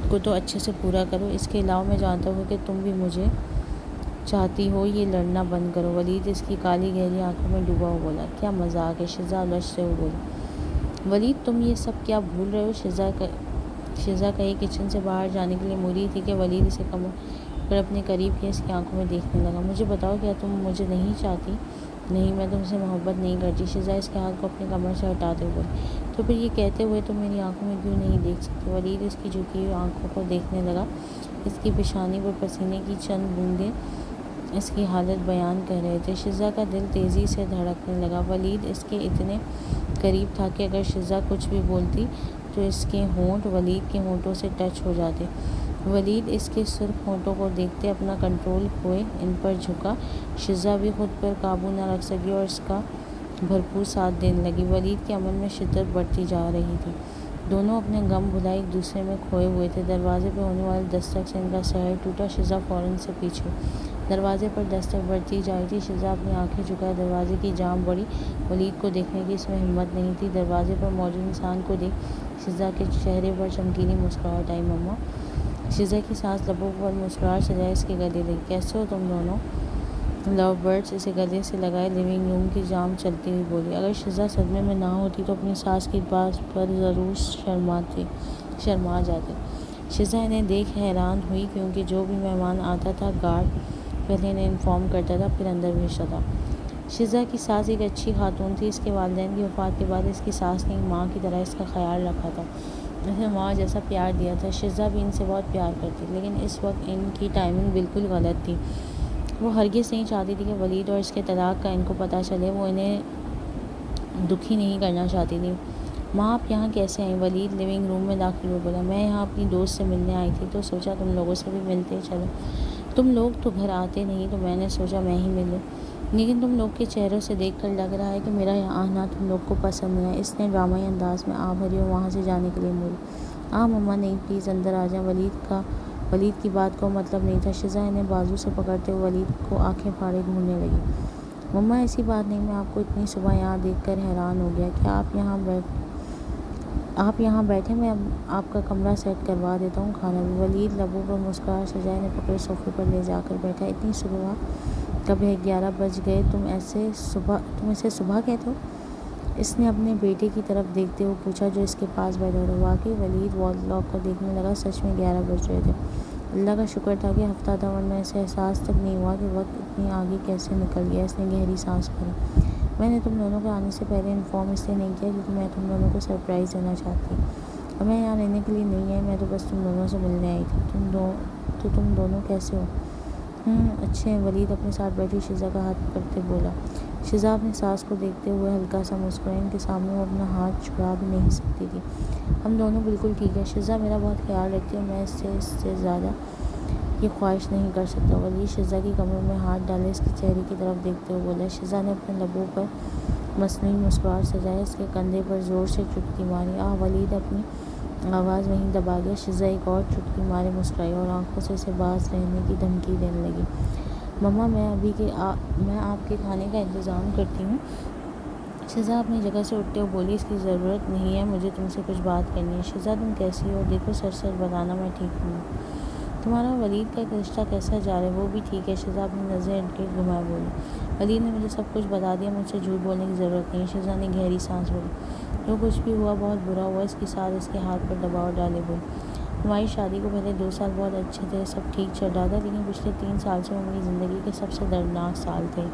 کو تو اچھے سے پورا کرو۔ اس کے علاوہ میں جانتا ہوں کہ تم بھی مجھے چاہتی ہو، یہ لڑنا بند کرو۔ ولید اس کی کالی گہری آنکھوں میں ڈوبا ہوا بولا۔ کیا مذاق ہے؟ شزا الجھتے ہوئے بولی۔ ولید تم یہ سب کیا بھول رہے ہو؟ شزا کہیں کچن سے باہر جانے کے لیے مڑی تھی کہ ولید اسے کمر پر اپنے قریب کیا اس کی آنکھوں میں دیکھنے لگا۔ مجھے بتاؤ، کیا تم مجھے نہیں چاہتی؟ نہیں، میں تم سے محبت نہیں کرتی۔ شزا اس کے ہاتھ کو اپنی کمر سے ہٹاتے ہوئے بولی۔ تو پھر یہ کہتے ہوئے تم میری آنکھوں میں کیوں نہیں دیکھ سکتی؟ ولید اس کی جھکی ہوئی آنکھوں کو دیکھنے لگا۔ اس کی پیشانی پر پسینے کی چند بوندیں اس کی حالت بیان کر رہے تھے۔ شزا کا دل تیزی سے دھڑکنے لگا۔ ولید اس کے اتنے قریب تھا کہ اگر شزا کچھ بھی بولتی تو اس کے ہونٹ ولید کے ہونٹوں سے ٹچ ہو جاتے۔ ولید اس کے سرخ ہونٹوں کو دیکھتے اپنا کنٹرول کھوئے ان پر جھکا۔ شزا بھی خود پر قابو نہ رکھ سکی اور اس کا بھرپور ساتھ دینے لگی۔ ولید کے عمل میں شدت بڑھتی جا رہی تھی۔ دونوں اپنے غم بھلائے ایک دوسرے میں کھوئے ہوئے تھے۔ دروازے پہ ہونے والے دستک سے ان کا سحر ٹوٹا۔ شزا فوراً سے پیچھے ہوئی۔ دروازے پر دستک بڑھتی جا رہی تھی۔ شزا اپنی آنکھیں جھکائے دروازے کی جانب بڑھی۔ ولید کو دیکھنے کی اس میں ہمت نہیں تھی۔ دروازے پر موجود انسان کو دیکھ شزا کے چہرے پر چمکیلی مسکراہٹ آئی۔ مما! شزا کی سانس لبوں پر مسکراہٹ سجائے اس کے گلے لگی۔ کیسے ہو تم دونوں؟ لو برڈز اسے گلے سے لگائے لیونگ روم کی جانب چلتی ہوئی بولی۔ اگر شزا صدمے میں نہ ہوتی تو اپنی ساس کی بات پر ضرور شرما جاتی۔ شزا انہیں دیکھ حیران ہوئی، کیونکہ جو بھی مہمان آتا تھا گارڈ پہلے انہیں انفارم کرتا تھا، پھر اندر بھیجتا تھا۔ شزا کی ساس ایک اچھی خاتون تھی۔ اس کے والدین کی وفات کے بعد اس کی ساس نے ایک ماں کی طرح اس کا خیال رکھا تھا، اسے ماں جیسا پیار دیا تھا۔ شزا بھی ان سے بہت پیار کرتی، لیکن اس وقت ان کی ٹائمنگ بالکل غلط تھی۔ وہ ہرگز نہیں چاہتی تھی کہ ولید اور اس کے طلاق کا ان کو پتہ چلے۔ وہ انہیں دکھی نہیں کرنا چاہتی تھی۔ ماں آپ یہاں کیسے آئیں؟ ولید لیونگ روم میں داخل ہوئے بولا۔ میں یہاں اپنی دوست سے ملنے آئی تھی تو سوچا تم لوگوں سے بھی ملتے چلو۔ تم لوگ تو گھر آتے نہیں تو میں نے سوچا میں ہی مل لوں، لیکن تم لوگ کے چہروں سے دیکھ کر لگ رہا ہے کہ میرا یہاں آنا تم لوگ کو پسند نہیں ہے۔ اس نے ڈرامائی انداز میں آ بھری اور وہاں سے جانے کے لیے مڑی۔ مما نہیں، پلیز اندر آ جائیں۔ ولید کی بات کو مطلب نہیں تھا۔ شزا انہیں بازو سے پکڑتے ہوئے ولید کو آنکھیں پھاڑے گھورنے لگی۔ مما ایسی بات نہیں، میں آپ کو اتنی صبح یہاں دیکھ کر حیران ہو گیا۔ کیا آپ یہاں بیٹھیں، میں آپ کا کمرہ سیٹ کروا دیتا ہوں، کھانا بھی۔ ولید لبوں پر مسکراہٹ سجائے انہیں پکڑے صوفے پر لے جا کر بیٹھا۔ اتنی صبح؟ کب ہے 11 بج گئے، تم اسے صبح کہتے ہو؟ اس نے اپنے بیٹے کی طرف دیکھتے ہوئے پوچھا جو اس کے پاس بیٹھا تھا۔ واقعی؟ ولید وال کلاک کو دیکھنے لگا۔ سچ میں 11 بج رہے تھے۔ اللہ کا شکر تھا کہ ہفتہ تھا، ورنہ اسے احساس تک نہیں ہوا کہ وقت اتنی آگے کیسے نکل گیا۔ اس نے گہری سانس بھری۔ میں نے تم دونوں کے آنے سے پہلے انفارم اس لیے نہیں کیا کیونکہ میں تم دونوں کو سرپرائز دینا چاہتی۔ اور میں یہاں رہنے کے لیے نہیں آئی، میں تو بس تم دونوں سے ملنے آئی تھی۔ تم دونوں کیسے ہو؟ اچھے ہیں۔ ولید اپنے ساتھ بیٹھی شزا کا ہاتھ پکڑتے بولا۔ شزا اپنی ساس کو دیکھتے ہوئے ہلکا سا مسکرائی۔ ان کے سامنے وہ اپنا ہاتھ چھڑا بھی نہیں سکتی تھی۔ ہم دونوں بالکل ٹھیک ہیں۔ شزا میرا بہت خیال رکھتی ہے اور میں اس سے زیادہ یہ خواہش نہیں کر سکتا۔ ولید شزا کی کمر میں ہاتھ ڈالے اس کے چہرے کی طرف دیکھتے ہوئے بولا۔ شزا نے اپنے لبوں پر مصنوعی مسکراہٹ سجائے اس کے کندھے پر زور سے چٹکی ماری۔ ولید اپنی آواز وہیں دبا گیا۔ شزا ایک اور چٹکی مارے مسکرائی اور آنکھوں سے اسے باز رہنے کی دھمکی دینے لگی۔ مما میں آپ کے کھانے کا انتظام کرتی ہوں۔ شزا اپنی جگہ سے اٹھتے ہوئے بولی، اس کی ضرورت نہیں ہے، مجھے تم سے کچھ بات کرنی ہے۔ شزا تم کیسی ہو؟ دیکھو سچ سچ بتانا، میں ٹھیک ہوں۔ تمہارا ولید کا رشتہ کیسا جا رہا ہے؟ وہ بھی ٹھیک ہے۔ شزا اپنی نظریں ارد گرد گھمائے بولی، ولید نے مجھے سب کچھ بتا دیا، مجھ سے جھوٹ بولنے کی ضرورت نہیں ہے۔ شزا نے گہری سانس بھری، جو کچھ بھی ہوا بہت برا ہوا۔ اس کے ساتھ اس کے ہاتھ پر دباؤ ڈالے بولی، ہماری شادی کو پہلے 2 سال بہت اچھے تھے، سب ٹھیک چل رہا تھا، لیکن پچھلے 3 سال سے وہ میری زندگی کے سب سے دردناک سال تھے۔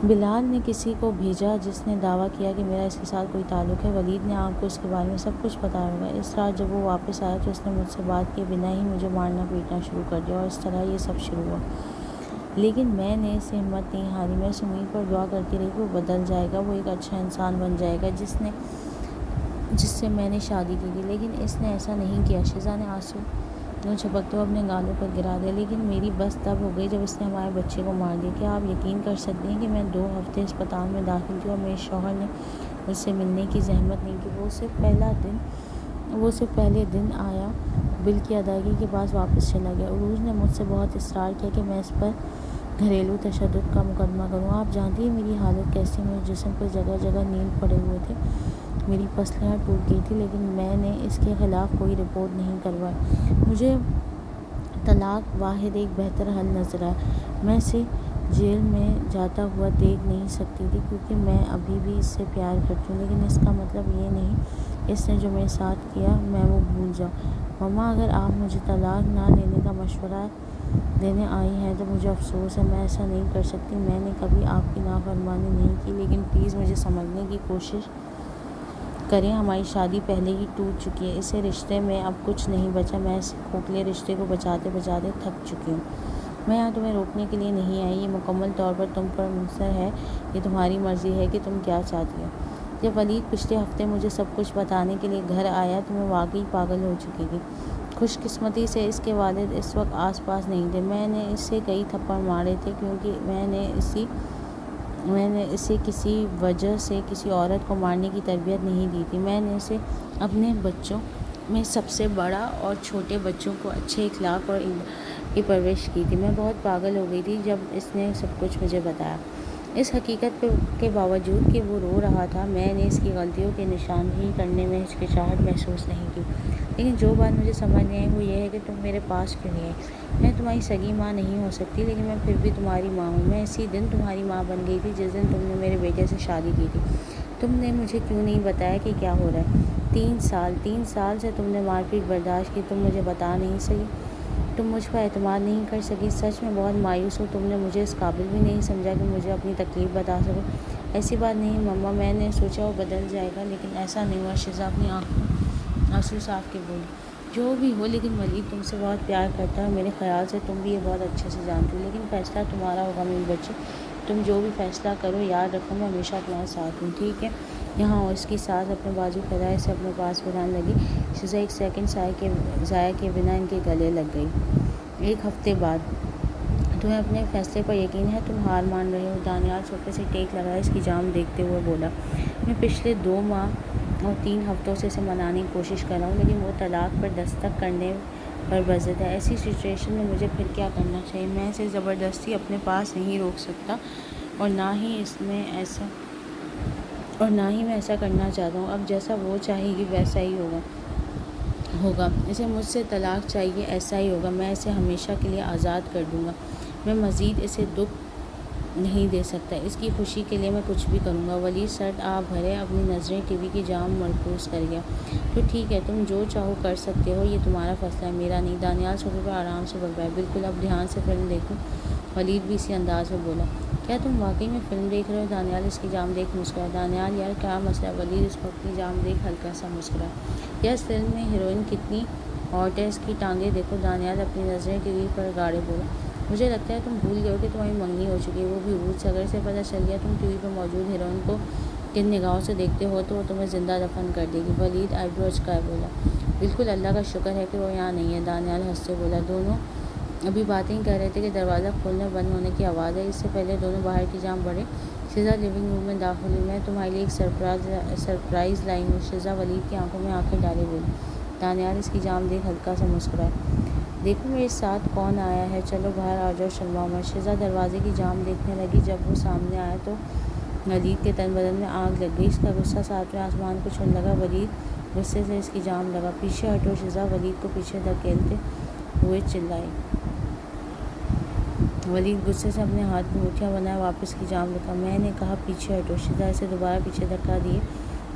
بلال نے کسی کو بھیجا جس نے دعویٰ کیا کہ میرا اس کے ساتھ کوئی تعلق ہے۔ ولید نے آپ کو اس کے بارے میں سب کچھ بتایا ہوگا۔ اس رات جب وہ واپس آیا تو اس نے مجھ سے بات کیے بنا ہی مجھے مارنا پیٹنا شروع کر دیا، اور اس طرح یہ سب شروع ہوا۔ لیکن میں نے اس سے ہمت نہیں ہاری، میں اس امید پر دعا کرتی رہی کہ وہ بدل جائے گا، وہ ایک اچھا انسان بن جائے گا جس سے میں نے شادی کی تھی، لیکن اس نے ایسا نہیں کیا۔ شزا نے آنسو چھپکتے ہوئے اپنے گالوں پر گرا دیا، لیکن میری بس تب ہو گئی جب اس نے ہمارے بچے کو مار دیا۔ کیا آپ یقین کر سکتے ہیں کہ میں 2 ہفتے اسپتال میں داخل تھی اور میرے شوہر نے مجھ سے ملنے کی زحمت نہیں کی؟ وہ صرف پہلے دن آیا، بل کی ادائیگی کے بعد واپس چلا گیا۔ عروج نے مجھ سے بہت اصرار کیا کہ میں اس پر گھریلو تشدد کا مقدمہ کروں۔ آپ جانتی ہیں میری حالت کیسی، میرے جسم پر جگہ جگہ نیل پڑے ہوئے تھے، میری پسلیاں ٹوٹ گئی تھی، لیکن میں نے اس کے خلاف کوئی رپورٹ نہیں کروائی۔ مجھے طلاق واحد ایک بہتر حل نظر آیا۔ میں اسے جیل میں جاتا ہوا دیکھ نہیں سکتی تھی، کیونکہ میں ابھی بھی اس سے پیار کرتی ہوں، لیکن اس کا مطلب یہ نہیں اس نے جو میرے ساتھ کیا میں وہ بھول جاؤں۔ مما، اگر آپ مجھے طلاق نہ لینے کا مشورہ دینے آئی ہیں تو مجھے افسوس ہے، میں ایسا نہیں کر سکتی۔ میں نے کبھی آپ کی نافرمانی نہیں کی، لیکن پلیز مجھے سمجھنے کی کوشش کریں، ہماری شادی پہلے ہی ٹوٹ چکی ہے، اس رشتے میں اب کچھ نہیں بچا، میں اس کھوکھلے رشتے کو بچاتے بچاتے تھک چکی ہوں۔ میں یہاں تمہیں روکنے کے لیے نہیں آئی، یہ مکمل طور پر تم پر منحصر ہے، یہ تمہاری مرضی ہے کہ تم کیا چاہتی ہو۔ جب ولید پچھلے ہفتے مجھے سب کچھ بتانے کے لیے گھر آیا تو میں واقعی پاگل ہو چکی تھی۔ خوش قسمتی سے اس کے والد اس وقت آس پاس نہیں تھے۔ میں نے اسے کئی تھپڑ مارے تھے، کیونکہ میں نے اسے کسی وجہ سے کسی عورت کو مارنے کی تربیت نہیں دی تھی۔ میں نے اسے اپنے بچوں میں سب سے بڑا اور چھوٹے بچوں کو اچھے اخلاق اور کی پرورش کی تھی۔ میں بہت پاگل ہو گئی تھی جب اس نے سب کچھ مجھے بتایا۔ اس حقیقت کے باوجود کہ وہ رو رہا تھا، میں نے اس کی غلطیوں کی نشاندہی کرنے میں ہچکچاہٹ محسوس نہیں کی۔ لیکن جو بات مجھے سمجھ نہیں آئی وہ یہ ہے کہ تم میرے پاس کیوں نہیں آئی؟ میں تمہاری سگی ماں نہیں ہو سکتی، لیکن میں پھر بھی تمہاری ماں ہوں۔ میں اسی دن تمہاری ماں بن گئی تھی جس دن تم نے میرے بیٹے سے شادی کی تھی۔ تم نے مجھے کیوں نہیں بتایا کہ کیا ہو رہا ہے؟ 3 سال سے تم نے مار پیٹ برداشت کی، تم مجھے بتا نہیں سکی، تم مجھ پر اعتماد نہیں کر سکی۔ سچ میں بہت مایوس ہوں، تم نے مجھے اس قابل بھی نہیں سمجھا کہ مجھے اپنی تکلیف بتا سکو۔ ایسی بات نہیں مما، میں نے سوچا وہ بدل جائے گا، لیکن ایسا نہیں ہوا۔ شزا اپنی آنکھوں آنسو صاف کے بولی، جو بھی ہو، لیکن ولید تم سے بہت پیار کرتا ہے، میرے خیال سے تم بھی یہ بہت اچھے سے جانتی ہو، لیکن فیصلہ تمہارا ہوگا میری بچی، تم جو بھی فیصلہ کرو یاد رکھو میں ہمیشہ تمہارے ساتھ ہوں، ٹھیک ہے؟ یہاں اور اس کی سانس اپنے بازو پھیلائے اسے اپنے پاس بلانے لگی۔ شزا ایک سیکنڈ ضائع کیے بنا ان کے گلے لگ گئی۔ 1 ہفتے بعد، تمہیں اپنے فیصلے پر یقین ہے؟ تم ہار مان رہے ہو؟ دانیال صوفے سے ٹیک لگائے اس کی جام دیکھتے ہوئے بولا، میں پچھلے 2 ماہ اور 3 ہفتوں سے اسے منانے کی کوشش کر رہا ہوں، لیکن وہ طلاق پر دستخط کرنے پر بضد ہے۔ ایسی سچویشن میں مجھے پھر کیا کرنا چاہیے؟ میں اسے زبردستی اپنے پاس نہیں روک سکتا، اور نہ ہی میں ایسا کرنا چاہتا ہوں۔ اب جیسا وہ چاہے گی ویسا ہی ہوگا۔ اسے مجھ سے طلاق چاہیے، ایسا ہی ہوگا، میں اسے ہمیشہ کے لیے آزاد کر دوں گا۔ میں مزید اسے دکھ نہیں دے سکتا، اس کی خوشی کے لیے میں کچھ بھی کروں گا۔ ولید سرد آب بھرے اپنی نظریں ٹی وی کی جام مرکوز کر گیا۔ تو ٹھیک ہے، تم جو چاہو کر سکتے ہو، یہ تمہارا فیصلہ ہے، میرا نہیں۔ دانیال صوفے پر آرام سے بک گیا۔ بالکل، اب دھیان سے فلم دیکھو، ولید بھی اسی انداز میں بولا۔ کیا تم واقعی میں فلم دیکھ رہے ہو؟ دانیال اس کی جام دیکھ مسکرایا۔ دانیال یار کیا مسئلہ ہے؟ ولید اس کو اپنی جام دیکھ ہلکا سا مسکرایا۔ یار اس فلم میں ہیروئن کتنی ہاٹ ہے، اس کی ٹانگیں دیکھو۔ دانیال اپنی نظریں ٹی وی پر گاڑے بولا، مجھے لگتا ہے تم بھول گئے ہو کہ تمہاری منگنی ہو چکی ہے، وہ بھی عروج سے۔ اگر اسے پتہ چل گیا تم ٹی وی پر موجود ہیروئن کو کن نگاہوں سے دیکھتے ہو تو وہ تمہیں زندہ دفن کر دے گی۔ ولید آئی برو اچکائے بولا، بالکل، اللہ کا شکر ہے کہ وہ یہاں نہیں ہے۔ دانیال ہنستے بولا، دونوں ابھی باتیں ہی کر رہے تھے کہ دروازہ کھولنے بند ہونے کی آواز آئی۔ اس سے پہلے دونوں باہر کی جانب بڑھے۔ شزا لیونگ روم میں داخل ہوئی۔ میں تمہارے لیے ایک سرپرائز لائی ہوں۔ شزا ولید کی آنکھوں میں آنکھیں ڈالے بولی۔ دانیال اس کی جام دیکھ ہلکا سا مسکرائے۔ دیکھو میرے ساتھ کون آیا ہے، چلو باہر آ جاؤ شلوا مت۔ شزا دروازے کی جام دیکھنے لگی۔ جب وہ سامنے آیا تو ولید کے تن بدن میں آگ لگ گئی۔ اس کا غصہ ساتویں آسمان کو چھونے لگا۔ ولید غصے سے اس کی جام لگا۔ پیچھے ہٹو شزا، ولید کو پیچھے دھکیلتے ہوئے چلائی۔ ولید غصے سے اپنے ہاتھ کی مٹھیاں بنائے واپس کی جام لگا۔ میں نے کہا پیچھے ہٹو۔ شزا اسے دوبارہ پیچھے دھکا دیے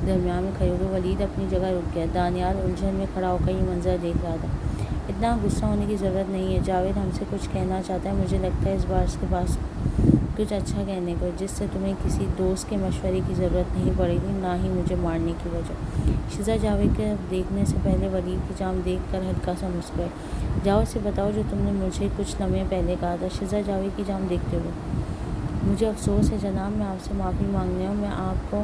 درمیان میں کھڑی ہو گئی۔ ولید اپنی جگہ رک گیا۔ دانیال الجھن میں کھڑا ہو کر یہ منظر دیکھ رہا تھا۔ اتنا غصہ ہونے کی ضرورت نہیں ہے، جاوید ہم سے کچھ کہنا چاہتا ہے۔ مجھے لگتا ہے اس بار اس کے پاس کچھ اچھا کہنے کو ہے، جس سے تمہیں کسی دوست کے مشورے کی ضرورت نہیں پڑے گی، نہ ہی مجھے مارنے کی وجہ۔ شزا جاوید کے دیکھنے سے پہلے ولید کی جام دیکھ کر ہلکا سا مسکرائی۔ جاؤ اسے بتاؤ جو تم نے مجھے کچھ لمحے پہلے کہا تھا۔ شزا جاوید کی جام دیکھتے ہوئے، مجھے افسوس ہے جناب، میں آپ سے معافی مانگنے ہوں۔ میں آپ کو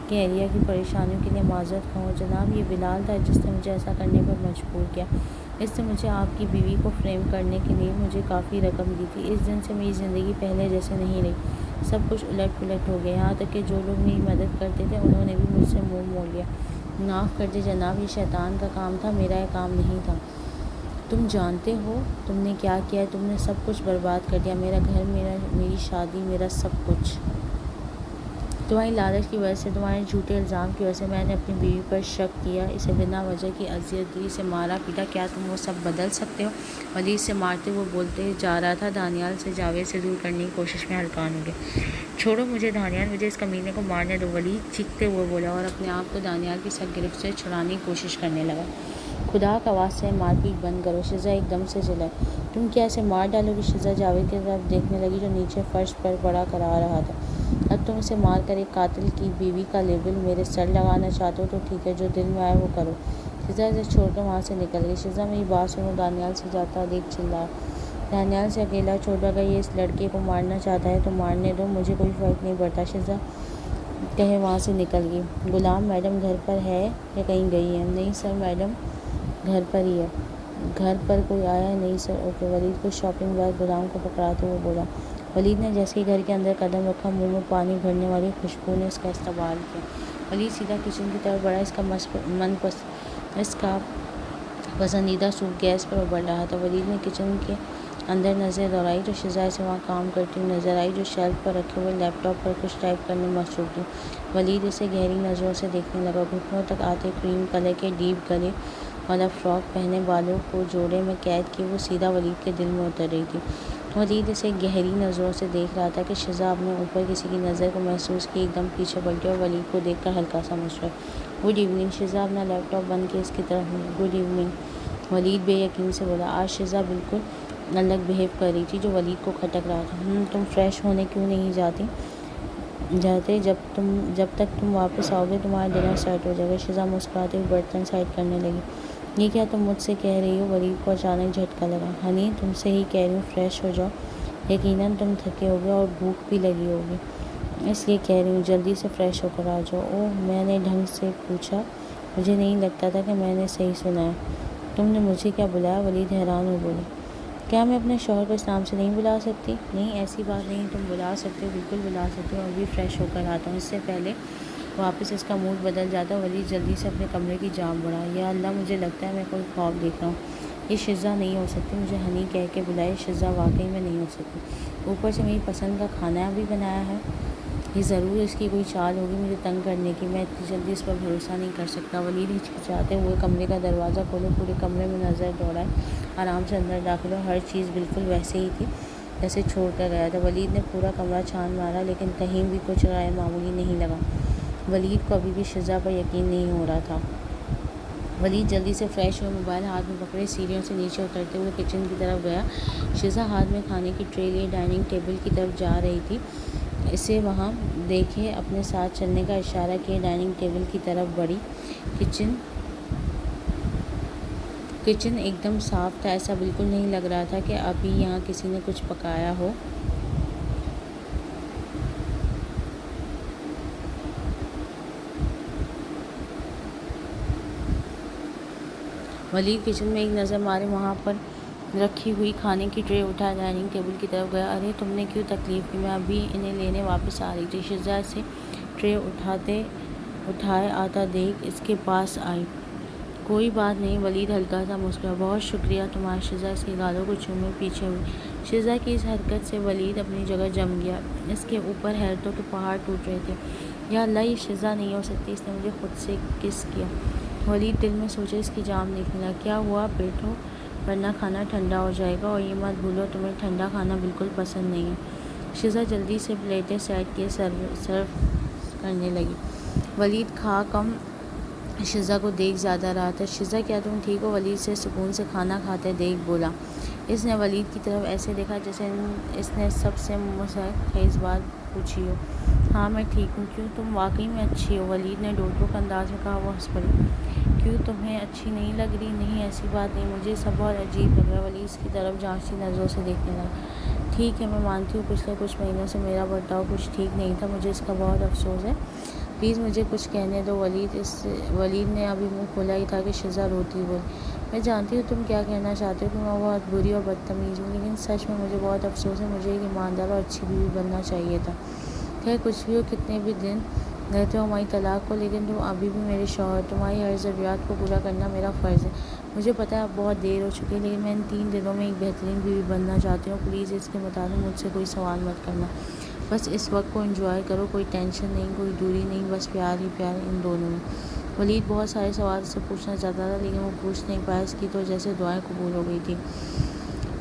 کہ اہلیہ کی پریشانیوں کے لیے معذرت خواہ ہوں جناب۔ یہ بلال تھا جس نے مجھے ایسا کرنے پر مجبور کیا۔ اس نے مجھے آپ کی بیوی کو فریم کرنے کے لیے مجھے کافی رقم دی تھی۔ اس دن سے میری زندگی پہلے جیسے نہیں رہی، سب کچھ الٹ پلٹ ہو گیا، یہاں تک کہ جو لوگ میری مدد کرتے تھے انہوں نے بھی مجھ سے منہ موڑ لیا۔ معاف کر دیں جناب، یہ شیطان کا کام تھا، میرا یہ کام نہیں تھا۔ تم جانتے ہو تم نے کیا کیا ہے؟ تم نے سب کچھ برباد کر دیا، میرا گھر، میری شادی، میرا سب کچھ۔ تمہاری لالچ کی وجہ سے، تمہارے جھوٹے الزام کی وجہ سے میں نے اپنی بیوی پر شک کیا، اسے بنا وجہ کی اذیت دی، اسے مارا پیٹا۔ کیا تم وہ سب بدل سکتے ہو؟ ولید سے مارتے ہوئے بولتے جا رہا تھا۔ دانیال سے جاوید سے دور کرنے کی کوشش میں ہلکان ہو گیا۔ چھوڑو مجھے دانیال، مجھے اس کمینے کو مارنے دو، ولید چیختے ہوئے بولا اور اپنے آپ کو دانیال کی سخت گرفت سے چھڑانے کی کوشش کرنے لگا۔ خدا کا واسطہ ہے مار پیٹ بند کرو، شزا ایک دم سے چلائی۔ تم کیا اسے مار ڈالو گی؟ شزا جاوید کی طرف دیکھنے لگی جو نیچے فرش پر پڑا کرا رہا تھا۔ اب تم اسے مار کر ایک قاتل کی بیوی کا لیبل میرے سر لگانا چاہتے ہو تو ٹھیک ہے، جو دل میں آئے وہ کرو۔ شزا اسے چھوڑ کر وہاں سے نکل گئی۔ شزا میری بات سنو، دانیال سے جاتا دیکھ چلایا۔ دانیال سے اکیلا چھوڑ دو، اگر یہ اس لڑکے کو مارنا چاہتا ہے تو مارنے دو، مجھے کوئی فرق نہیں پڑتا، شزا کہے وہاں سے نکل گئی۔ غلام میڈم گھر پر ہے یا کہیں گئی ہیں؟ نہیں سر، میڈم گھر پر ہی ہے۔ گھر پر کوئی آیا ہے؟ نہیں سر۔ اوکے۔ ولید کچھ شاپنگ بعد غلام کو پکڑاتے ہوئے بولا۔ ولید نے جیسے ہی گھر کے اندر قدم رکھا، منہ میں پانی بھرنے والی خوشبو نے اس کا استقبال کیا۔ ولید سیدھا کچن کی طرف بڑھا۔ اس کا پسندیدہ سوپ گیس پر ابل رہا تھا۔ ولید نے کچن کے اندر نظر دوڑائی تو شزا اسے وہاں کام کرتی ہوئی نظر آئی، جو شیلف پر رکھے ہوئے لیپ ٹاپ پر کچھ ٹائپ کرنے میں مصروف تھی۔ ولید اسے گہری نظروں سے دیکھنے لگا۔ گھٹنوں تک آتے کریم کلر کے ڈیپ گلے والا فراک پہنے، بالوں کو جوڑے میں قید کیے، وہ سیدھا ولید کے دل میں اتر رہی تھی۔ ولید اسے گہری نظروں سے دیکھ رہا تھا کہ شزا اپنے اوپر کسی کی نظر کو محسوس کی ایک دم پیچھے پلٹی اور ولید کو دیکھ کر ہلکا سا مسکرائی۔ Good evening. شزا اپنا لیپ ٹاپ بند کے اس کی طرف مڑی۔ گڈ ایوننگ، ولید بے یقینی سے بولا۔ آج شزا بالکل الگ بہیو کر رہی تھی، جو ولید کو کھٹک رہا تھا۔ تم فریش ہونے کیوں نہیں جاتے؟ جب تک تم واپس آؤ گے تمہارا ڈنر سیٹ ہو جائے گا۔ شزا مسکراتے ہوئے برتن سائڈ کرنے لگی۔ یہ کیا تم مجھ سے کہہ رہی ہو؟ ولید کو اچانک جھٹکا لگا۔ ہنی تم سے ہی کہہ رہی ہوں، فریش ہو جاؤ، یقیناً تم تھکے ہوگے اور بھوک بھی لگی ہوگی، اس لیے کہہ رہی ہوں جلدی سے فریش ہو کر آ جاؤ۔ اوہ، میں نے ڈھنگ سے پوچھا، مجھے نہیں لگتا تھا کہ میں نے صحیح سنا ہے۔ تم نے مجھے کیا بلایا؟ ولید حیران ہو بولی۔ کیا میں اپنے شوہر کو اس نام سے نہیں بلا سکتی؟ نہیں، ایسی بات نہیں، تم بلا سکتے ہو، بالکل بلا سکتے ہو، اور بھی فریش ہو کر آتا ہوں، اس سے پہلے واپس اس کا موڈ بدل جاتا ہے۔ ولید جلدی سے اپنے کمرے کی جام بڑھا۔ یا اللہ، مجھے لگتا ہے میں کوئی خواب دیکھ رہا ہوں، یہ شزا نہیں ہو سکتی، مجھے ہنی کہہ کے بلائے، شزا واقعی میں نہیں ہو سکتی، اوپر سے میری پسند کا کھانا بھی بنایا ہے، یہ ضرور اس کی کوئی چال ہوگی مجھے تنگ کرنے کی، میں اتنی جلدی اس پر بھروسہ نہیں کر سکتا۔ ولید ہچکچاتے ہوئے کمرے کا دروازہ کھولے، پورے کمرے میں نظر دوڑائے، آرام سے اندر داخل ہو، ہر چیز بالکل ویسے ہی تھی جیسے چھوڑ کر گیا تھا۔ ولید نے پورا کمرہ چھان مارا لیکن کہیں بھی کچھ غیر معمولی نہیں لگا۔ ولید کو ابھی بھی شزا پر یقین نہیں ہو رہا تھا۔ ولید جلدی سے فریش ہوئے، موبائل ہاتھ میں پکڑے سیڑھیوں سے نیچے اترتے ہوئے کچن کی طرف گیا۔ شزا ہاتھ میں کھانے کی ٹرے لیے ڈائننگ ٹیبل کی طرف جا رہی تھی، اسے وہاں دیکھے اپنے ساتھ چلنے کا اشارہ کیے ڈائننگ ٹیبل کی طرف بڑھی۔ کچن ایک دم صاف تھا، ایسا بالکل نہیں لگ رہا تھا کہ ابھی یہاں کسی نے کچھ پکایا ہو۔ ولید کچن میں ایک نظر مارے، وہاں پر رکھی ہوئی کھانے کی ٹرے اٹھا ڈائننگ ٹیبل کی طرف گیا۔ ارے تم نے کیوں تکلیف کی، میں ابھی انہیں لینے واپس آ رہی تھی۔ شزا سے ٹرے اٹھائے آتا دیکھ اس کے پاس آئی۔ کوئی بات نہیں، ولید ہلکا سا مسکرایا۔ بہت شکریہ تمہارا۔ شزا اس کی گالوں کو چومے پیچھے ہوئی۔ شزا کی اس حرکت سے ولید اپنی جگہ جم گیا۔ اس کے اوپر حیرتوں کے پہاڑ ٹوٹ رہے تھے۔ یا اللہ، یہ شزا نہیں ہو سکتی، اس نے مجھے خود سے کس کیا۔ ولید دل میں سوچے۔ اس کی جان دیکھنے لگا۔ کیا ہوا، بیٹھو ورنہ کھانا ٹھنڈا ہو جائے گا، اور یہ مت بھولو تمہیں ٹھنڈا کھانا بالکل پسند نہیں ہے۔ شزا جلدی سے پلیٹیں سیٹ کیے سرو کرنے لگی۔ ولید کھا کم شزا کو دیکھ زیادہ رہا تھا۔ شزا کیا تم ٹھیک ہو؟ ولید سے سکون سے کھانا کھاتے دیکھ بولا۔ اس نے ولید کی طرف ایسے دیکھا جیسے اس نے سب سے مضحک خیز بات پوچھی ہو۔ ہاں میں ٹھیک ہوں۔ کیوں، تم واقعی میں اچھی ہو، ولید نے ڈوٹ بوک انداز میں کہا۔ وہ ہنس پڑی۔ کیوں، تمہیں اچھی نہیں لگ رہی؟ نہیں ایسی بات نہیں، مجھے سب بہت عجیب لگ رہا ہے۔ ولید اس کی طرف جانچتی نظروں سے دیکھنے لگا۔ ٹھیک ہے میں مانتی ہوں پچھلے کچھ مہینوں سے میرا برتاؤ کچھ ٹھیک نہیں تھا، مجھے اس کا بہت افسوس ہے، پلیز مجھے کچھ کہنے دو۔ ولید نے ابھی منہ کھولا ہی تھا کہ شزا روتی ہوئی بولی۔ میں جانتی ہوں تم کیا کہنا چاہتے ہو کہ میں بہت بری اور بدتمیز ہوں، لیکن سچ میں مجھے بہت افسوس ہے، مجھے ایک ایماندار اور اچھی بیوی بننا چاہیے تھا۔ خیر کچھ بھی ہو، کتنے بھی دن رہتے ہو ہماری طلاق کو، لیکن تم ابھی بھی میرے شوہر، تمہاری ہر ضروریات کو پورا کرنا میرا فرض ہے۔ مجھے پتہ ہے اب بہت دیر ہو چکی ہے، لیکن میں ان 3 دنوں میں ایک بہترین بیوی بننا چاہتی ہوں، پلیز اس کے مطابق مجھ سے کوئی سوال مت کرنا، بس اس وقت کو انجوائے کرو، کوئی ٹینشن نہیں، کوئی دوری نہیں، بس پیار ہی پیار ان دونوں میں۔ ولید بہت سارے سوال سے پوچھنا چاہتا تھا لیکن وہ پوچھ نہیں پایا، اس کی تو جیسے دعائیں قبول ہو گئی تھی۔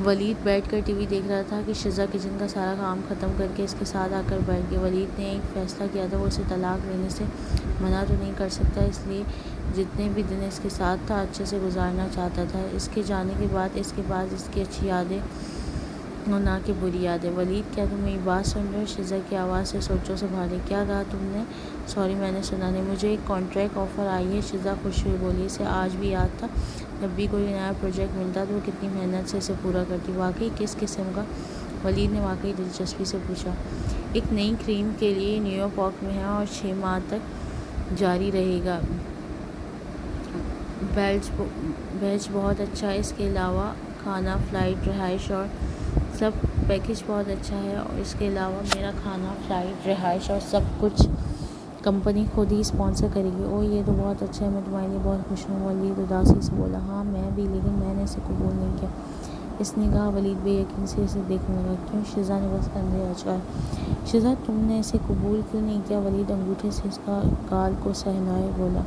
ولید بیٹھ کر ٹی وی دیکھ رہا تھا کہ شزا کچن کا سارا کام ختم کر کے اس کے ساتھ آ کر بیٹھ گئی۔ ولید نے ایک فیصلہ کیا تھا، وہ اسے طلاق لینے سے منع تو نہیں کر سکتا، اس لیے جتنے بھی دن اس کے ساتھ تھا اچھے سے گزارنا چاہتا تھا۔ اس کے جانے کے بعد اس کے پاس اس کی اچھی یادیں اور نہ کہ بری یادیں۔ ولید کیا تم میری بات سن رہے ہو؟ شزا کی آواز سے سوچوں سے بھاری۔ کیا کہا تم نے؟ سوری میں نے سنا نہیں، مجھے ایک کانٹریکٹ آفر آئی ہے۔ شزا خوش ہوئی بولی۔ اسے آج بھی یاد تھا جب بھی کوئی نیا پروجیکٹ ملتا تو وہ کتنی محنت سے اسے پورا کرتی۔ واقعی کس قسم کا؟ ولید نے واقعی دلچسپی سے پوچھا۔ ایک نئی کریم کے لیے نیو یارک میں ہے اور 6 ماہ تک جاری رہے گا۔ بیچ بہت اچھا ہے، اس کے علاوہ کھانا، فلائٹ، رہائش اور سب پیکیج بہت اچھا ہے، اور اس کے علاوہ میرا کھانا، فلائٹ، رہائش اور سب کچھ کمپنی خود ہی اسپانسر کرے گی۔ اوہ یہ تو بہت اچھا ہے، میں تمہارے لیے بہت خوش ہوں۔ ولید اداسی سے بولا۔ ہاں میں بھی، لیکن میں نے اسے قبول نہیں کیا، اس نے کہا۔ ولید بے یقینی سے اسے دیکھنے لگا۔ کیوں؟ شزا نے بس کندھے اچکائے۔ شزا تم نے اسے قبول کیوں نہیں کیا؟ ولید انگوٹھے سے اس کا گال کو سہلائے بولا۔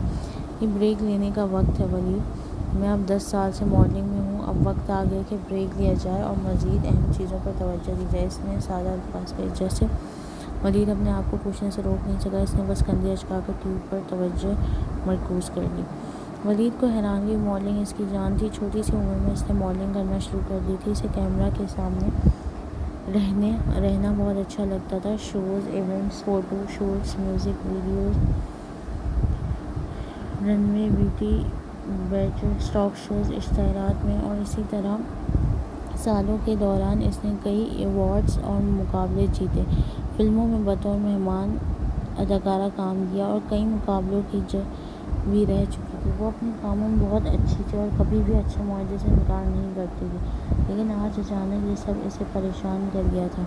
یہ بریک لینے کا وقت ہے ولید، میں اب 10 سال سے ماڈلنگ میں ہوں، اب وقت آ گیا کہ بریک لیا جائے اور مزید اہم چیزوں پر توجہ دی جائے، اس نے سادہ الفاظ کہے۔ جیسے؟ ولید اپنے آپ کو پوچھنے سے روک نہیں سکا، اس نے بس کندھے اچکا کر ٹی وی پر توجہ مرکوز کر لی۔ ولید کو حیرانگی ہوئی، ماڈلنگ اس کی جان تھی، چھوٹی سی عمر میں اس نے ماڈلنگ کرنا شروع کر دی تھی، اسے کیمرہ کے سامنے رہنا بہت اچھا لگتا تھا، shows, events, photo shoots, music videos, runway, beauty pageant, stock shows, اشتہارات میں، اور اسی طرح سالوں کے دوران اس نے کئی ایوارڈز اور مقابلے جیتے، فلموں میں بطور مہمان اداکارہ کام کیا اور کئی مقابلوں کی جج بھی رہ چکی تھی۔ وہ اپنے کاموں میں بہت اچھی تھی اور کبھی بھی اچھے معاوضے سے انکار نہیں کرتی تھی، لیکن آج اچانک یہ سب اسے پریشان کر گیا تھا۔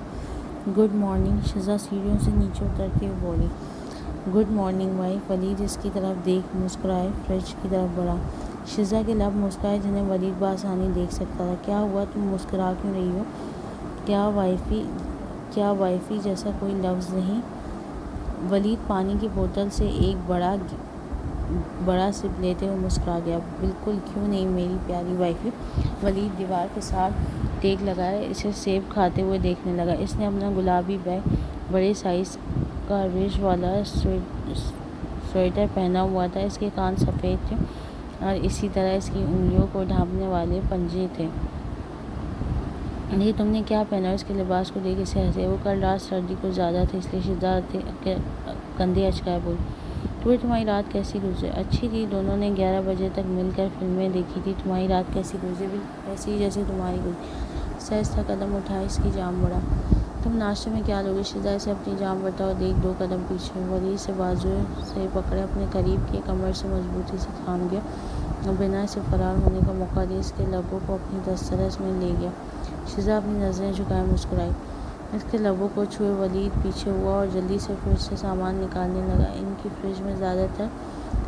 گڈ مارننگ، شزا سیڑھیوں سے نیچے اترتی ہوئی بولی۔ Good morning wife. ولید اس کی طرف دیکھ مسکرائے فریج کی طرف بڑھا۔ شزا کے لب مسکرائے جنہیں ولید بآسانی دیکھ سکتا تھا۔ کیا ہوا، تم مسکرا کیوں رہی ہو؟ کیا وائفی جیسا کوئی لفظ نہیں؟ ولید پانی کی بوتل سے ایک بڑا سپ لیتے ہوئے مسکرا گیا۔ بالکل کیوں نہیں میری پیاری وائفی۔ ولید دیوار کے ساتھ ٹیک لگائے اسے سیب کھاتے ہوئے دیکھنے لگا۔ اس نے اپنا گلابی بیگ، بڑے سائز کا رش والا سویٹر پہنا ہوا تھا، اس کے کان سفید تھے اور اسی طرح اس کی انگلیوں کو ڈھانپنے والے پنجے تھے۔ یہ تم نے کیا پہنا ہے؟ اس کے لباس کو دیکھ اسے ہنسی۔ وہ کل رات سردی کچھ زیادہ تھی، اس لیے شزا کندھے اچکائے بولی۔ تمہاری رات کیسی گزری؟ اچھی تھی، دونوں نے 11 بجے تک مل کر فلمیں دیکھی تھی۔ تمہاری رات کیسی گزری؟ بالکل ایسی ہی جیسے تمہاری گزری۔ سہج تھا قدم اٹھائے، اس کی جام بڑھا۔ تم ناشتے میں کیا لوگے؟ شزا اسے اپنی جام بڑھتا ہوا دیکھ 2 قدم پیچھے ہوئی۔ ولید سے بازو سے پکڑے اپنے قریب کیے، کمر سے مضبوطی سے تھام گیا۔ اور بنا اسے فرار ہونے کا موقع دیا اس کے لبوں کو اپنی دسترس میں لے گیا۔ شزا اپنی نظریں جھکائے مسکرائی۔ اس کے لبوں کو چھوئے ولید پیچھے ہوا اور جلدی سے فریج سے سامان نکالنے لگا۔ ان کی فریج میں زیادہ تر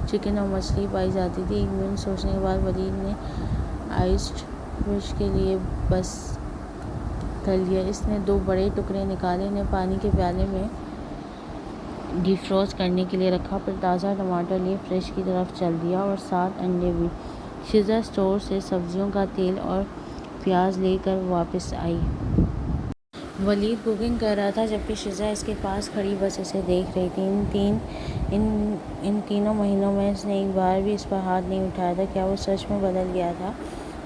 چکن اور مچھلی پائی جاتی تھی۔ ایک منٹ سوچنے کے بعد ولید نے آئسڈ فش کے لیے بس کر لیا۔ اس نے 2 بڑے ٹکڑے نکالے، انہیں پانی کے پیالے میں ڈی فروسٹ کرنے کے لیے رکھا، پھر تازہ ٹماٹر لیے فریج کی طرف چل دیا اور 7 انڈے بھی۔ شزا اسٹور سے سبزیوں کا تیل اور پیاز لے کر واپس آئی۔ ولید کوکنگ کر رہا تھا جبکہ شزا اس کے پاس کھڑی بس اسے دیکھ رہی تھی۔ ان تینوں مہینوں میں اس نے ایک بار بھی اس پر ہاتھ نہیں اٹھایا تھا۔ کیا وہ سچ میں بدل گیا تھا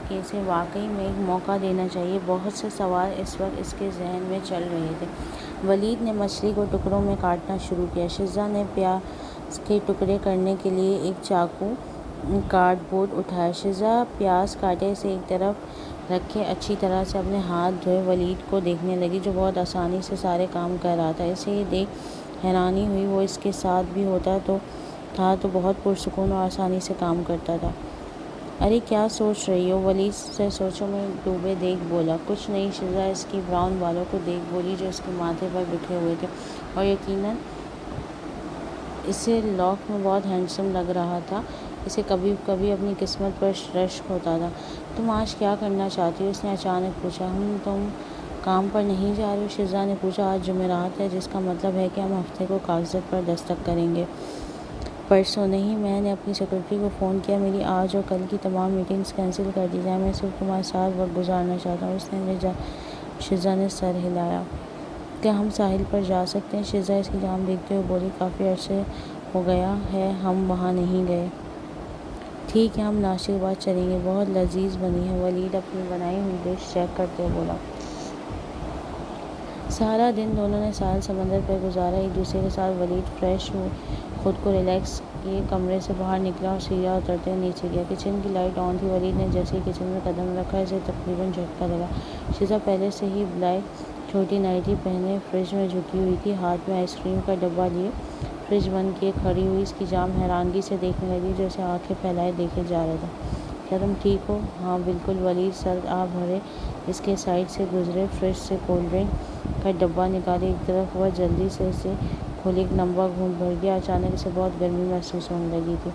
کہ اسے واقعی میں ایک موقع دینا چاہیے؟ بہت سے سوال اس وقت اس کے ذہن میں چل رہے تھے۔ ولید نے مچھلی کو ٹکڑوں میں کاٹنا شروع کیا۔ شزا نے پیاز کے ٹکڑے کرنے کے لیے ایک چاقو کارڈ بورڈ اٹھایا۔ شزا پیاز کاٹے اسے ایک طرف رکھے اچھی طرح سے اپنے ہاتھ دھوئے ولید کو دیکھنے لگی جو بہت آسانی سے سارے کام کر رہا تھا۔ اسے یہ دیکھ حیرانی ہوئی وہ اس کے ساتھ بھی ہوتا تو بہت پرسکون اور آسانی سے کام کرتا تھا۔ ارے کیا سوچ رہی ہو؟ ولید سے سوچوں میں ڈوبے دیکھ بولا۔ کچھ نہیں، شزا اس کی براؤن بالوں کو دیکھ بولی جو اس کے ماتھے پر بکھرے ہوئے تھے اور یقیناً اسے لوک میں بہت ہینڈسم لگ رہا تھا۔ اسے کبھی کبھی اپنی قسمت پر رشک ہوتا تھا۔ تم آج کیا کرنا چاہتی ہو؟ اس نے اچانک پوچھا۔ تم کام پر نہیں جا رہی ہو؟ شزا نے پوچھا۔ آج جمعرات ہے جس کا مطلب ہے کہ ہم ہفتے کو کاغذات پر دستخط کریں گے۔ پرسوں نہیں، میں نے اپنی سیکرٹری کو فون کیا، میری آج اور کل کی تمام میٹنگز کینسل کر دی جائیں، میں صرف تمہارے ساتھ وقت گزارنا چاہتا ہوں۔ شزا نے سر ہلایا۔ کیا ہم ساحل پر جا سکتے ہیں؟ شزا اس کی جانب دیکھتے ہوئے بولی۔ کافی عرصے ہو گیا ہے ہم وہاں نہیں گئے۔ ٹھیک ہے، ہم ناشتے کے بعد چلیں گے، بہت لذیذ بنی ہے، ولید اپنی بنائی ہوئی ڈش چیک کرتے ہوئے بولا۔ سارا دن دونوں نے ساحل سمندر پر گزارا ایک دوسرے کے ساتھ۔ ولید فریش ہو خود کو ریلیکس کیے کمرے سے باہر نکلا اور سیڑھیاں اترتے ہوئے نیچے گیا۔ کچن کی لائٹ آن تھی۔ ولید نے جیسے ہی کچن میں قدم رکھا اسے تقریباً جھٹکا لگا۔ شزا پہلے سے ہی بلیک چھوٹی نائٹی پہنے فریج میں جھکی ہوئی تھی، ہاتھ میں آئس کریم کا ڈبہ لیے فریج بند کیے کھڑی ہوئی اس کی جانب حیرانگی سے دیکھنے لگی جو اسے آنکھیں پھیلائے دیکھے جا رہا تھا۔ کیا تم ٹھیک ہو؟ ہاں بالکل، ولید سرد آب بھرے اس کے سائڈ سے گزرے، فریج سے کولڈ ڈرنک کا ڈبہ نکالے ایک طرف ہوا، جلدی سے اسے کھولے، ایک لمبا گھونٹ بھر گیا۔ اچانک اسے بہت گرمی محسوس ہونے لگی تھی۔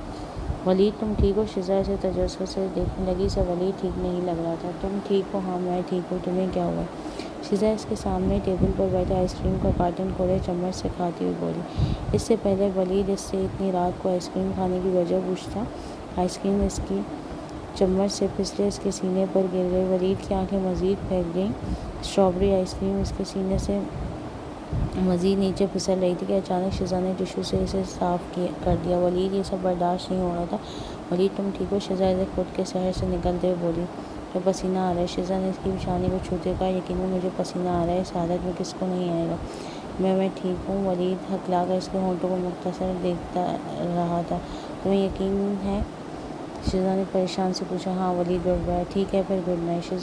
ولید تم ٹھیک ہو؟ شزا اسے تجسس سے دیکھنے لگی۔ اسے ولید ٹھیک نہیں لگ رہا تھا۔ تم ٹھیک ہو؟ ہاں میں ٹھیک ہوں، تمہیں کیا ہوا؟ شزا اس کے سامنے ٹیبل پر بیٹھے آئس کریم کا کارٹن کھولے چمچ سے کھاتی ہوئی بولی۔ اس سے پہلے ولید اس سے اتنی رات کو آئس کریم کھانے کی وجہ پوچھتا، آئس کریم اس کی چمچ سے پھسلے اس کے سینے پر گر گئی۔ ولید کی آنکھیں مزید پھیل گئیں، اسٹرابیری آئس کریم اس کے سینے سے مزید نیچے پھسل رہی تھی کہ اچانک شزا نے ٹشو سے اسے صاف کر دیا۔ ولید یہ سب برداشت نہیں ہو رہا تھا۔ ولید تم ٹھیک ہو؟ شزا اسے خود کے شہر سے نکلتے ہوئے بولی۔ تو پسینہ آ رہا ہے؟ شزا نے اس کی پیشانی کو چھوتے کہا۔ یقیناً مجھے پسینہ آ رہا ہے، اس حالت میں کس کو نہیں آئے گا؟ میں ٹھیک ہوں۔ ولید ہکلا کر اس کے ہونٹوں کو مختصر دیکھتا رہا تھا۔ تمہیں یقین ہے؟ شزا نے پریشان سے پوچھا۔ ہاں، ولید بڑبڑایا۔ ٹھیک ہے پھر گڈ نائٹ۔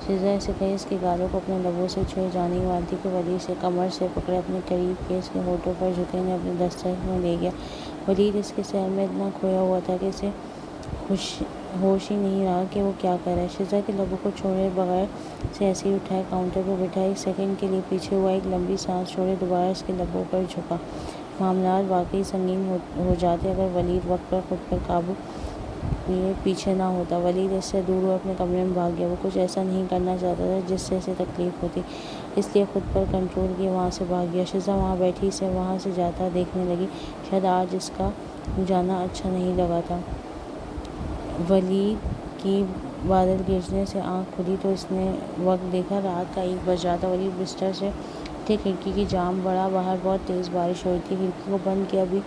شزا اسے کہے اس کے گالوں کو اپنے لبوں سے چھوئے جانے کی بات تھی کہ ولید سے کمر سے پکڑے اپنے قریب کیے اس کے ہونٹوں پر جھکے انہیں اپنے دسترس میں لے گیا۔ ولید اس کے سحر میں اتنا کھویا ہوا تھا کہ اسے ہوش ہی نہیں رہا کہ وہ کیا کر رہا ہے۔ شزا کے لبوں کو چھوڑے بغیر اسے ایسے ہی اٹھائے کاؤنٹر پر بٹھایا، ایک سیکنڈ کے لیے پیچھے ہوا، ایک لمبی سانس چھوڑے دوبارہ اس کے لبوں پر جھکا۔ معاملات واقعی سنگین ہو جاتے اگر ولید وقت پر خود پر قابو لیے پیچھے نہ ہوتا۔ ولید اس سے دور ہوئے اپنے کمرے میں بھاگ گیا۔ وہ کچھ ایسا نہیں کرنا چاہتا تھا جس سے اسے تکلیف ہوتی، اس لیے خود پر کنٹرول کیے وہاں سے بھاگ گیا۔ شزا وہاں بیٹھی اسے وہاں سے جاتا دیکھنے لگی، شاید آج اس کا جانا اچھا نہیں لگا تھا۔ ولید کی بادل گرجنے سے آنکھ کھلی تو اس نے وقت دیکھا، رات کا 1 بج رہا تھا۔ ولید بستر سے اٹھے، کھڑکی کی جانب بڑھا، باہر بہت تیز بارش ہو رہی تھی۔ کھڑکی کو بند کیا ابھی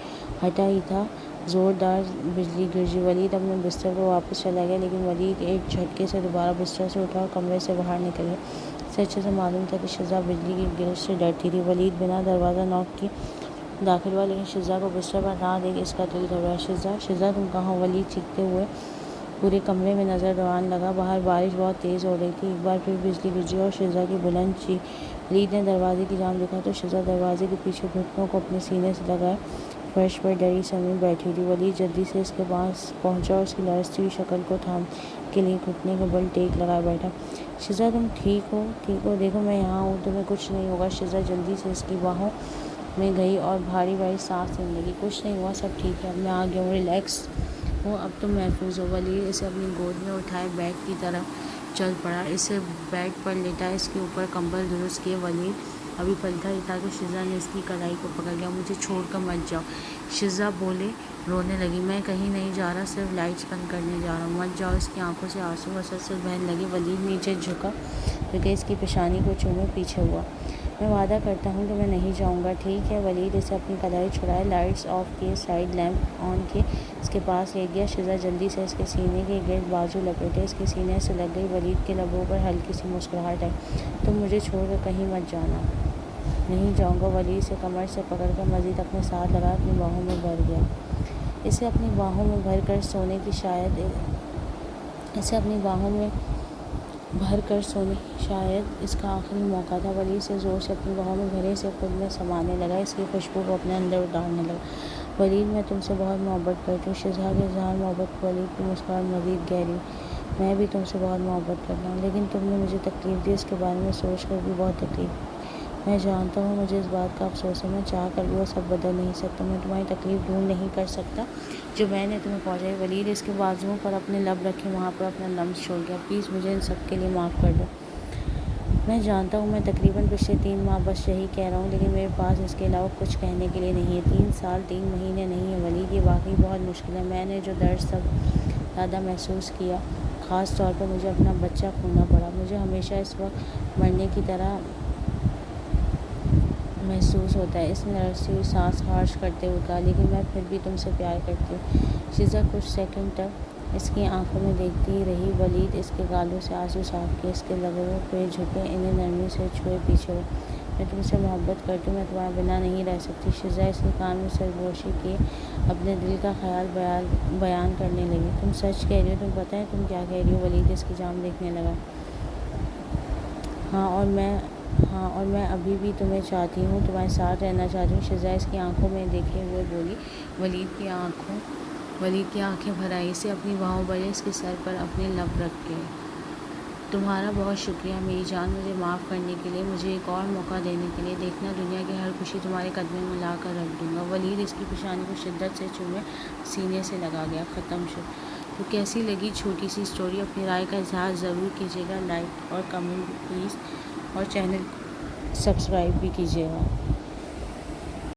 ہٹا ہی تھا، زوردار بجلی گرجی۔ ولید اپنے بستر پر واپس چلا گیا لیکن ولید ایک جھٹکے سے دوبارہ بستر سے اٹھا اور کمرے سے باہر نکل گیا۔ اسے اچھے سے معلوم تھا کہ شزا بجلی کی گرج سے ڈرتی تھی۔ ولید بنا دروازہ نوک کیے داخل ہوا لیکن شزا کو بستر پر نہ دیکھ اس کا دل گھبرایا۔ شزا تم کہاں ہو؟ ولید چیختے ہوئے پورے کمرے میں نظر دوڑانے لگا۔ باہر بارش بہت تیز ہو رہی تھی۔ ایک بار پھر بجلی گرجی اور شزا کی بلند چیخ۔ ولید نے دروازے کی جانب دیکھا تو شزا دروازے کے پیچھے گھٹنوں کو اپنے سینے سے لگائے فرش پر ڈری سمی بیٹھی تھی۔ ولید جلدی سے اس کے پاس پہنچا اور اس کی لرزتی ہوئی شکل کو تھام کے لیے گھٹنے کے بل ٹیک لگا بیٹھا۔ شزا تم ٹھیک ہو؟ دیکھو میں یہاں ہوں، تمہیں کچھ نہیں ہوگا۔ شزا جلدی سے اس کی باہوں میں گئی اور بھاری بھاری سانس لینے لگی۔ کچھ نہیں ہوا، سب ٹھیک ہے، اب میں آ گیا ہوں، ریلیکس ہو، اب تم محفوظ ہو۔ ولید اسے اپنی گود میں اٹھائے بیڈ کی طرف چل پڑا، اسے بیڈ پر لیٹا، اس کے اوپر کمبل درست کیے۔ ولید ابھی پلٹا ہی تھا کہ شزا نے اس کی کلائی کو پکڑ لیا۔ مجھے چھوڑ کر مت جاؤ، شزا بولے رونے لگی۔ میں کہیں نہیں جا رہا، صرف لائٹس بند کرنے جا رہا ہوں، مت جاؤ۔ اس کی آنکھوں سے آنسو مسلسل بہنے لگے۔ ولید نیچے جھکا کہ اس کی پیشانی کو چومے، پیچھے ہوا۔ میں وعدہ کرتا ہوں کہ میں نہیں جاؤں گا، ٹھیک ہے؟ ولید اسے اپنی کلائی چھڑائے، لائٹس آف کیے، سائڈ لیمپ آن کیے، اس کے پاس لیٹ گیا۔ شزا جلدی سے اس کے سینے کے گرد بازو لپیٹے، اس کے سینے سے لگ گئی۔ ولید کے لبوں پر ہلکی سی مسکراہٹ آئی۔ تم مجھے چھوڑ کر کہیں مت جانا۔ نہیں جاؤں گا۔ ولید سے کمر سے پکڑ کر مزید اپنے ساتھ لگا اپنی باہوں میں بھر گیا۔ اسے اپنی باہوں میں بھر کر سونے شاید اس کا آخری موقع تھا۔ ولید سے زور سے اپنی باہوں میں بھرے، اسے خود میں سمانے لگا، اس کی خوشبو کو اپنے اندر اتارنے لگا۔ ولید میں تم سے بہت محبت کرتی ہوں۔ شزا کے اظہار محبت کو ولید کی مسکراہٹ مزید گہری۔ میں بھی تم سے بہت محبت کرتا ہوں، لیکن تم نے مجھے تکلیف دی، اس کے بارے میں سوچ کر بھی بہت تکلیف۔ میں جانتا ہوں، مجھے اس بات کا افسوس ہے، میں چاہ کر بھی وہ سب بدل نہیں سکتا، میں تمہاری تکلیف دور نہیں کر سکتا جو میں نے تمہیں پہنچائی۔ ولید اس کے بازوؤں پر اپنے لب رکھے وہاں پر اپنا لمس چھوڑ گیا۔ پلیز مجھے ان سب کے لیے معاف کر دو۔ میں جانتا ہوں میں تقریباً پچھلے 3 ماہ بس یہی کہہ رہا ہوں، لیکن میرے پاس اس کے علاوہ کچھ کہنے کے لیے نہیں ہے۔ 3 سال 3 مہینے نہیں ہے ولید، یہ واقعی بہت مشکل ہے۔ میں نے جو درد سب زیادہ محسوس کیا، خاص طور پر مجھے اپنا بچہ کھونا پڑا، مجھے ہمیشہ اس وقت مرنے کی طرح محسوس ہوتا ہے۔ اس نے لرزتی ہوئی سانس خارج کرتے ہوئے کہا، لیکن میں پھر بھی تم سے پیار کرتی ہوں۔ شزا کچھ سیکنڈ تک اس کی آنکھوں میں دیکھتی رہی۔ ولید اس کے گالوں سے آنسو صاف کیے، اس کے لبوں پہ جھکے، انہیں نرمی سے چھوئے، پیچھے ہوئے۔ میں تم سے محبت کرتی ہوں، میں تمہارے بنا نہیں رہ سکتی۔ شزا اس کے کان میں سرگوشی کیے اپنے دل کا خیال بیان کرنے لگی۔ تم سچ کہہ رہی ہو، تمہیں پتہ ہے تم کیا کہہ رہی ہو؟ ولید اس کی جانب دیکھنے لگا۔ ہاں اور میں ابھی بھی تمہیں چاہتی ہوں، تمہارے ساتھ رہنا چاہتی ہوں، شزا اس کی آنکھوں میں دیکھے ہوئے بولی۔ ولید کی آنکھیں بھر آئیں، اسے اپنی باہوں بھرے، اس کے سر پر اپنے لب رکھ کے۔ تمہارا بہت شکریہ میری جان، مجھے معاف کرنے کے لیے، مجھے ایک اور موقع دینے کے لیے۔ دیکھنا، دنیا کی ہر خوشی تمہارے قدموں میں لا کر رکھ دوں گا۔ ولید اس کی پیشانی کو شدت سے چومے، سینے سے لگا گیا۔ ختم شد۔ تو کیسی لگی چھوٹی سی اسٹوری؟ اپنی رائے کا اظہار ضرور کیجیے گا، لائک اور کمنٹ پلیز، اور چینل سبسکرائب بھی کیجیے گا۔